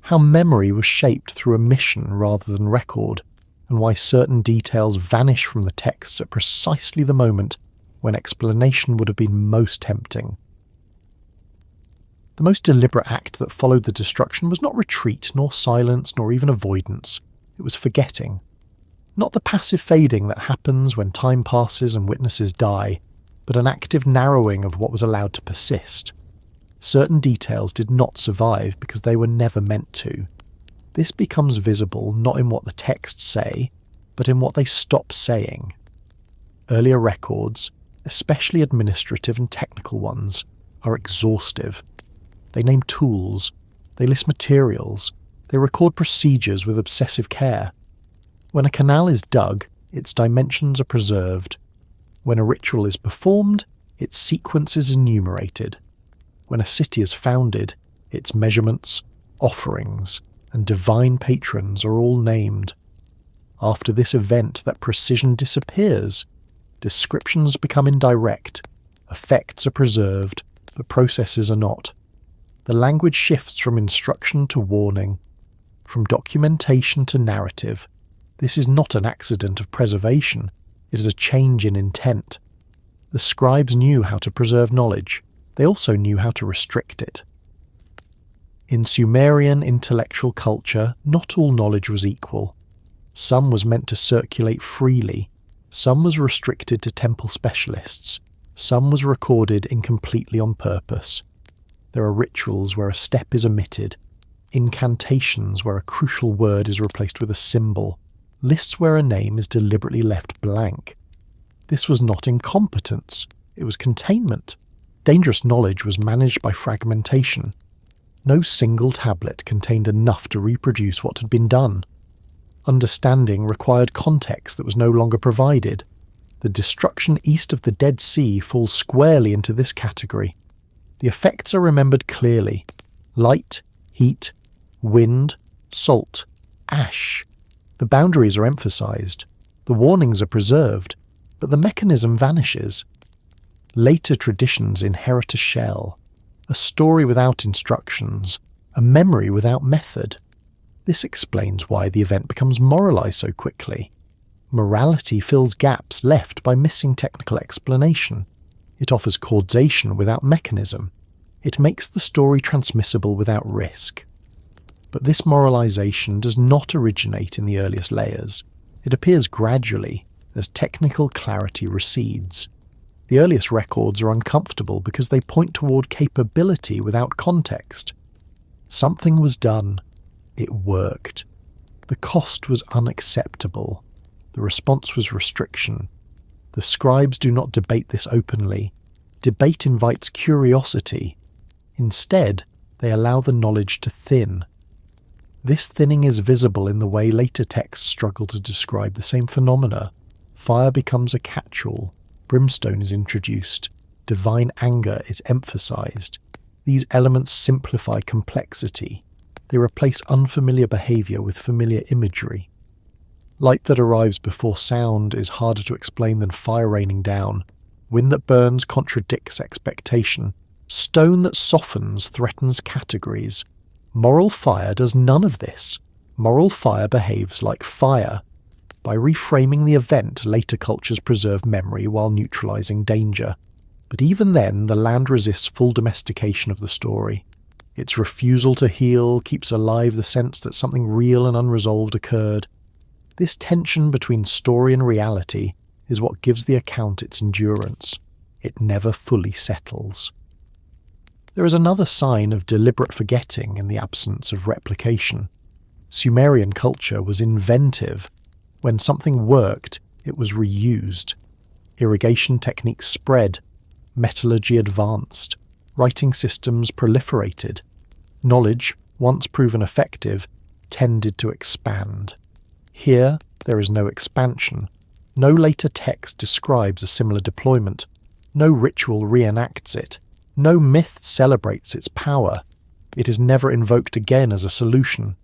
how memory was shaped through omission rather than record, and why certain details vanish from the texts at precisely the moment when explanation would have been most tempting. The most deliberate act that followed the destruction was not retreat, nor silence, nor even avoidance. It was forgetting. Not the passive fading that happens when time passes and witnesses die, but an active narrowing of what was allowed to persist. Certain details did not survive because they were never meant to. This becomes visible not in what the texts say, but in what they stop saying. Earlier records, especially administrative and technical ones, are exhaustive. They name tools, they list materials, they record procedures with obsessive care. When a canal is dug, its dimensions are preserved. When a ritual is performed, its sequence is enumerated. When a city is founded, its measurements, offerings, and divine patrons are all named. After this event, that precision disappears. Descriptions become indirect, effects are preserved, but processes are not. The language shifts from instruction to warning, from documentation to narrative. This is not an accident of preservation, it is a change in intent. The scribes knew how to preserve knowledge, they also knew how to restrict it. In Sumerian intellectual culture, not all knowledge was equal. Some was meant to circulate freely, some was restricted to temple specialists, some was recorded incompletely on purpose. There are rituals where a step is omitted, incantations where a crucial word is replaced with a symbol, lists where a name is deliberately left blank. This was not incompetence, it was containment. Dangerous knowledge was managed by fragmentation. No single tablet contained enough to reproduce what had been done. Understanding required context that was no longer provided. The destruction east of the Dead Sea falls squarely into this category. The effects are remembered clearly. Light, heat, Wind, salt, ash. The boundaries are emphasized. The warnings are preserved, but the mechanism vanishes. Later traditions inherit a shell, a story without instructions, a memory without method. This explains why the event becomes moralized so quickly. Morality fills gaps left by missing technical explanation. It offers causation without mechanism. It makes the story transmissible without risk. But this moralization does not originate in the earliest layers. It appears gradually, as technical clarity recedes. The earliest records are uncomfortable because they point toward capability without context. Something was done. It worked. The cost was unacceptable. The response was restriction. The scribes do not debate this openly. Debate invites curiosity. Instead, they allow the knowledge to thin. This thinning is visible in the way later texts struggle to describe the same phenomena. Fire becomes a catch-all. Brimstone is introduced. Divine anger is emphasized. These elements simplify complexity. They replace unfamiliar behavior with familiar imagery. Light that arrives before sound is harder to explain than fire raining down. Wind that burns contradicts expectation. Stone that softens threatens categories. Moral fire does none of this. Moral fire behaves like fire. By reframing the event, later cultures preserve memory while neutralizing danger. But even then, the land resists full domestication of the story. Its refusal to heal keeps alive the sense that something real and unresolved occurred. This tension between story and reality is what gives the account its endurance. It never fully settles. There is another sign of deliberate forgetting in the absence of replication. Sumerian culture was inventive. When something worked, it was reused. Irrigation techniques spread. Metallurgy advanced. Writing systems proliferated. Knowledge, once proven effective, tended to expand. Here, there is no expansion. No later text describes a similar deployment. No ritual reenacts it. No myth celebrates its power. It is never invoked again as a solution.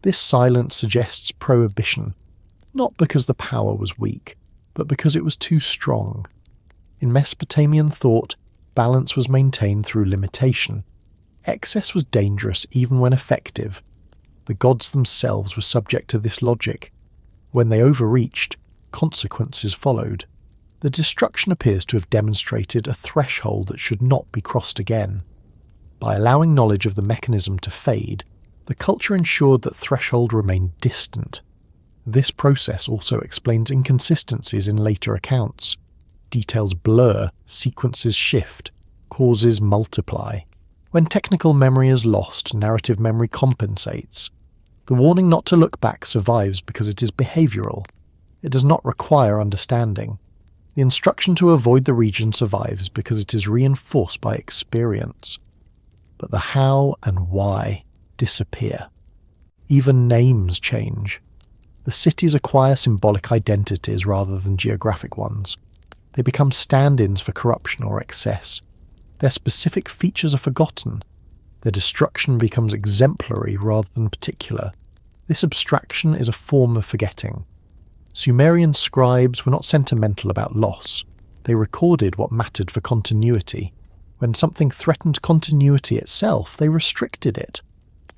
This silence suggests prohibition, not because the power was weak, but because it was too strong. In Mesopotamian thought, balance was maintained through limitation. Excess was dangerous even when effective. The gods themselves were subject to this logic. When they overreached, consequences followed. The destruction appears to have demonstrated a threshold that should not be crossed again. By allowing knowledge of the mechanism to fade, the culture ensured that threshold remained distant. This process also explains inconsistencies in later accounts. Details blur, sequences shift, causes multiply. When technical memory is lost, narrative memory compensates. The warning not to look back survives because it is behavioral. It does not require understanding. The instruction to avoid the region survives because it is reinforced by experience. But the how and why disappear. Even names change. The cities acquire symbolic identities rather than geographic ones. They become stand-ins for corruption or excess. Their specific features are forgotten. Their destruction becomes exemplary rather than particular. This abstraction is a form of forgetting. Sumerian scribes were not sentimental about loss. They recorded what mattered for continuity. When something threatened continuity itself, they restricted it.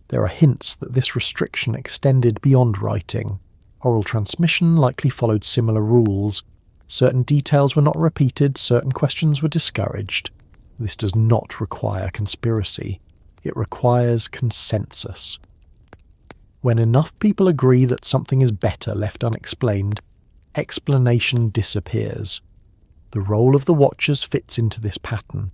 There are hints that this restriction extended beyond writing. Oral transmission likely followed similar rules. Certain details were not repeated, certain questions were discouraged. This does not require conspiracy. It requires consensus. When enough people agree that something is better left unexplained, explanation disappears. The role of the watchers fits into this pattern.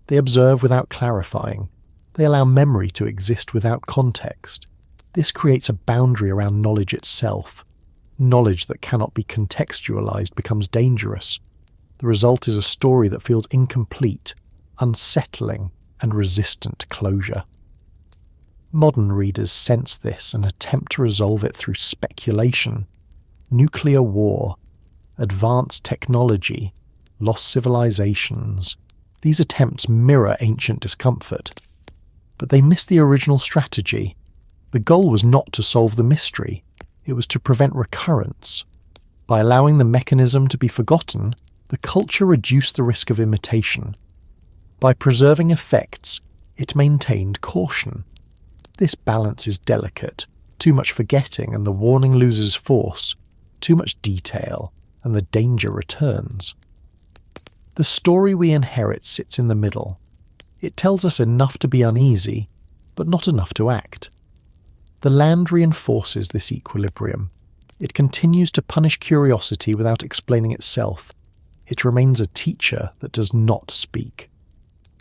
They observe without clarifying. They allow memory to exist without context. This creates a boundary around knowledge itself. Knowledge that cannot be contextualized becomes dangerous. The result is a story that feels incomplete, unsettling, and resistant to closure. Modern readers sense this and attempt to resolve it through speculation. Nuclear war, advanced technology, lost civilizations. These attempts mirror ancient discomfort. But they miss the original strategy. The goal was not to solve the mystery, it was to prevent recurrence. By allowing the mechanism to be forgotten, the culture reduced the risk of imitation. By preserving effects, it maintained caution. This balance is delicate. Too much forgetting and the warning loses force. Too much detail and the danger returns. The story we inherit sits in the middle. It tells us enough to be uneasy, but not enough to act. The land reinforces this equilibrium. It continues to punish curiosity without explaining itself. It remains a teacher that does not speak.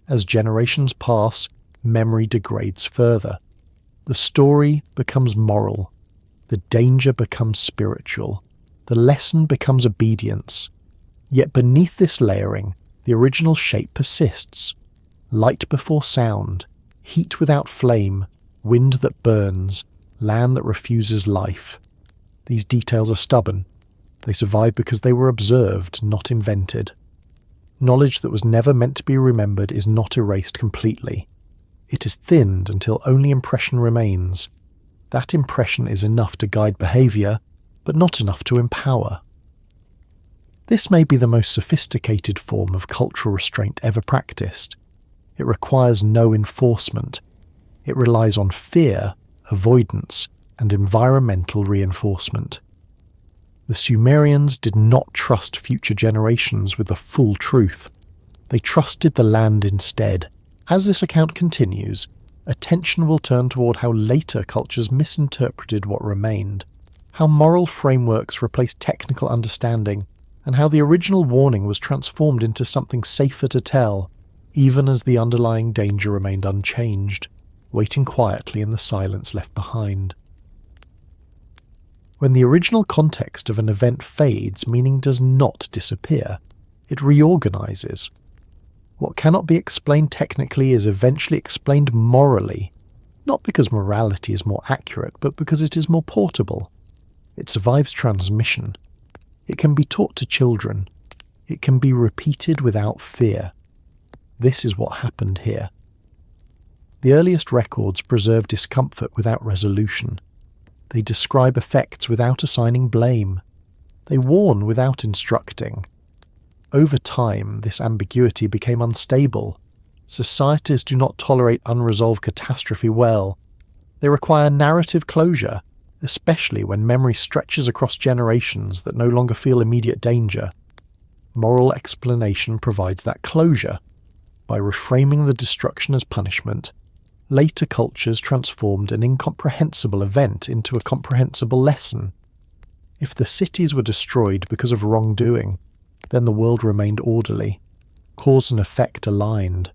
As generations pass, memory degrades further. The story becomes moral. The danger becomes spiritual. The lesson becomes obedience. Yet beneath this layering, the original shape persists. Light before sound, heat without flame, wind that burns, land that refuses life. These details are stubborn. They survive because they were observed, not invented. Knowledge that was never meant to be remembered is not erased completely. It is thinned until only impression remains. That impression is enough to guide behaviour, but not enough to empower. This may be the most sophisticated form of cultural restraint ever practiced. It requires no enforcement. It relies on fear, avoidance, and environmental reinforcement. The Sumerians did not trust future generations with the full truth. They trusted the land instead. As this account continues, attention will turn toward how later cultures misinterpreted what remained, how moral frameworks replaced technical understanding, and how the original warning was transformed into something safer to tell, even as the underlying danger remained unchanged, waiting quietly in the silence left behind. When the original context of an event fades, meaning does not disappear. It reorganizes. What cannot be explained technically is eventually explained morally, not because morality is more accurate, but because it is more portable. It survives transmission. It can be taught to children. It can be repeated without fear. This is what happened here. The earliest records preserve discomfort without resolution. They describe effects without assigning blame. They warn without instructing. Over time, this ambiguity became unstable. Societies do not tolerate unresolved catastrophe well. They require narrative closure, especially when memory stretches across generations that no longer feel immediate danger. Moral explanation provides that closure. By reframing the destruction as punishment, later cultures transformed an incomprehensible event into a comprehensible lesson. If the cities were destroyed because of wrongdoing, then the world remained orderly, cause and effect aligned.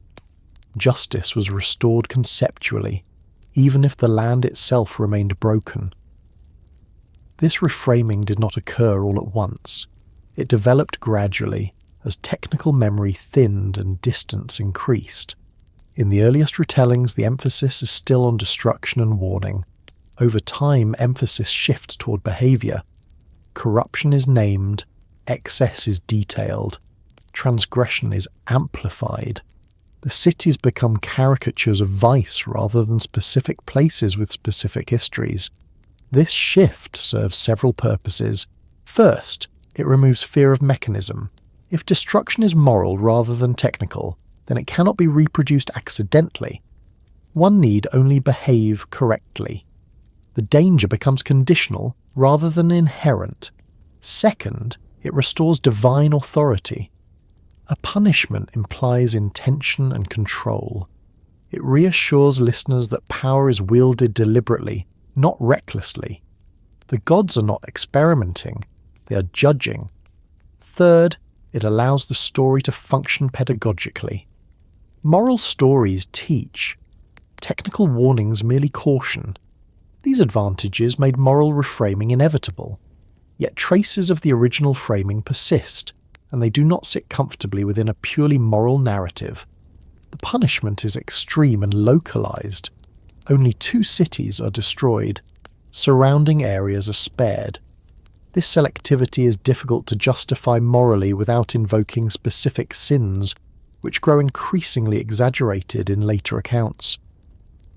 Justice was restored conceptually, even if the land itself remained broken. This reframing did not occur all at once. It developed gradually as technical memory thinned and distance increased. In the earliest retellings, the emphasis is still on destruction and warning. Over time, emphasis shifts toward behaviour. Corruption is named, excess is detailed, transgression is amplified. The cities become caricatures of vice rather than specific places with specific histories. This shift serves several purposes. First, it removes fear of mechanism. If destruction is moral rather than technical, then it cannot be reproduced accidentally. One need only behave correctly. The danger becomes conditional rather than inherent. Second, it restores divine authority. A punishment implies intention and control. It reassures listeners that power is wielded deliberately, not recklessly. The gods are not experimenting, they are judging. Third, it allows the story to function pedagogically. Moral stories teach. Technical warnings merely caution. These advantages made moral reframing inevitable. Yet traces of the original framing persist, and they do not sit comfortably within a purely moral narrative. The punishment is extreme and localized. Only 2 cities are destroyed. Surrounding areas are spared. This selectivity is difficult to justify morally without invoking specific sins, which grow increasingly exaggerated in later accounts.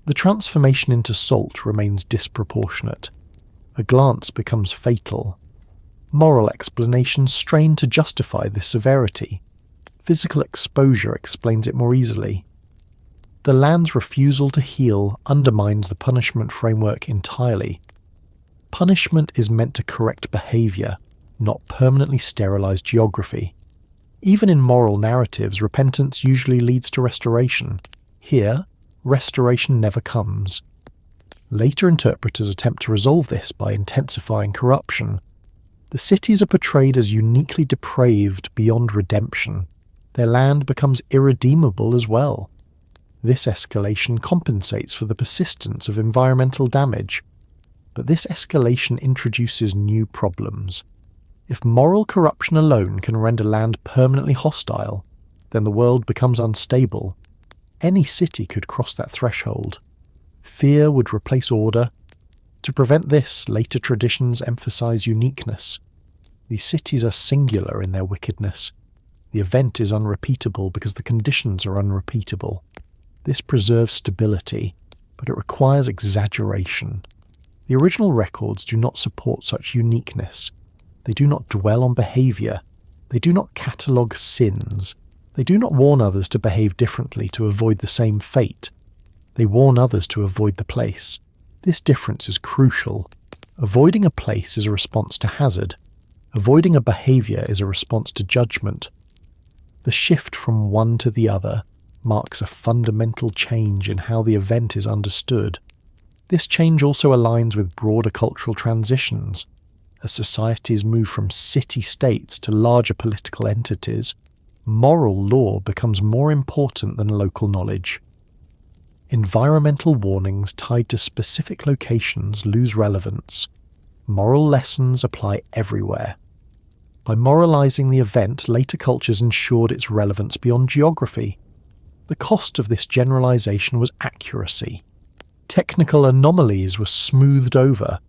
The transformation into salt remains disproportionate. A glance becomes fatal. Moral explanations strain to justify this severity. Physical exposure explains it more easily. The land's refusal to heal undermines the punishment framework entirely. Punishment is meant to correct behaviour, not permanently sterilise geography. Even in moral narratives, repentance usually leads to restoration. Here, restoration never comes. Later interpreters attempt to resolve this by intensifying corruption. The cities are portrayed as uniquely depraved beyond redemption. Their land becomes irredeemable as well. This escalation compensates for the persistence of environmental damage. But this escalation introduces new problems. If moral corruption alone can render land permanently hostile, then the world becomes unstable. Any city could cross that threshold. Fear would replace order. To prevent this, later traditions emphasize uniqueness. These cities are singular in their wickedness. The event is unrepeatable because the conditions are unrepeatable. This preserves stability, but it requires exaggeration. The original records do not support such uniqueness. They do not dwell on behaviour. They do not catalogue sins. They do not warn others to behave differently to avoid the same fate. They warn others to avoid the place. This difference is crucial. Avoiding a place is a response to hazard. Avoiding a behaviour is a response to judgment. The shift from one to the other marks a fundamental change in how the event is understood. This change also aligns with broader cultural transitions. As societies move from city-states to larger political entities, moral law becomes more important than local knowledge. Environmental warnings tied to specific locations lose relevance. Moral lessons apply everywhere. By moralizing the event, later cultures ensured its relevance beyond geography. The cost of this generalization was accuracy. Technical anomalies were smoothed over.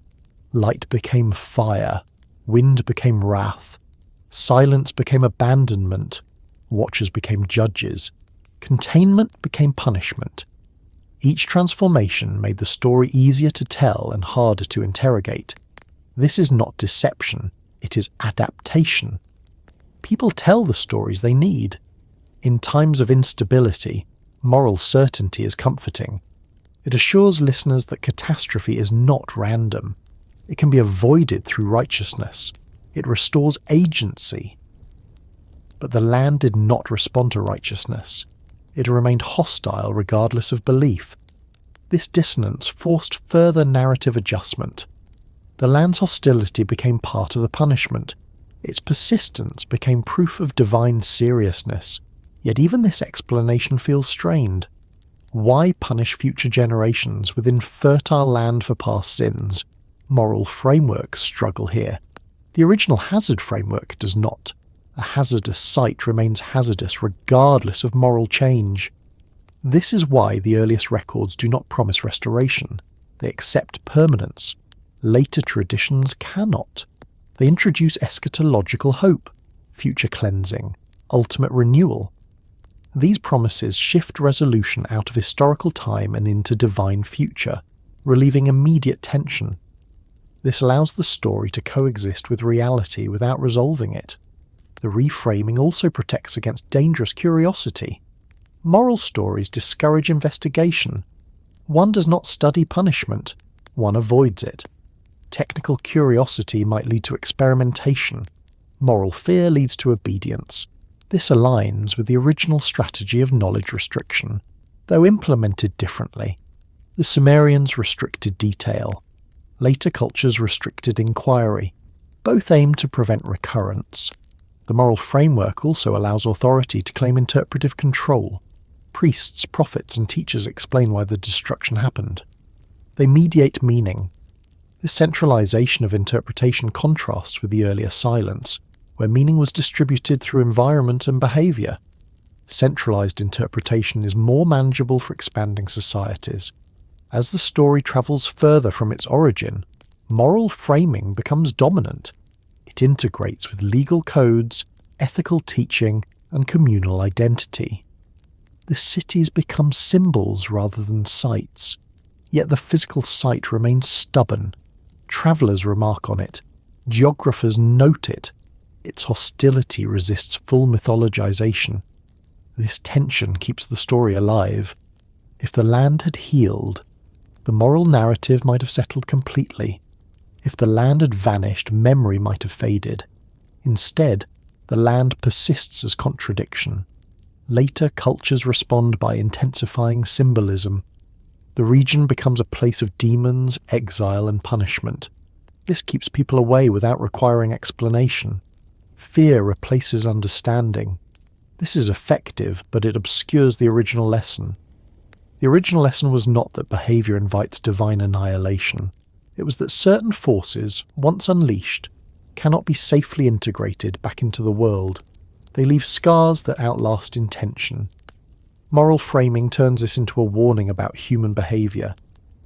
Light became fire. Wind became wrath. Silence became abandonment. Watchers became judges. Containment became punishment. Each transformation made the story easier to tell and harder to interrogate. This is not deception, it is adaptation. People tell the stories they need. In times of instability, moral certainty is comforting. It assures listeners that catastrophe is not random. It can be avoided through righteousness. It restores agency. But the land did not respond to righteousness. It remained hostile regardless of belief. This dissonance forced further narrative adjustment. The land's hostility became part of the punishment. Its persistence became proof of divine seriousness. Yet even this explanation feels strained. Why punish future generations within fertile land for past sins? Moral frameworks struggle here. The original hazard framework does not. A hazardous site remains hazardous regardless of moral change. This is why the earliest records do not promise restoration. They accept permanence. Later traditions cannot. They introduce eschatological hope, future cleansing, ultimate renewal. These promises shift resolution out of historical time and into divine future, relieving immediate tension. This allows the story to coexist with reality without resolving it. The reframing also protects against dangerous curiosity. Moral stories discourage investigation. One does not study punishment, one avoids it. Technical curiosity might lead to experimentation. Moral fear leads to obedience. This aligns with the original strategy of knowledge restriction, though implemented differently. The Sumerians restricted detail. Later cultures restricted inquiry. Both aim to prevent recurrence. The moral framework also allows authority to claim interpretive control. Priests, prophets, and teachers explain why the destruction happened. They mediate meaning. This centralization of interpretation contrasts with the earlier silence, where meaning was distributed through environment and behavior. Centralized interpretation is more manageable for expanding societies. As the story travels further from its origin, moral framing becomes dominant. It integrates with legal codes, ethical teaching, and communal identity. The cities become symbols rather than sites. Yet the physical site remains stubborn. Travellers remark on it. Geographers note it. Its hostility resists full mythologization. This tension keeps the story alive. If the land had healed, the moral narrative might have settled completely. If the land had vanished, memory might have faded. Instead, the land persists as contradiction. Later cultures respond by intensifying symbolism. The region becomes a place of demons, exile, and punishment. This keeps people away without requiring explanation. Fear replaces understanding. This is effective, but it obscures the original lesson. The original lesson was not that behaviour invites divine annihilation. It was that certain forces, once unleashed, cannot be safely integrated back into the world. They leave scars that outlast intention. Moral framing turns this into a warning about human behaviour.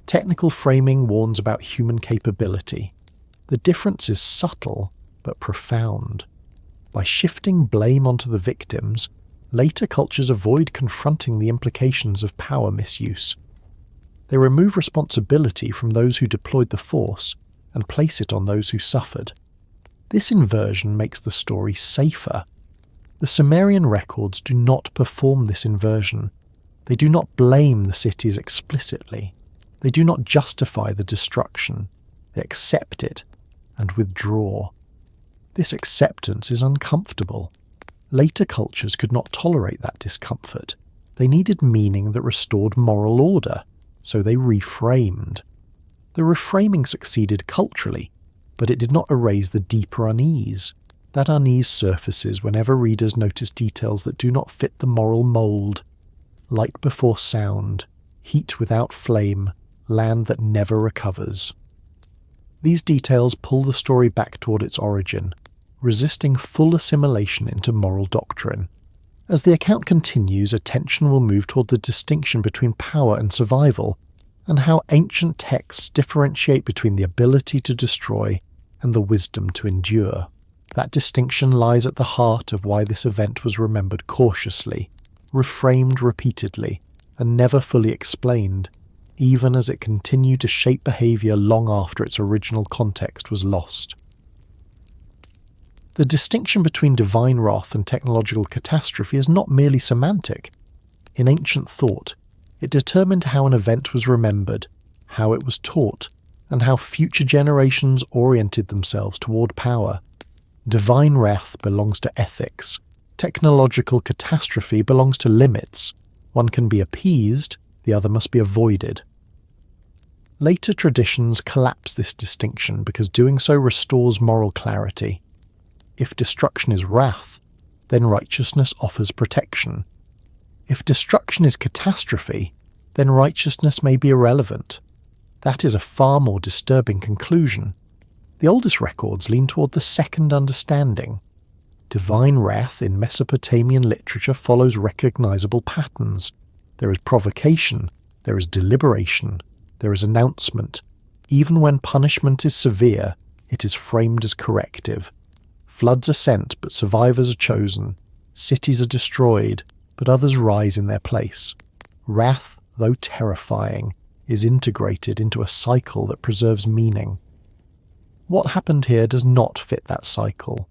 Technical framing warns about human capability. The difference is subtle, but profound. By shifting blame onto the victims, later cultures avoid confronting the implications of power misuse. They remove responsibility from those who deployed the force and place it on those who suffered. This inversion makes the story safer. The Sumerian records do not perform this inversion. They do not blame the cities explicitly. They do not justify the destruction. They accept it and withdraw. This acceptance is uncomfortable. Later cultures could not tolerate that discomfort. They needed meaning that restored moral order, so they reframed. The reframing succeeded culturally, but it did not erase the deeper unease. That unease surfaces whenever readers notice details that do not fit the moral mould. Light before sound, heat without flame, land that never recovers. These details pull the story back toward its origin, resisting full assimilation into moral doctrine. As the account continues, attention will move toward the distinction between power and survival, and how ancient texts differentiate between the ability to destroy and the wisdom to endure. That distinction lies at the heart of why this event was remembered cautiously, reframed repeatedly, and never fully explained, even as it continued to shape behaviour long after its original context was lost. The distinction between divine wrath and technological catastrophe is not merely semantic. In ancient thought, it determined how an event was remembered, how it was taught, and how future generations oriented themselves toward power. Divine wrath belongs to ethics. Technological catastrophe belongs to limits. One can be appeased, the other must be avoided. Later traditions collapse this distinction because doing so restores moral clarity. If destruction is wrath, then righteousness offers protection. If destruction is catastrophe, then righteousness may be irrelevant. That is a far more disturbing conclusion. The oldest records lean toward the second understanding. Divine wrath in Mesopotamian literature follows recognizable patterns. There is provocation, there is deliberation, there is announcement. Even when punishment is severe, it is framed as corrective. Floods are sent, but survivors are chosen. Cities are destroyed, but others rise in their place. Wrath, though terrifying, is integrated into a cycle that preserves meaning. What happened here does not fit that cycle.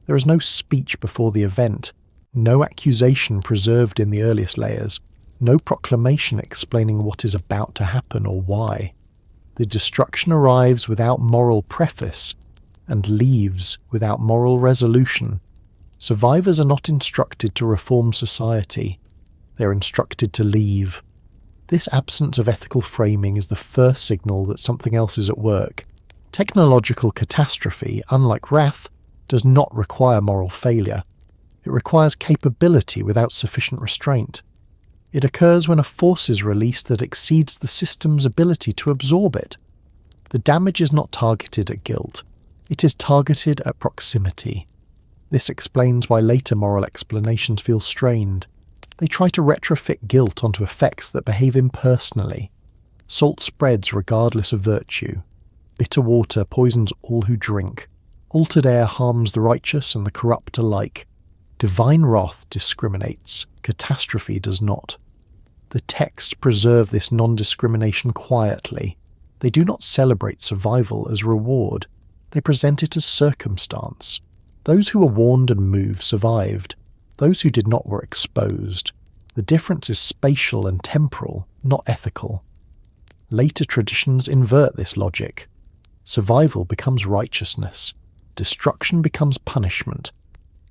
There is no speech before the event, no accusation preserved in the earliest layers, no proclamation explaining what is about to happen or why. The destruction arrives without moral preface and leaves without moral resolution. Survivors are not instructed to reform society. They are instructed to leave. This absence of ethical framing is the first signal that something else is at work. Technological catastrophe, unlike wrath, does not require moral failure. It requires capability without sufficient restraint. It occurs when a force is released that exceeds the system's ability to absorb it. The damage is not targeted at guilt. It is targeted at proximity. This explains why later moral explanations feel strained. They try to retrofit guilt onto effects that behave impersonally. Salt spreads regardless of virtue. Bitter water poisons all who drink. Altered air harms the righteous and the corrupt alike. Divine wrath discriminates. Catastrophe does not. The texts preserve this non-discrimination quietly. They do not celebrate survival as reward. They present it as circumstance. Those who were warned and moved survived. Those who did not were exposed. The difference is spatial and temporal, not ethical. Later traditions invert this logic. Survival becomes righteousness. Destruction becomes punishment.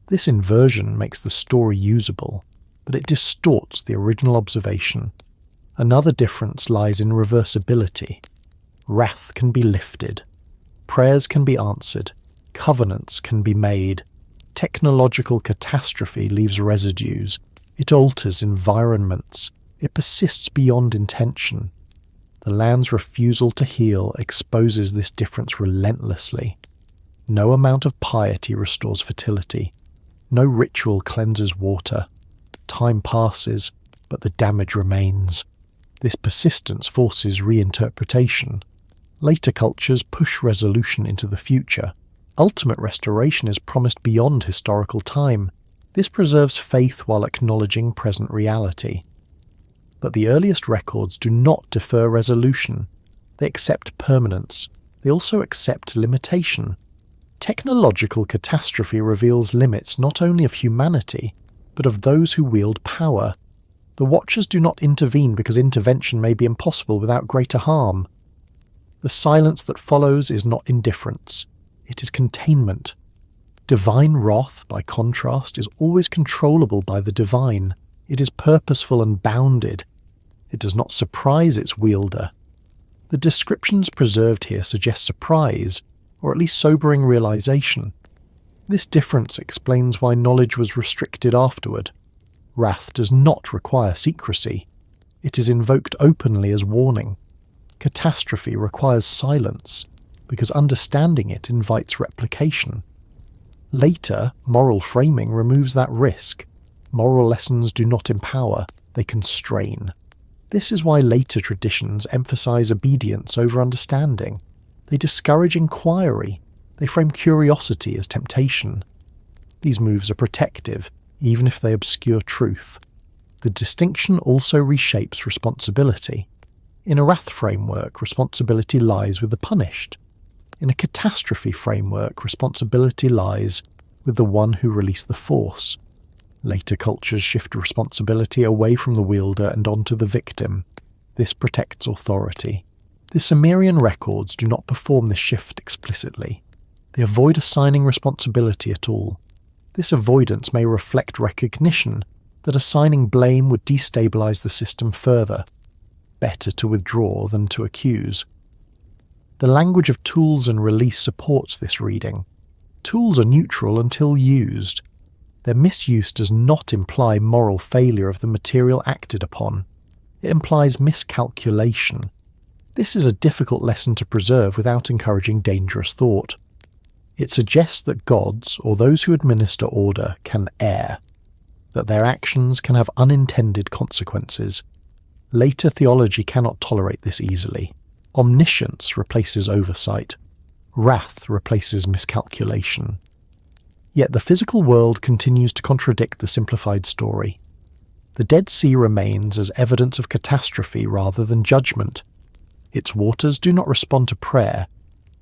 This inversion makes the story usable, but it distorts the original observation. Another difference lies in reversibility. Wrath can be lifted. Prayers can be answered. Covenants can be made. Technological catastrophe leaves residues. It alters environments. It persists beyond intention. The land's refusal to heal exposes this difference relentlessly. No amount of piety restores fertility. No ritual cleanses water. Time passes, but the damage remains. This persistence forces reinterpretation. Later cultures push resolution into the future. Ultimate restoration is promised beyond historical time. This preserves faith while acknowledging present reality. But the earliest records do not defer resolution. They accept permanence. They also accept limitation. Technological catastrophe reveals limits not only of humanity, but of those who wield power. The Watchers do not intervene because intervention may be impossible without greater harm. The silence that follows is not indifference. It is containment. Divine wrath, by contrast, is always controllable by the divine. It is purposeful and bounded. It does not surprise its wielder. The descriptions preserved here suggest surprise, or at least sobering realization. This difference explains why knowledge was restricted afterward. Wrath does not require secrecy. It is invoked openly as warning. Catastrophe requires silence, because understanding it invites replication. Later, moral framing removes that risk. Moral lessons do not empower, they constrain. This is why later traditions emphasize obedience over understanding. They discourage inquiry. They frame curiosity as temptation. These moves are protective, even if they obscure truth. The distinction also reshapes responsibility. In a wrath framework, responsibility lies with the punished. In a catastrophe framework, responsibility lies with the one who released the force. Later cultures shift responsibility away from the wielder and onto the victim. This protects authority. The Sumerian records do not perform this shift explicitly. They avoid assigning responsibility at all. This avoidance may reflect recognition that assigning blame would destabilize the system further. Better to withdraw than to accuse. The language of tools and release supports this reading. Tools are neutral until used. Their misuse does not imply moral failure of the material acted upon. It implies miscalculation. This is a difficult lesson to preserve without encouraging dangerous thought. It suggests that gods, or those who administer order, can err, that their actions can have unintended consequences. Later theology cannot tolerate this easily. Omniscience replaces oversight. Wrath replaces miscalculation. Yet the physical world continues to contradict the simplified story. The Dead Sea remains as evidence of catastrophe rather than judgment. Its waters do not respond to prayer.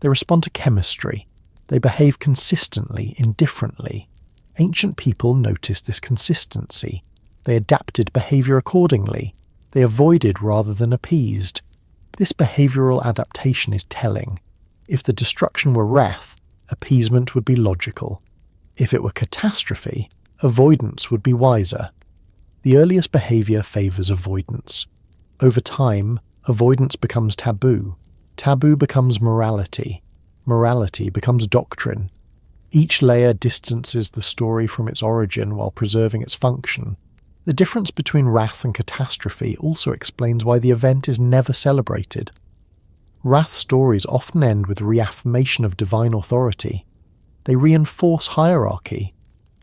They respond to chemistry. They behave consistently, indifferently. Ancient people noticed this consistency. They adapted behavior accordingly. They avoided rather than appeased. This behavioral adaptation is telling. If the destruction were wrath, appeasement would be logical. If it were catastrophe, avoidance would be wiser. The earliest behavior favors avoidance. Over time, avoidance becomes taboo. Taboo becomes morality. Morality becomes doctrine. Each layer distances the story from its origin while preserving its function. The difference between wrath and catastrophe also explains why the event is never celebrated. Wrath stories often end with reaffirmation of divine authority. They reinforce hierarchy.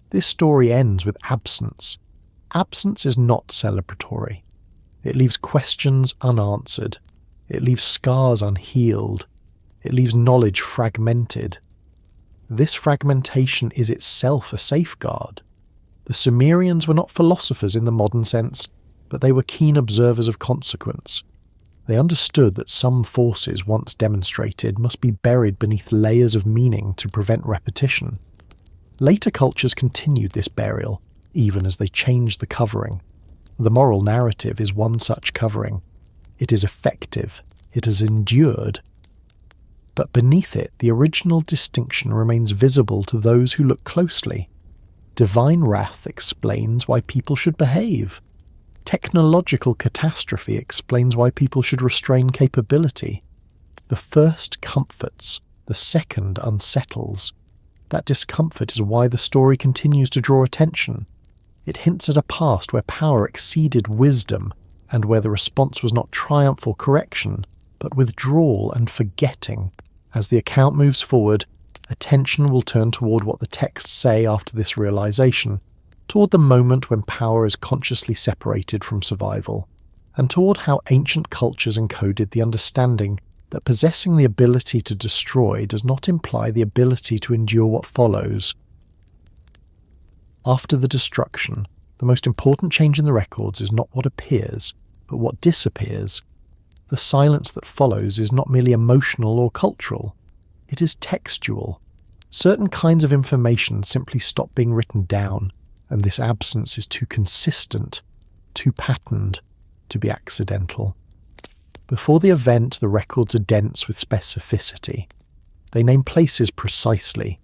This story ends with absence. Absence is not celebratory. It leaves questions unanswered. It leaves scars unhealed. It leaves knowledge fragmented. This fragmentation is itself a safeguard. The Sumerians were not philosophers in the modern sense. but they were keen observers of consequence. They understood that some forces once demonstrated must be buried beneath layers of meaning to prevent repetition. Later cultures continued this burial, even as they changed the covering. The moral narrative is one such covering. It is effective. It has endured. But beneath it, the original distinction remains visible to those who look closely. Divine wrath explains why people should behave. Technological catastrophe explains why people should restrain capability. The first comforts, the second unsettles. That discomfort is why the story continues to draw attention. It hints at a past where power exceeded wisdom, and where the response was not triumph or correction, but withdrawal and forgetting. As the account moves forward, attention will turn toward what the texts say after this realization, toward the moment when power is consciously separated from survival, and toward how ancient cultures encoded the understanding that possessing the ability to destroy does not imply the ability to endure what follows. After the destruction, the most important change in the records is not what appears, but what disappears. The silence that follows is not merely emotional or cultural. It is textual. Certain kinds of information simply stop being written down, and this absence is too consistent, too patterned, to be accidental. Before the event, the records are dense with specificity. They name places precisely.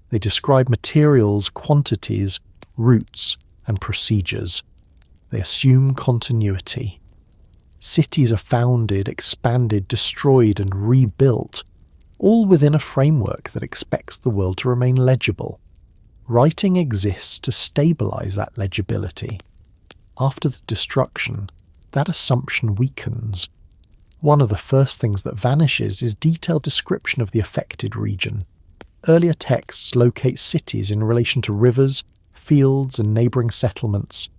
They describe materials, quantities, routes, and procedures. They assume continuity. Cities are founded, expanded, destroyed, and rebuilt, all within a framework that expects the world to remain legible. Writing exists to stabilize that legibility. After the destruction, that assumption weakens. One of the first things that vanishes is detailed description of the affected region. Earlier texts locate cities in relation to rivers, fields, and neighboring settlements.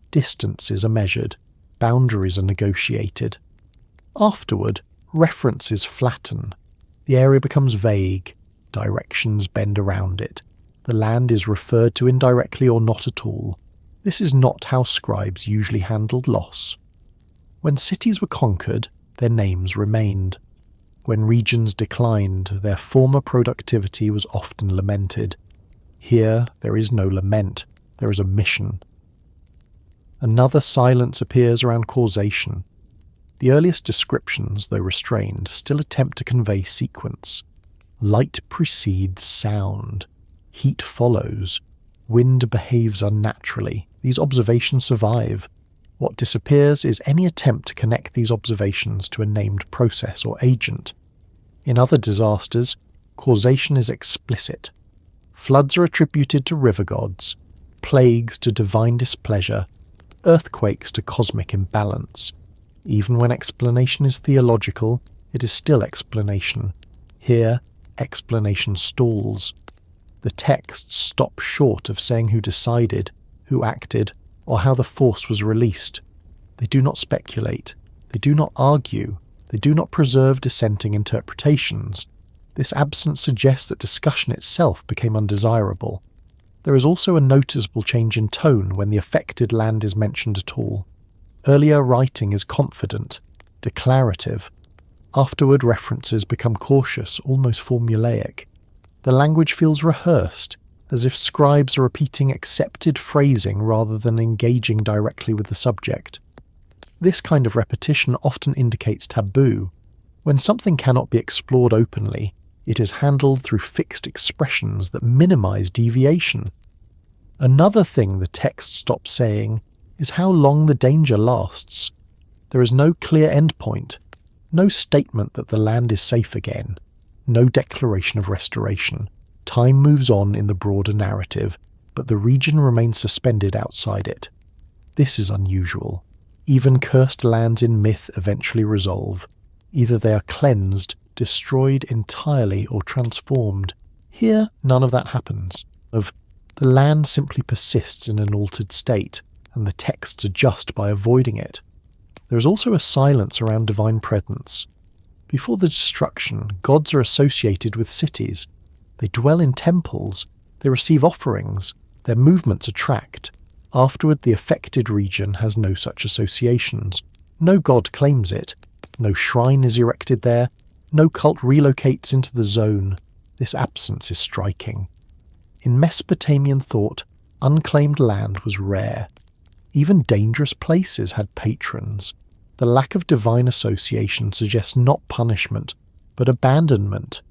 Distances are measured, boundaries are negotiated. Afterward, references flatten. The area becomes vague, directions bend around it. The land is referred to indirectly or not at all. This is not how scribes usually handled loss. When cities were conquered, their names remained. When regions declined, their former productivity was often lamented. Here, there is no lament, there is a mission. Another silence appears around causation. The earliest descriptions, though restrained, still attempt to convey sequence. Light precedes sound. Heat follows. Wind behaves unnaturally. These observations survive. What disappears is any attempt to connect these observations to a named process or agent. In other disasters, causation is explicit. Floods are attributed to river gods, plagues to divine displeasure, earthquakes to cosmic imbalance. Even when explanation is theological, it is still explanation. Here, explanation stalls. The texts stop short of saying who decided, who acted, or how the force was released. They do not speculate. They do not argue. They do not preserve dissenting interpretations. This absence suggests that discussion itself became undesirable. There is also a noticeable change in tone when the affected land is mentioned at all. Earlier writing is confident, declarative. Afterward, references become cautious, almost formulaic. The language feels rehearsed, as if scribes are repeating accepted phrasing rather than engaging directly with the subject. This kind of repetition often indicates taboo. When something cannot be explored openly, it is handled through fixed expressions that minimize deviation. Another thing the text stops saying is how long the danger lasts. There is no clear endpoint, no statement that the land is safe again, no declaration of restoration. Time moves on in the broader narrative, but the region remains suspended outside it. This is unusual. Even cursed lands in myth eventually resolve. Either they are cleansed, destroyed entirely, or transformed. Here, none of that happens. The land simply persists in an altered state, and the texts adjust by avoiding it. There is also a silence around divine presence. Before the destruction, gods are associated with cities. They dwell in temples. They receive offerings. Their movements are tracked. Afterward, the affected region has no such associations. No god claims it. No shrine is erected there. No cult relocates into the zone. This absence is striking. In Mesopotamian thought, unclaimed land was rare. Even dangerous places had patrons. The lack of divine association suggests not punishment, but abandonment.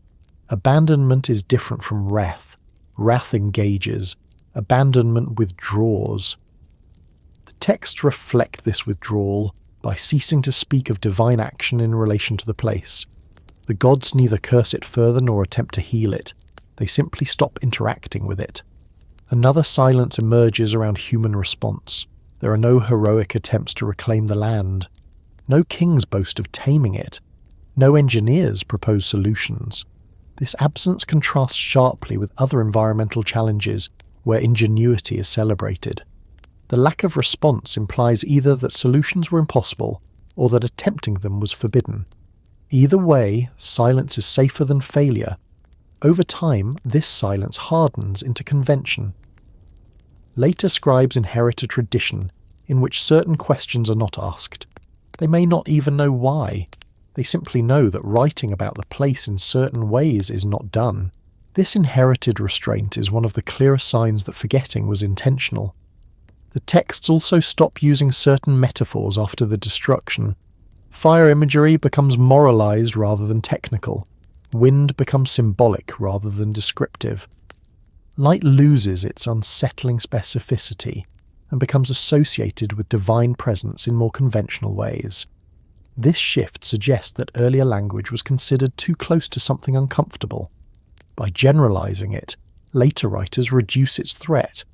Abandonment is different from wrath. Wrath engages. Abandonment withdraws. The texts reflect this withdrawal by ceasing to speak of divine action in relation to the place. The gods neither curse it further nor attempt to heal it. They simply stop interacting with it. Another silence emerges around human response. There are no heroic attempts to reclaim the land. No kings boast of taming it. No engineers propose solutions. This absence contrasts sharply with other environmental challenges where ingenuity is celebrated. The lack of response implies either that solutions were impossible or that attempting them was forbidden. Either way, silence is safer than failure. Over time, this silence hardens into convention. Later scribes inherit a tradition in which certain questions are not asked. They may not even know why. They simply know that writing about the place in certain ways is not done. This inherited restraint is one of the clearest signs that forgetting was intentional. The texts also stop using certain metaphors after the destruction. Fire imagery becomes moralized rather than technical. Wind becomes symbolic rather than descriptive. Light loses its unsettling specificity and becomes associated with divine presence in more conventional ways. This shift suggests that earlier language was considered too close to something uncomfortable. By generalizing it, later writers reduce its threat.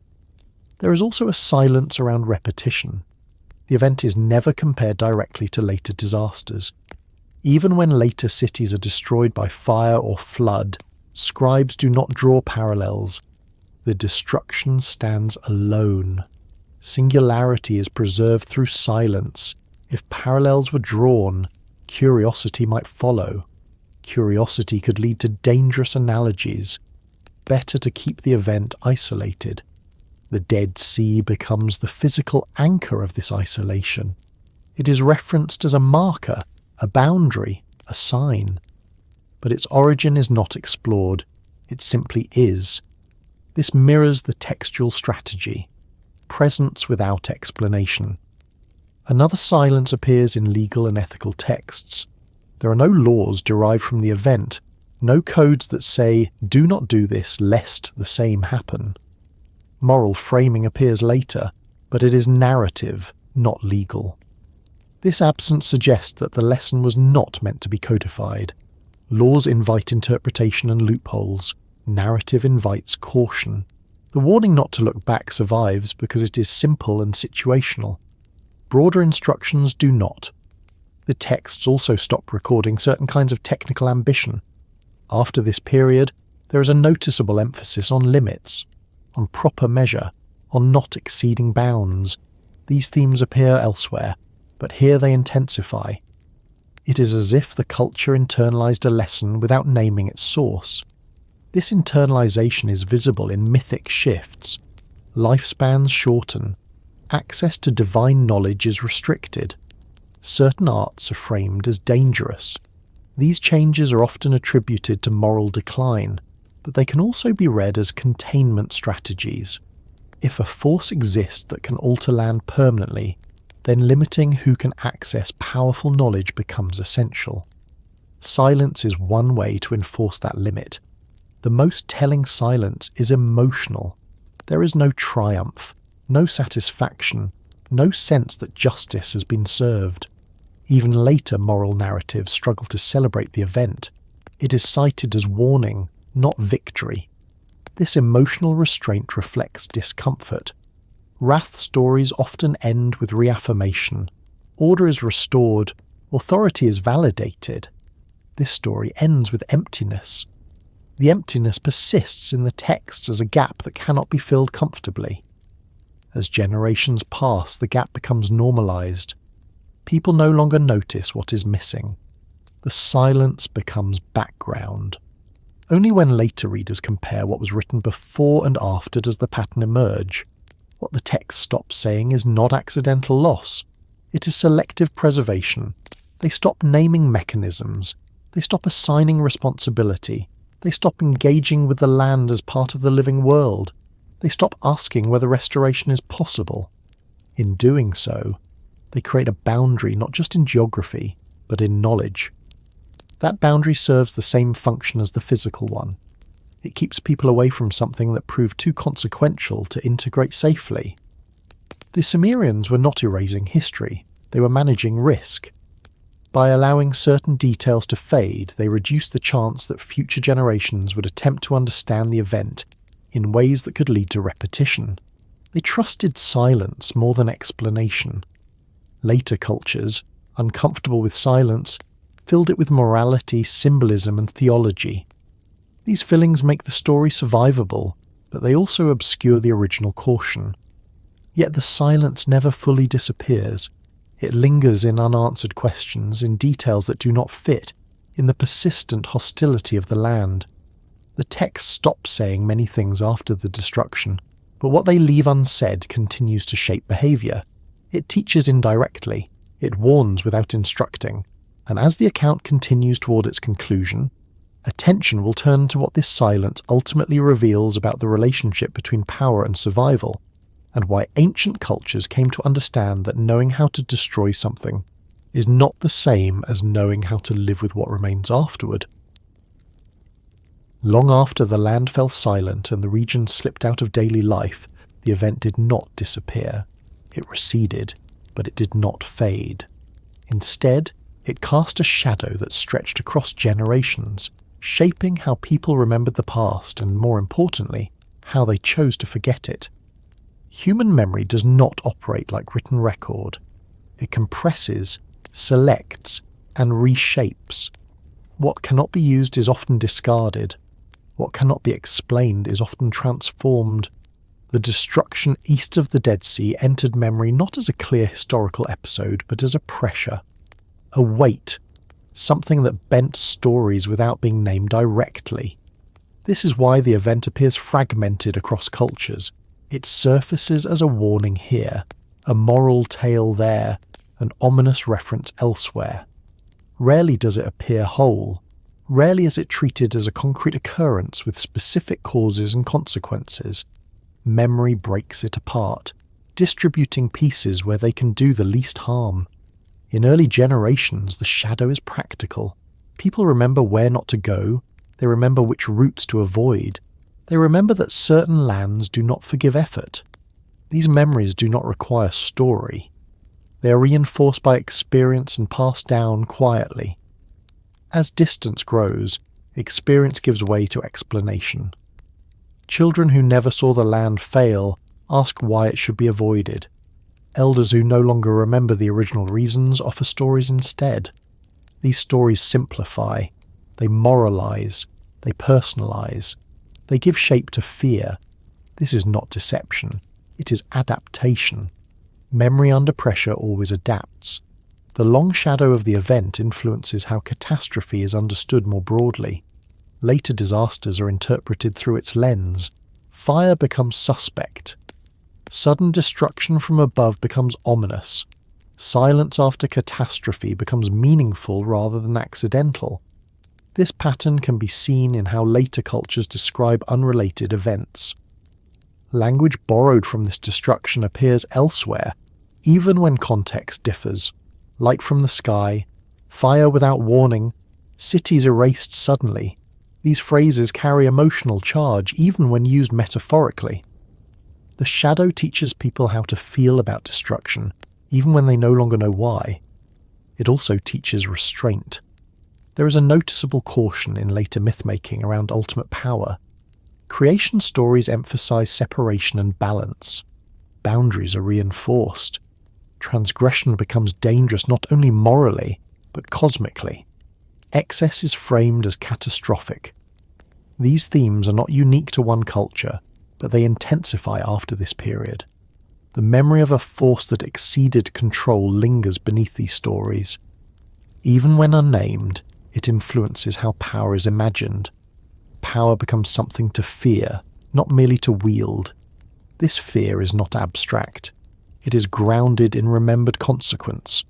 There is also a silence around repetition. The event is never compared directly to later disasters. Even when later cities are destroyed by fire or flood, scribes do not draw parallels. The destruction stands alone. Singularity is preserved through silence. If parallels were drawn, curiosity might follow. Curiosity could lead to dangerous analogies. Better to keep the event isolated. The Dead Sea becomes the physical anchor of this isolation. It is referenced as a marker, a boundary, a sign. But its origin is not explored. It simply is. This mirrors the textual strategy. Presence without explanation. Another silence appears in legal and ethical texts. There are no laws derived from the event, no codes that say, do not do this lest the same happen. Moral framing appears later, but it is narrative, not legal. This absence suggests that the lesson was not meant to be codified. Laws invite interpretation and loopholes. Narrative invites caution. The warning not to look back survives because it is simple and situational. Broader instructions do not. The texts also stop recording certain kinds of technical ambition. After this period, there is a noticeable emphasis on limits, on proper measure, on not exceeding bounds. These themes appear elsewhere, but here they intensify. It is as if the culture internalized a lesson without naming its source. This internalization is visible in mythic shifts. Lifespans shorten. Access to divine knowledge is restricted. Certain arts are framed as dangerous. These changes are often attributed to moral decline, but they can also be read as containment strategies. If a force exists that can alter land permanently, then limiting who can access powerful knowledge becomes essential. Silence is one way to enforce that limit. The most telling silence is emotional. There is no triumph, no satisfaction, no sense that justice has been served. Even later moral narratives struggle to celebrate the event. It is cited as warning, not victory. This emotional restraint reflects discomfort. Wrath stories often end with reaffirmation. Order is restored, authority is validated. This story ends with emptiness. The emptiness persists in the text as a gap that cannot be filled comfortably. As generations pass, the gap becomes normalized. People no longer notice what is missing. The silence becomes background. Only when later readers compare what was written before and after does the pattern emerge. What the text stops saying is not accidental loss. It is selective preservation. They stop naming mechanisms. They stop assigning responsibility. They stop engaging with the land as part of the living world. They stop asking whether restoration is possible. In doing so, they create a boundary not just in geography, but in knowledge. That boundary serves the same function as the physical one. It keeps people away from something that proved too consequential to integrate safely. The Sumerians were not erasing history, they were managing risk. By allowing certain details to fade, they reduced the chance that future generations would attempt to understand the event in ways that could lead to repetition. They trusted silence more than explanation. Later cultures, uncomfortable with silence, filled it with morality, symbolism, and theology. These fillings make the story survivable, but they also obscure the original caution. Yet the silence never fully disappears. It lingers in unanswered questions, in details that do not fit, in the persistent hostility of the land. The text stops saying many things after the destruction, but what they leave unsaid continues to shape behaviour. It teaches indirectly, it warns without instructing, and as the account continues toward its conclusion, attention will turn to what this silence ultimately reveals about the relationship between power and survival, and why ancient cultures came to understand that knowing how to destroy something is not the same as knowing how to live with what remains afterward. Long after the land fell silent and the region slipped out of daily life, the event did not disappear. It receded, but it did not fade. Instead, it cast a shadow that stretched across generations, shaping how people remembered the past and, more importantly, how they chose to forget it. Human memory does not operate like written record. It compresses, selects, and reshapes. What cannot be used is often discarded. What cannot be explained is often transformed. The destruction east of the Dead Sea entered memory not as a clear historical episode, but as a pressure, a weight, something that bent stories without being named directly. This is why the event appears fragmented across cultures. It surfaces as a warning here, a moral tale there, an ominous reference elsewhere. Rarely does it appear whole. Rarely is it treated as a concrete occurrence with specific causes and consequences. Memory breaks it apart, distributing pieces where they can do the least harm. In early generations, the shadow is practical. People remember where not to go, they remember which routes to avoid, they remember that certain lands do not forgive effort. These memories do not require story. They are reinforced by experience and passed down quietly. As distance grows, experience gives way to explanation. Children who never saw the land fail ask why it should be avoided. Elders who no longer remember the original reasons offer stories instead. These stories simplify, they moralize, they personalize, they give shape to fear. This is not deception, it is adaptation. Memory under pressure always adapts. The long shadow of the event influences how catastrophe is understood more broadly. Later disasters are interpreted through its lens. Fire becomes suspect. Sudden destruction from above becomes ominous. Silence after catastrophe becomes meaningful rather than accidental. This pattern can be seen in how later cultures describe unrelated events. Language borrowed from this destruction appears elsewhere, even when context differs. Light from the sky, fire without warning, cities erased suddenly. These phrases carry emotional charge even when used metaphorically. The shadow teaches people how to feel about destruction, even when they no longer know why. It also teaches restraint. There is a noticeable caution in later myth-making around ultimate power. Creation stories emphasize separation and balance. Boundaries are reinforced. Transgression becomes dangerous not only morally, but cosmically. Excess is framed as catastrophic. These themes are not unique to one culture, but they intensify after this period. The memory of a force that exceeded control lingers beneath these stories. Even when unnamed, it influences how power is imagined. Power becomes something to fear, not merely to wield. This fear is not abstract. It is grounded in remembered consequence.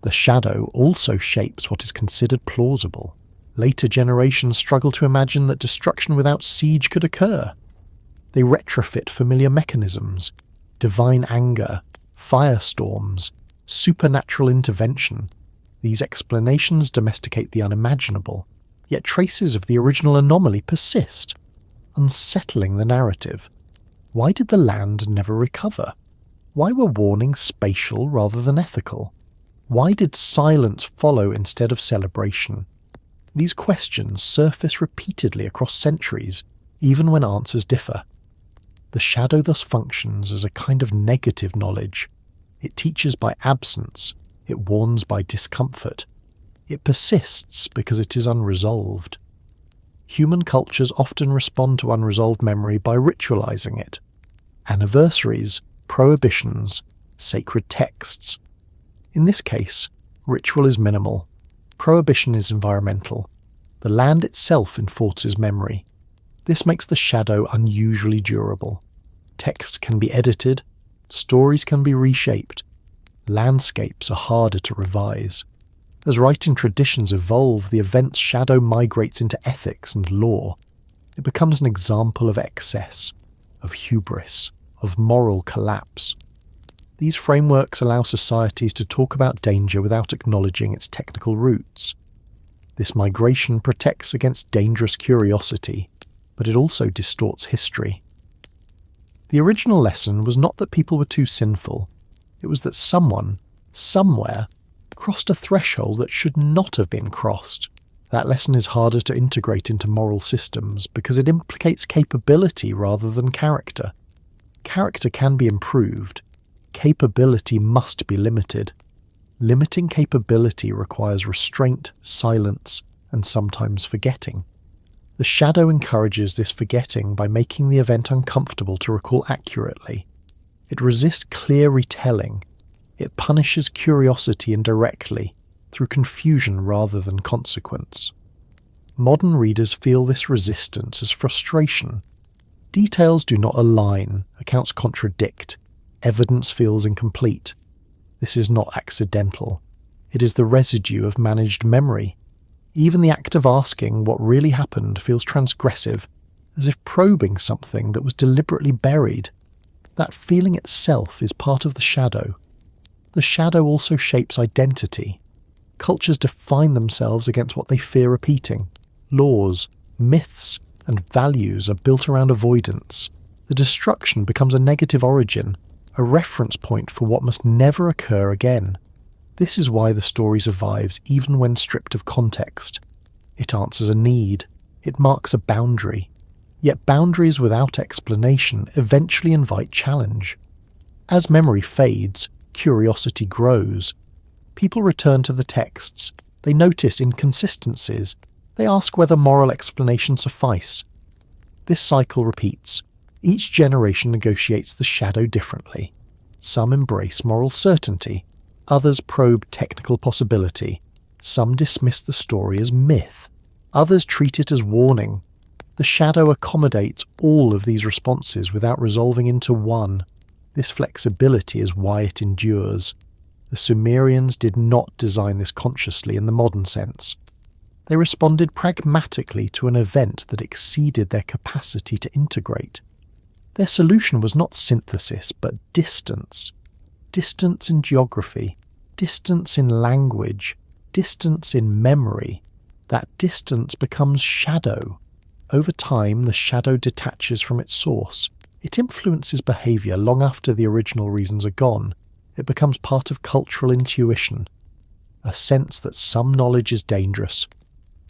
The shadow also shapes what is considered plausible. Later generations struggle to imagine that destruction without siege could occur. They retrofit familiar mechanisms: divine anger, firestorms, supernatural intervention. These explanations domesticate the unimaginable, yet traces of the original anomaly persist, unsettling the narrative. Why did the land never recover? Why were warnings spatial rather than ethical? Why did silence follow instead of celebration? These questions surface repeatedly across centuries, even when answers differ. The shadow thus functions as a kind of negative knowledge. It teaches by absence. It warns by discomfort. It persists because it is unresolved. Human cultures often respond to unresolved memory by ritualizing it. Anniversaries, prohibitions, sacred texts. In this case, ritual is minimal. Prohibition is environmental. The land itself enforces memory. This makes the shadow unusually durable. Texts can be edited, stories can be reshaped, landscapes are harder to revise. As writing traditions evolve, the event's shadow migrates into ethics and law. It becomes an example of excess, of hubris, of moral collapse. These frameworks allow societies to talk about danger without acknowledging its technical roots. This migration protects against dangerous curiosity, but it also distorts history. The original lesson was not that people were too sinful. It was that someone, somewhere, crossed a threshold that should not have been crossed. That lesson is harder to integrate into moral systems because it implicates capability rather than character. Character can be improved. Capability must be limited. Limiting capability requires restraint, silence, and sometimes forgetting. The shadow encourages this forgetting by making the event uncomfortable to recall accurately. It resists clear retelling. It punishes curiosity indirectly, through confusion rather than consequence. Modern readers feel this resistance as frustration. Details do not align, accounts contradict, evidence feels incomplete. This is not accidental. It is the residue of managed memory. Even the act of asking what really happened feels transgressive, as if probing something that was deliberately buried. That feeling itself is part of the shadow. The shadow also shapes identity. Cultures define themselves against what they fear repeating. Laws, myths, and values are built around avoidance. The destruction becomes a negative origin, a reference point for what must never occur again. This is why the story survives even when stripped of context. It answers a need. It marks a boundary. Yet boundaries without explanation eventually invite challenge. As memory fades, curiosity grows. People return to the texts. They notice inconsistencies. They ask whether moral explanations suffice. This cycle repeats. Each generation negotiates the shadow differently. Some embrace moral certainty. Others probe technical possibility. Some dismiss the story as myth. Others treat it as warning. The shadow accommodates all of these responses without resolving into one. This flexibility is why it endures. The Sumerians did not design this consciously in the modern sense. They responded pragmatically to an event that exceeded their capacity to integrate. Their solution was not synthesis, but distance. Distance in geography, distance in language, distance in memory. That distance becomes shadow. Over time, the shadow detaches from its source. It influences behaviour long after the original reasons are gone. It becomes part of cultural intuition, a sense that some knowledge is dangerous,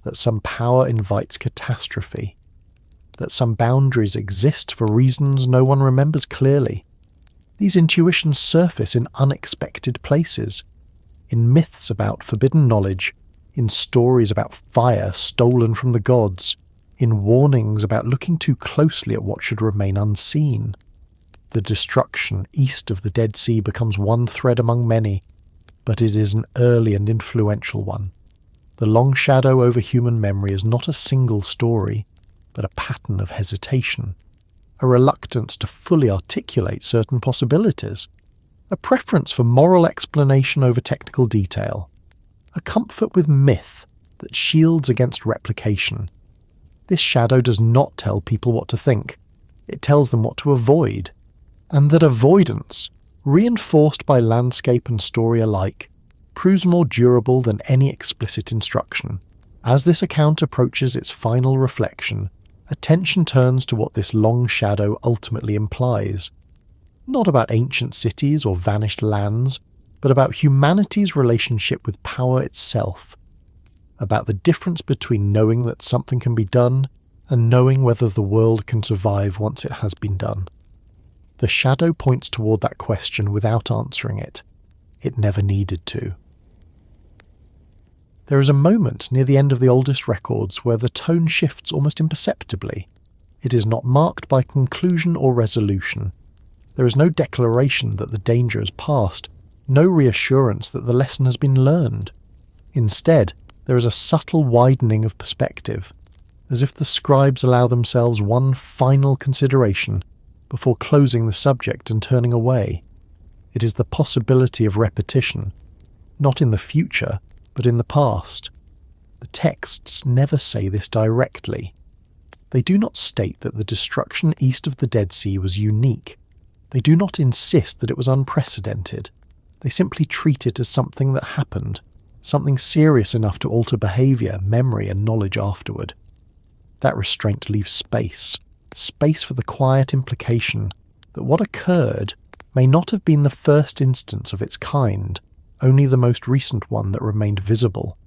that some power invites catastrophe, that some boundaries exist for reasons no one remembers clearly. These intuitions surface in unexpected places, in myths about forbidden knowledge, in stories about fire stolen from the gods, in warnings about looking too closely at what should remain unseen. The destruction east of the Dead Sea becomes one thread among many, but it is an early and influential one. The long shadow over human memory is not a single story, but a pattern of hesitation. a reluctance to fully articulate certain possibilities, a preference for moral explanation over technical detail, a comfort with myth that shields against replication. This shadow does not tell people what to think, it tells them what to avoid, and that avoidance, reinforced by landscape and story alike, proves more durable than any explicit instruction. As this account approaches its final reflection, attention turns to what this long shadow ultimately implies. Not about ancient cities or vanished lands, but about humanity's relationship with power itself. About the difference between knowing that something can be done and knowing whether the world can survive once it has been done. The shadow points toward that question without answering it. It never needed to. There is a moment near the end of the oldest records where the tone shifts almost imperceptibly. It is not marked by conclusion or resolution. There is no declaration that the danger has passed, no reassurance that the lesson has been learned. Instead, there is a subtle widening of perspective, as if the scribes allow themselves one final consideration before closing the subject and turning away. It is the possibility of repetition, not in the future, but in the past. The texts never say this directly. They do not state that the destruction east of the Dead Sea was unique. They do not insist that it was unprecedented. They simply treat it as something that happened, something serious enough to alter behaviour, memory and knowledge afterward. That restraint leaves space for the quiet implication that what occurred may not have been the first instance of its kind, only the most recent one that remained visible.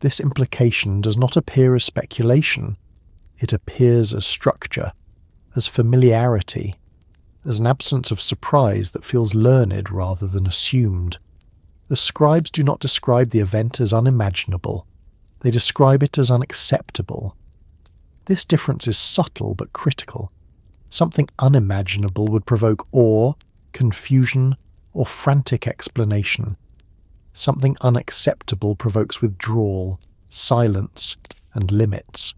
This implication does not appear as speculation. It appears as structure, as familiarity, as an absence of surprise that feels learned rather than assumed. The scribes do not describe the event as unimaginable. They describe it as unacceptable. This difference is subtle but critical. Something unimaginable would provoke awe, confusion, or frantic explanation. Something unacceptable provokes withdrawal, silence, and limits.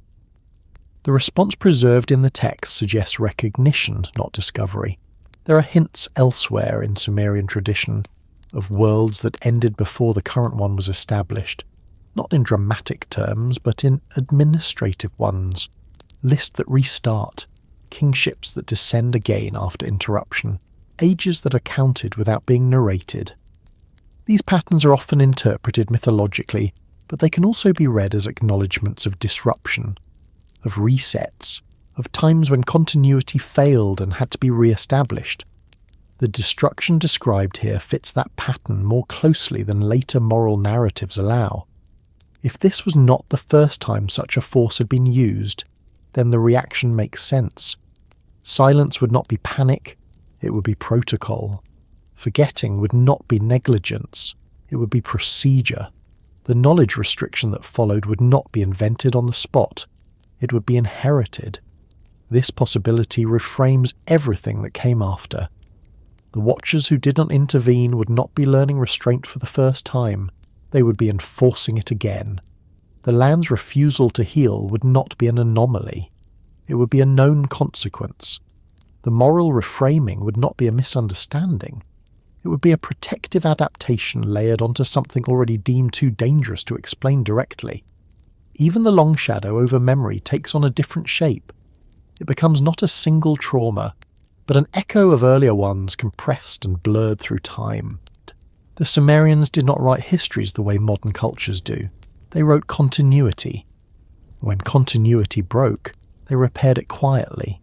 The response preserved in the text suggests recognition, not discovery. There are hints elsewhere in Sumerian tradition of worlds that ended before the current one was established, not in dramatic terms, but in administrative ones. Lists that restart, kingships that descend again after interruption, ages that are counted without being narrated. These patterns are often interpreted mythologically, but they can also be read as acknowledgements of disruption, of resets, of times when continuity failed and had to be re-established. The destruction described here fits that pattern more closely than later moral narratives allow. If this was not the first time such a force had been used, then the reaction makes sense. Silence would not be panic, it would be protocol. Forgetting would not be negligence, it would be procedure. The knowledge restriction that followed would not be invented on the spot, it would be inherited. This possibility reframes everything that came after. The watchers who did not intervene would not be learning restraint for the first time, they would be enforcing it again. The land's refusal to heal would not be an anomaly. It would be a known consequence. The moral reframing would not be a misunderstanding. It would be a protective adaptation layered onto something already deemed too dangerous to explain directly. Even the long shadow over memory takes on a different shape. It becomes not a single trauma, but an echo of earlier ones compressed and blurred through time. The Sumerians did not write histories the way modern cultures do. They wrote continuity. When continuity broke, they repaired it quietly.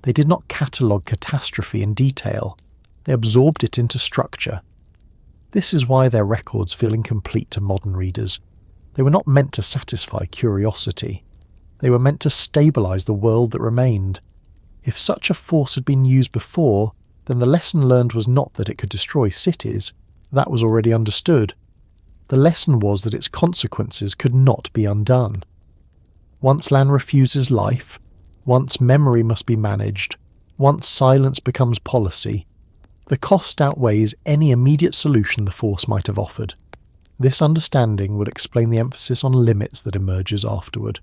They did not catalogue catastrophe in detail. They absorbed it into structure. This is why their records feel incomplete to modern readers. They were not meant to satisfy curiosity. They were meant to stabilise the world that remained. If such a force had been used before, then the lesson learned was not that it could destroy cities. That was already understood. The lesson was that its consequences could not be undone. Once land refuses life, once memory must be managed, once silence becomes policy, the cost outweighs any immediate solution the force might have offered. This understanding would explain the emphasis on limits that emerges afterward,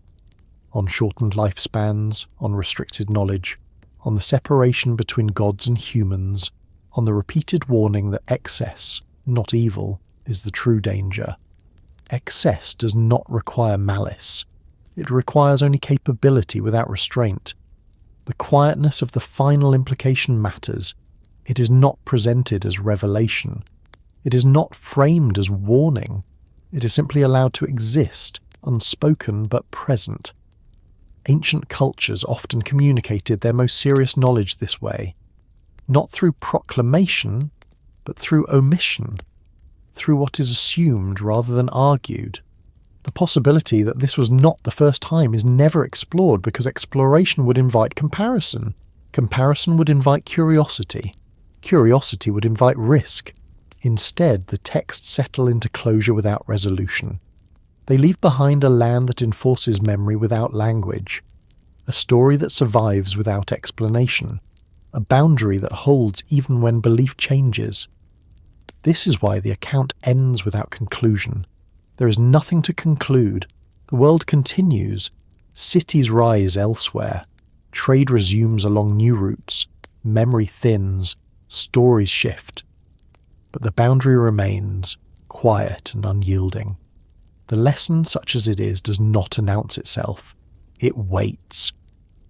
on shortened lifespans, on restricted knowledge, on the separation between gods and humans, on the repeated warning that excess, not evil, is the true danger. Excess does not require malice. It requires only capability without restraint. The quietness of the final implication matters. It is not presented as revelation. It is not framed as warning. It is simply allowed to exist, unspoken but present. Ancient cultures often communicated their most serious knowledge this way, not through proclamation, but through omission, through what is assumed rather than argued. The possibility that this was not the first time is never explored because exploration would invite comparison. Comparison would invite curiosity. Curiosity would invite risk. Instead, the texts settle into closure without resolution. They leave behind a land that enforces memory without language, a story that survives without explanation, a boundary that holds even when belief changes. This is why the account ends without conclusion. There is nothing to conclude. The world continues. Cities rise elsewhere. Trade resumes along new routes. Memory thins. Stories shift. But the boundary remains, quiet and unyielding. The lesson, such as it is, does not announce itself. It waits.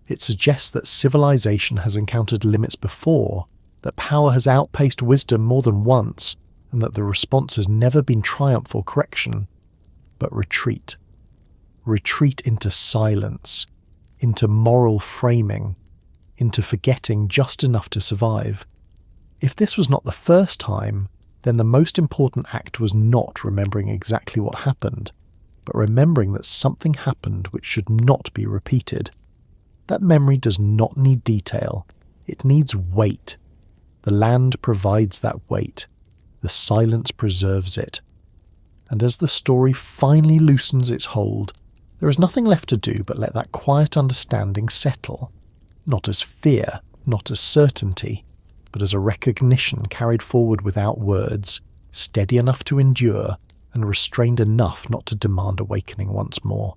It suggests that civilization has encountered limits before, that power has outpaced wisdom more than once, and that the response has never been triumph or correction, but retreat. Retreat into silence, into moral framing, into forgetting just enough to survive. If this was not the first time, then the most important act was not remembering exactly what happened, but remembering that something happened which should not be repeated. That memory does not need detail. It needs weight. The land provides that weight. The silence preserves it. And as the story finally loosens its hold, there is nothing left to do but let that quiet understanding settle, not as fear, not as certainty, but as a recognition carried forward without words, steady enough to endure, and restrained enough not to demand awakening once more.